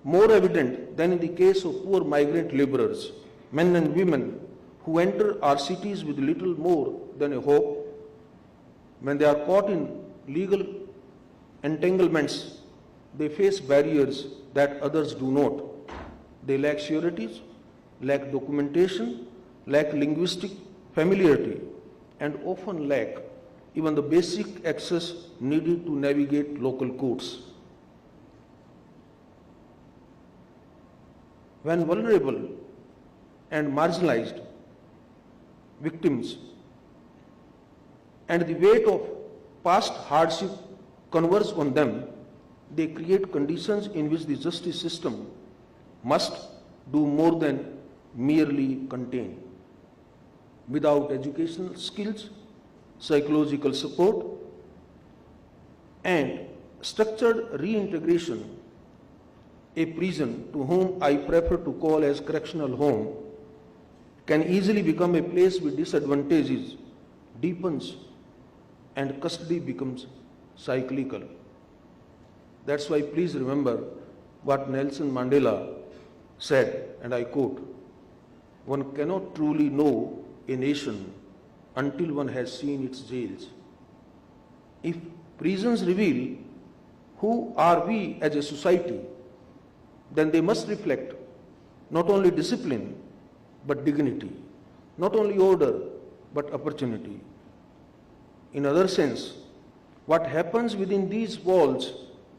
P: more evident than in the case of poor migrant laborers, men and women who enter our cities with little more than a hope. When they are caught in legal entanglements, they face barriers that others do not. They lack sureties, lack documentation, lack linguistic familiarity, and often lack even the basic access needed to navigate local courts. When vulnerable and marginalized victims and the weight of past hardship converge on them, they create conditions in which the justice system must do more than merely contain. Without educational skills, psychological support, and structured reintegration, a prison, to whom I prefer to call as correctional home, can easily become a place with disadvantages, deepens, and custody becomes cyclical. That's why please remember what Nelson Mandela said, and I quote, "One cannot truly know a nation until one has seen its jails." If prisons reveal who are we as a society, then they must reflect not only discipline but dignity, not only order but opportunity. In other sense, what happens within these walls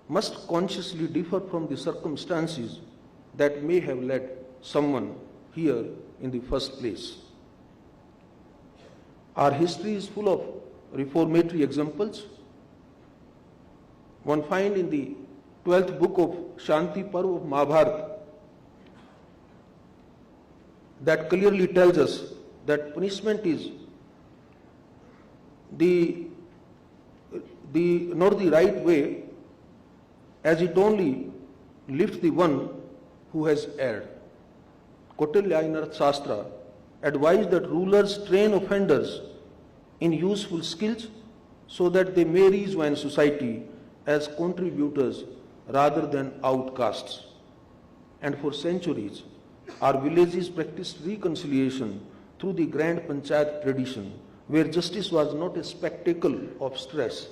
P: must consciously differ from the circumstances that may have led someone here in the first place. Our history is full of reformatory examples. One finds in the 12th book of Shanti Parv of Mahabharata that clearly tells us that punishment is not the right way, as it only lifts the one who has erred. Kautilya in Arthashastra advised that rulers train offenders in useful skills so that they may rejoin society as contributors rather than outcasts. And for centuries, our villages practiced reconciliation through the grand panchayat tradition, where justice was not a spectacle of stress,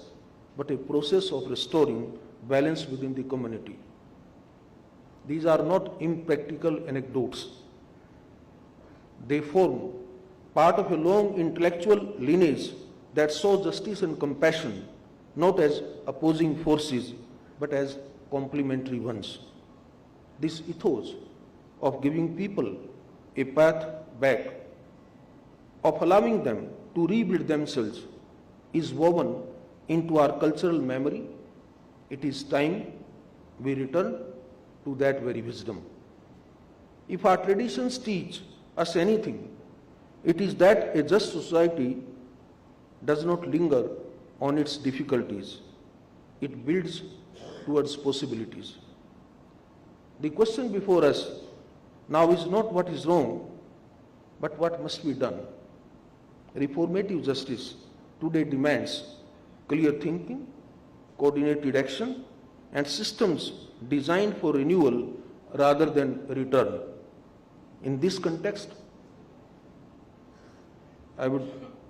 P: but a process of restoring balance within the community. These are not impractical anecdotes. They form part of a long intellectual lineage that saw justice and compassion not as opposing forces, but as complementary ones. This ethos of giving people a path back, of allowing them to rebuild themselves, is woven into our cultural memory. It is time we return to that very wisdom. If our traditions teach us anything, it is that a just society does not linger on its difficulties. It builds towards possibilities. The question before us now is not what is wrong, but what must be done. Reformative justice today demands clear thinking, coordinated action, and systems designed for renewal rather than return. In this context, I would,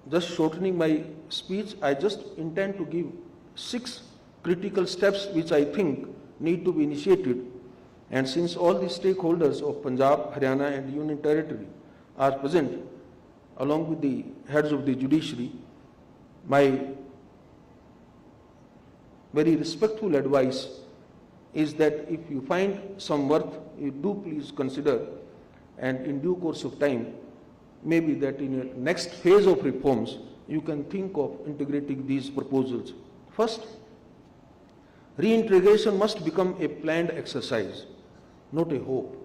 P: just shortening my speech, I just intend to give 6 critical steps which I think need to be initiated, and since all the stakeholders of Punjab, Haryana and Union Territory are present, along with the heads of the judiciary, my very respectful advice is that if you find some worth, you do please consider, and in due course of time, maybe that in your next phase of reforms, you can think of integrating these proposals. First, reintegration must become a planned exercise, not a hope.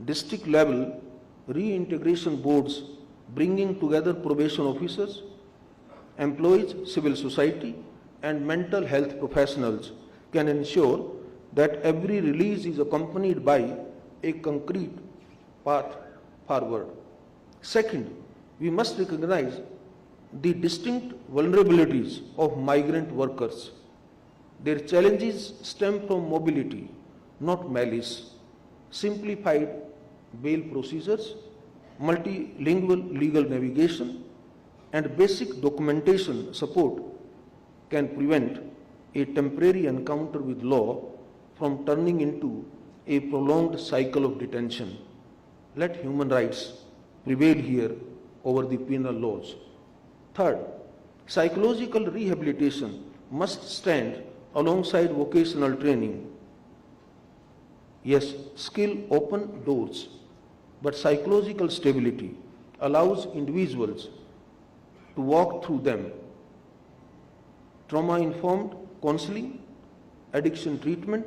P: District level reintegration boards bringing together probation officers, employees, civil society and mental health professionals can ensure that every release is accompanied by a concrete path forward. Second, we must recognize the distinct vulnerabilities of migrant workers. Their challenges stem from mobility, not malice. Simplified bail procedures, multilingual legal navigation, and basic documentation support can prevent a temporary encounter with law from turning into a prolonged cycle of detention. Let human rights prevail here over the penal laws. Third, psychological rehabilitation must stand alongside vocational training. Yes, skill opens doors, but psychological stability allows individuals to walk through them. Trauma-informed counseling, addiction treatment,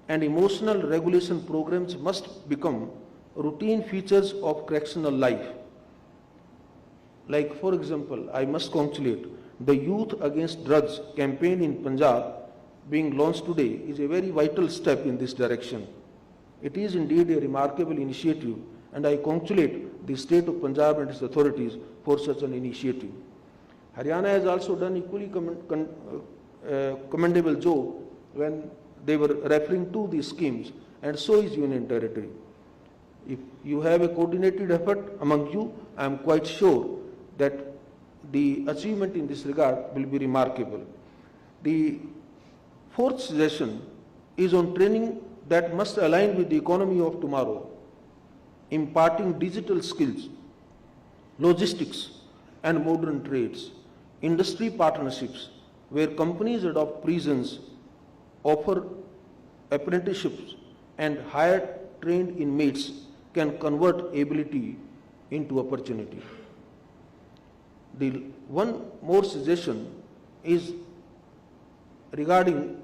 P: and emotional regulation programs must become routine features of correctional life. Like, for example, I must congratulate the Youth Against Drugs campaign in Punjab being launched today is a very vital step in this direction. It is indeed a remarkable initiative, and I congratulate the state of Punjab and its authorities for such an initiative. Haryana has also done equally commendable job when they were referring to these schemes, and so is Union Territory. If you have a coordinated effort among you, I am quite sure that the achievement in this regard will be remarkable. The fourth suggestion is on training that must align with the economy of tomorrow, imparting digital skills, logistics and modern trades, industry partnerships where companies adopt prisons, offer apprenticeships and hire trained inmates can convert ability into opportunity. The one more suggestion is regarding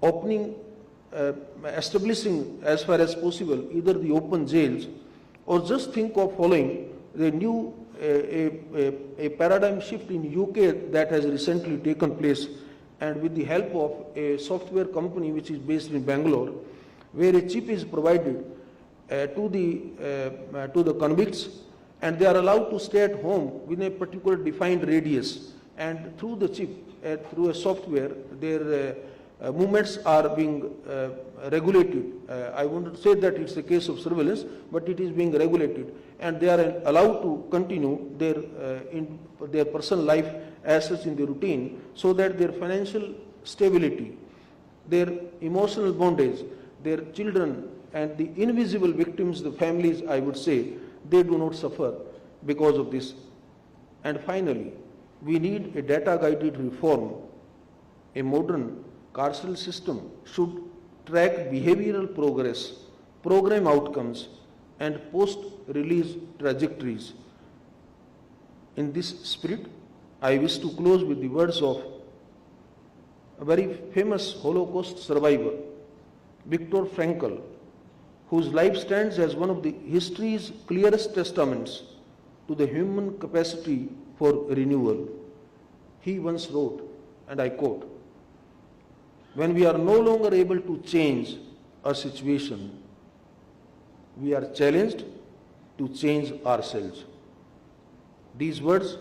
P: opening, establishing as far as possible either the open jails or just think of following the new a paradigm shift in UK that has recently taken place, and with the help of a software company which is based in Bangalore, where a chip is provided to the convicts, and they are allowed to stay at home within a particular defined radius, and through the chip, through a software, their movements are being regulated. I won't say that it's a case of surveillance, but it is being regulated, and they are allowed to continue their personal life as such in the routine, so that their financial stability, their emotional bondage, their children and the invisible victims, the families, I would say, they do not suffer because of this. And finally, we need a data-guided reform. A modern carceral system should track behavioral progress, program outcomes, and post-release trajectories. In this spirit, I wish to close with the words of a very famous Holocaust survivor, Viktor Frankl, whose life stands as one of the history's clearest testaments to the human capacity for renewal. He once wrote, and I quote, "When we are no longer able to change a situation, we are challenged to change ourselves." These words,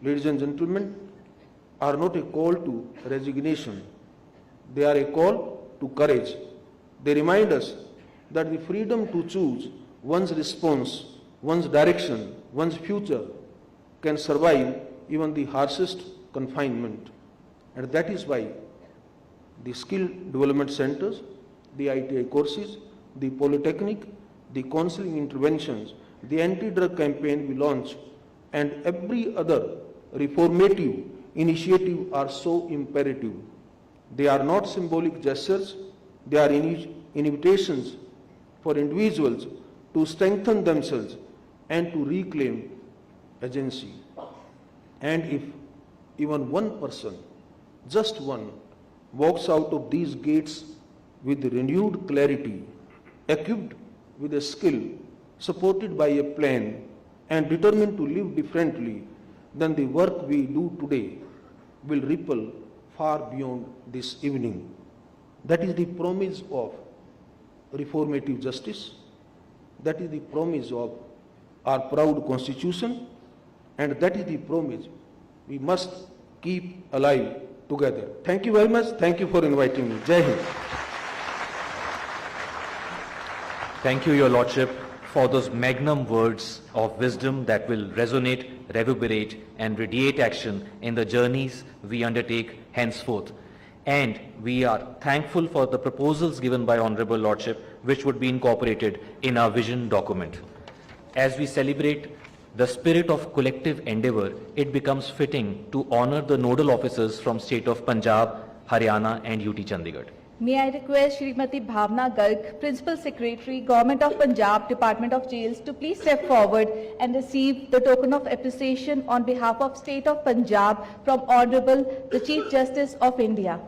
P: ladies and gentlemen, are not a call to resignation. They are a call to courage. They remind us that the freedom to choose one's response, one's direction, one's future can survive even the harshest confinement. And that is why the skill development centers, the ITI courses, the polytechnic, the counseling interventions, the anti-drug campaign we launched, and every other reformative initiative are so imperative. They are not symbolic gestures, they are invitations for individuals to strengthen themselves and to reclaim agency. And if even one person, just one, walks out of these gates with renewed clarity, equipped with a skill, supported by a plan, and determined to live differently, then the work we do today will ripple far beyond this evening. That is the promise of reformative justice. That is the promise of our proud constitution, and that is the promise we must keep alive together. Thank you very much. Thank you for inviting me. Jai Hind.
A: Thank you, Your Lordship, for those magnum words of wisdom that will resonate, reverberate, and radiate action in the journeys we undertake henceforth. And we are thankful for the proposals given by Honorable Lordship, which would be incorporated in our vision document. As we celebrate the spirit of collective endeavor, it becomes fitting to honor the nodal officers from state of Punjab, Haryana, and UT Chandigarh.
B: May I request Srimati Bhavna Garg, Principal Secretary, Government of Punjab, Department of Jails, to please step forward and receive the token of appreciation on behalf of State of Punjab from Honorable the Chief Justice of India.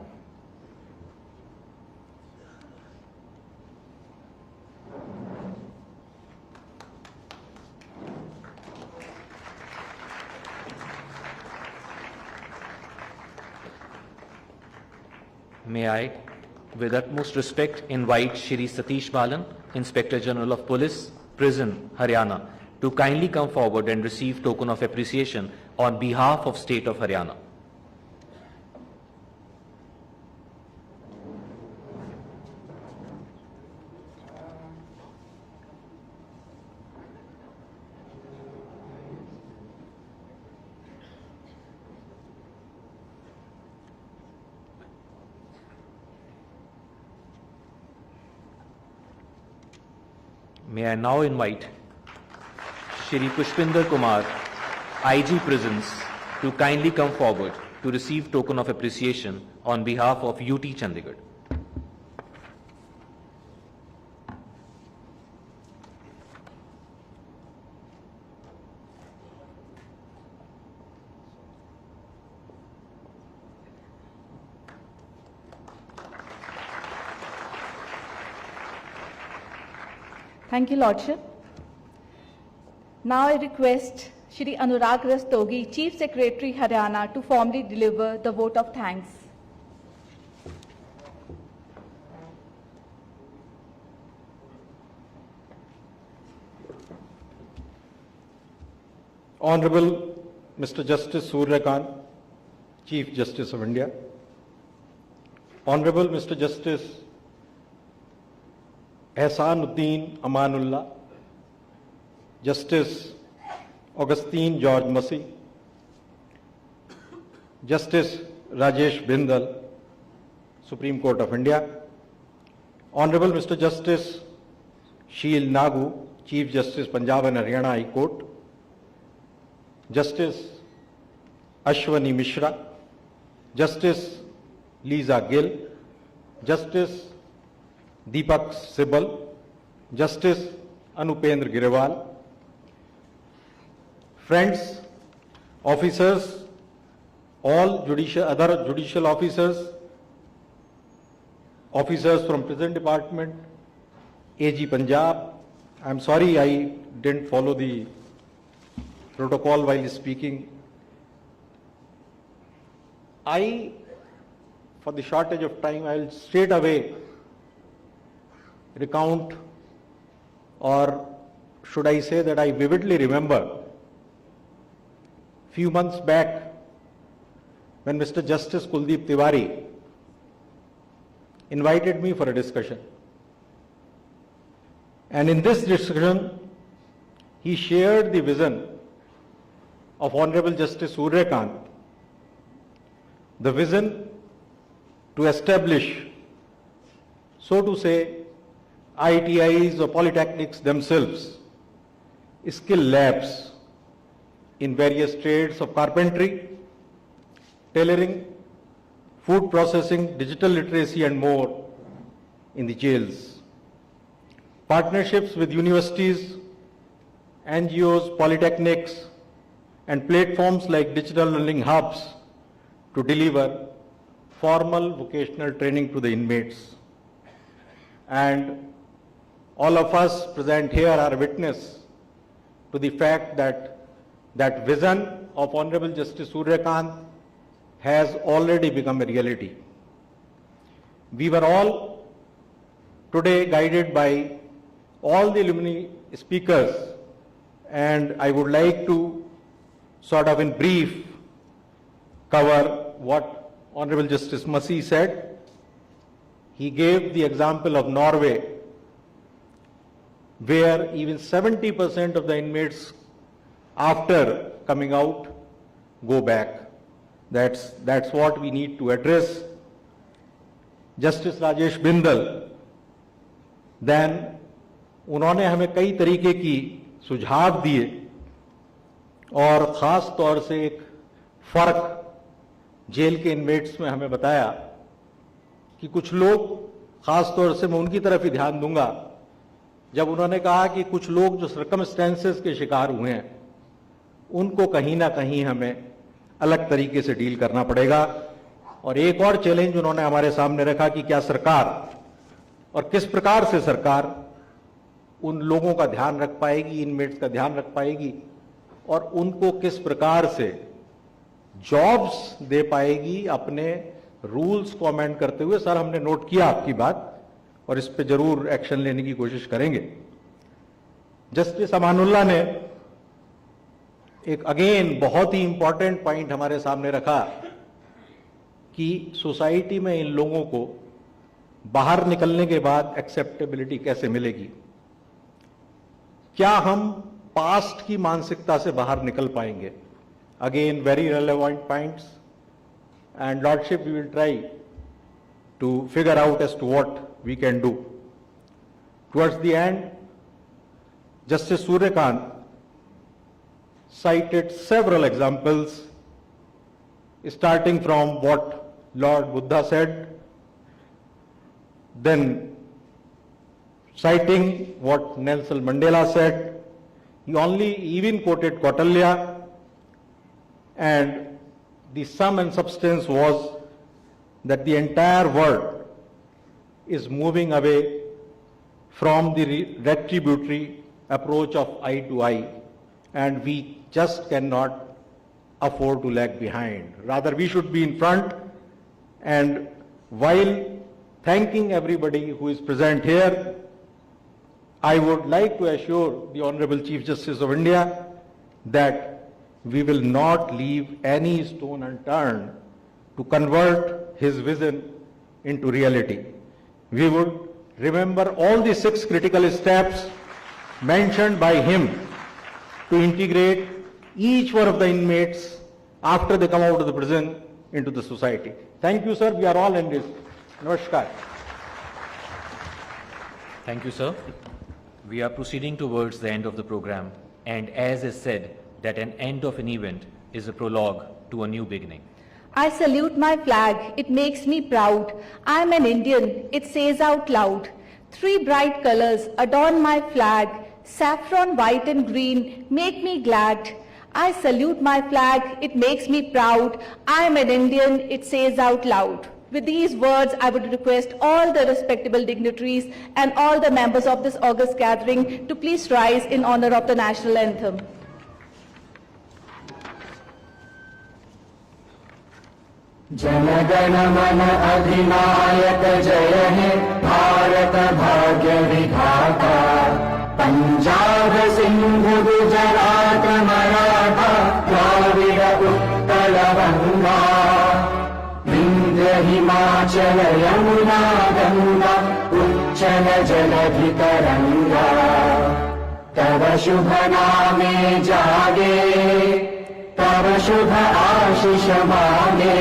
A: May I, with utmost respect, invite Shri Satish Balan, Inspector General of Police, Prison, Haryana, to kindly come forward and receive token of appreciation on behalf of State of Haryana. May I now invite Shri Pushpinder Kumar, IG Prisons, to kindly come forward to receive token of appreciation on behalf of UT Chandigarh.
B: Thank you, Lordship. Now I request Shri Anurag Rastogi, Chief Secretary, Haryana, to formally deliver the vote of thanks.
F: Honorable Mr. Justice Suryakant, Chief Justice of India. Honorable Mr. Justice Ehsanuddin Amanullah, Justice Augustine George Massey, Justice Rajesh Bindal, Supreme Court of India. Honorable Mr. Justice Sheel Nagu, Chief Justice Punjab and Haryana High Court, Justice Ashwani Mishra, Justice Lisa Gill, Justice Deepak Sibal, Justice Anupendra Girewal, friends, officers, all other judicial officers, officers from Prison Department, AG Punjab. I'm sorry I didn't follow the protocol while speaking. For the shortage of time, I will straight away recount, or should I say that I vividly remember few months back when Mr. Justice Kuldeep Tiwari invited me for a discussion. And in this discussion, he shared the vision of Honorable Justice Suryakant, the vision
P: to establish, so to say, ITIs or polytechnics themselves, skill labs in various trades of carpentry, tailoring, food processing, digital literacy and more in the jails. Partnerships with universities, NGOs, polytechnics and platforms like digital learning hubs to deliver formal vocational training to the inmates. And all of us present here are witness to the fact that that vision of Honorable Justice Suryakant has already become a reality. We were all today guided by all the luminary speakers, and I would like to sort of in brief cover what Honorable Justice Massey said. He gave the example of Norway, where even 70% of the inmates after coming out go back. That's what we need to address. Justice Rajesh Bindal, then उन्होंने हमें कई तरीके की सुझाव दिए और ख़ास तौर से एक फ़र्क जेल के इनमेट्स में हमें बताया कि कुछ लोग, ख़ास तौर से मैं उनकी तरफ ही ध्यान दूंगा, जब उन्होंने कहा कि कुछ लोग जो सर्कमस्टेंसेस के शिकार हुए हैं उनको कहीं ना कहीं हमें अलग तरीके से डील करना पड़ेगा। और एक और चैलेंज उन्होंने हमारे सामने रखा कि क्या सरकार और किस प्रकार से सरकार उन लोगों का ध्यान रख पाएगी, इनमेट्स का ध्यान रख पाएगी और उनको किस प्रकार से जॉब्स दे पाएगी अपने रूल्स को अमेंड करते हुए। सर, हमने नोट किया आपकी बात और इस पे जरूर एक्शन लेने की कोशिश करेंगे। जस्टिस अमानुल्लाह ने एक अगेन बहुत ही इंपॉर्टेंट पॉइंट हमारे सामने रखा कि सोसाइटी में इन लोगों को बाहर निकलने के बाद एक्सेप्टेबिलिटी कैसे मिलेगी, क्या हम पास्ट की मानसिकता से बाहर निकल पाएंगे। Again very relevant points and lordship we will try to figure out as to what we can do. Towards the end justice Suryakant cited several examples, starting from what Lord Buddha said, then citing what Nelson Mandela said. He only even quoted Kautilya, and the sum and substance was that the entire world is moving away from the retributory approach of eye to eye, and we just cannot afford to lag behind. Rather, we should be in front. And while thanking everybody who is present here, I would like to assure the Honorable Chief Justice of India that we will not leave any stone unturned to convert his vision into reality. We would remember all the 6 critical steps mentioned by him to integrate each one of the inmates after they come out of the prison into the society. Thank you, sir. We are all in this. Namaskar.
A: Thank you, sir. We are proceeding towards the end of the program, and as is said, that an end of an event is a prologue to a new beginning.
B: I salute my flag, it makes me proud. I am an Indian, it says out loud. 3 bright colors adorn my flag, saffron, white and green make me glad. I salute my flag, it makes me proud. I am an Indian, it says out loud. With these words, I would request all the respectable dignitaries and all the members of this august gathering to please rise in honor of the national anthem.
L: जनगण मन अधिनायक जय हे भारत भाग्य विधाता पंजाब सिंध गुजरात मराठा द्राविड उत्कल गंगा विंध्य हिमाचल यमुना गंगा उच्चल जलधि तरंगा तव शुभ नामे जागे तव शुभ आशीष मांगे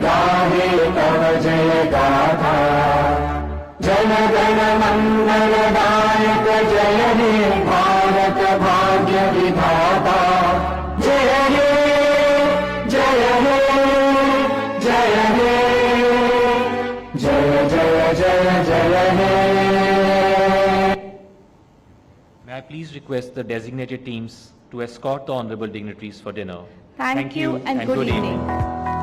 L: गाहे तव जय गाथा जन गण मंगलदायक जय हे भारत भाग्य विधाता जय हे जय हे जय हे जय जय जय जय हे
A: May I please request the designated teams to escort the honorable dignitaries for dinner.
B: Thank you and good evening.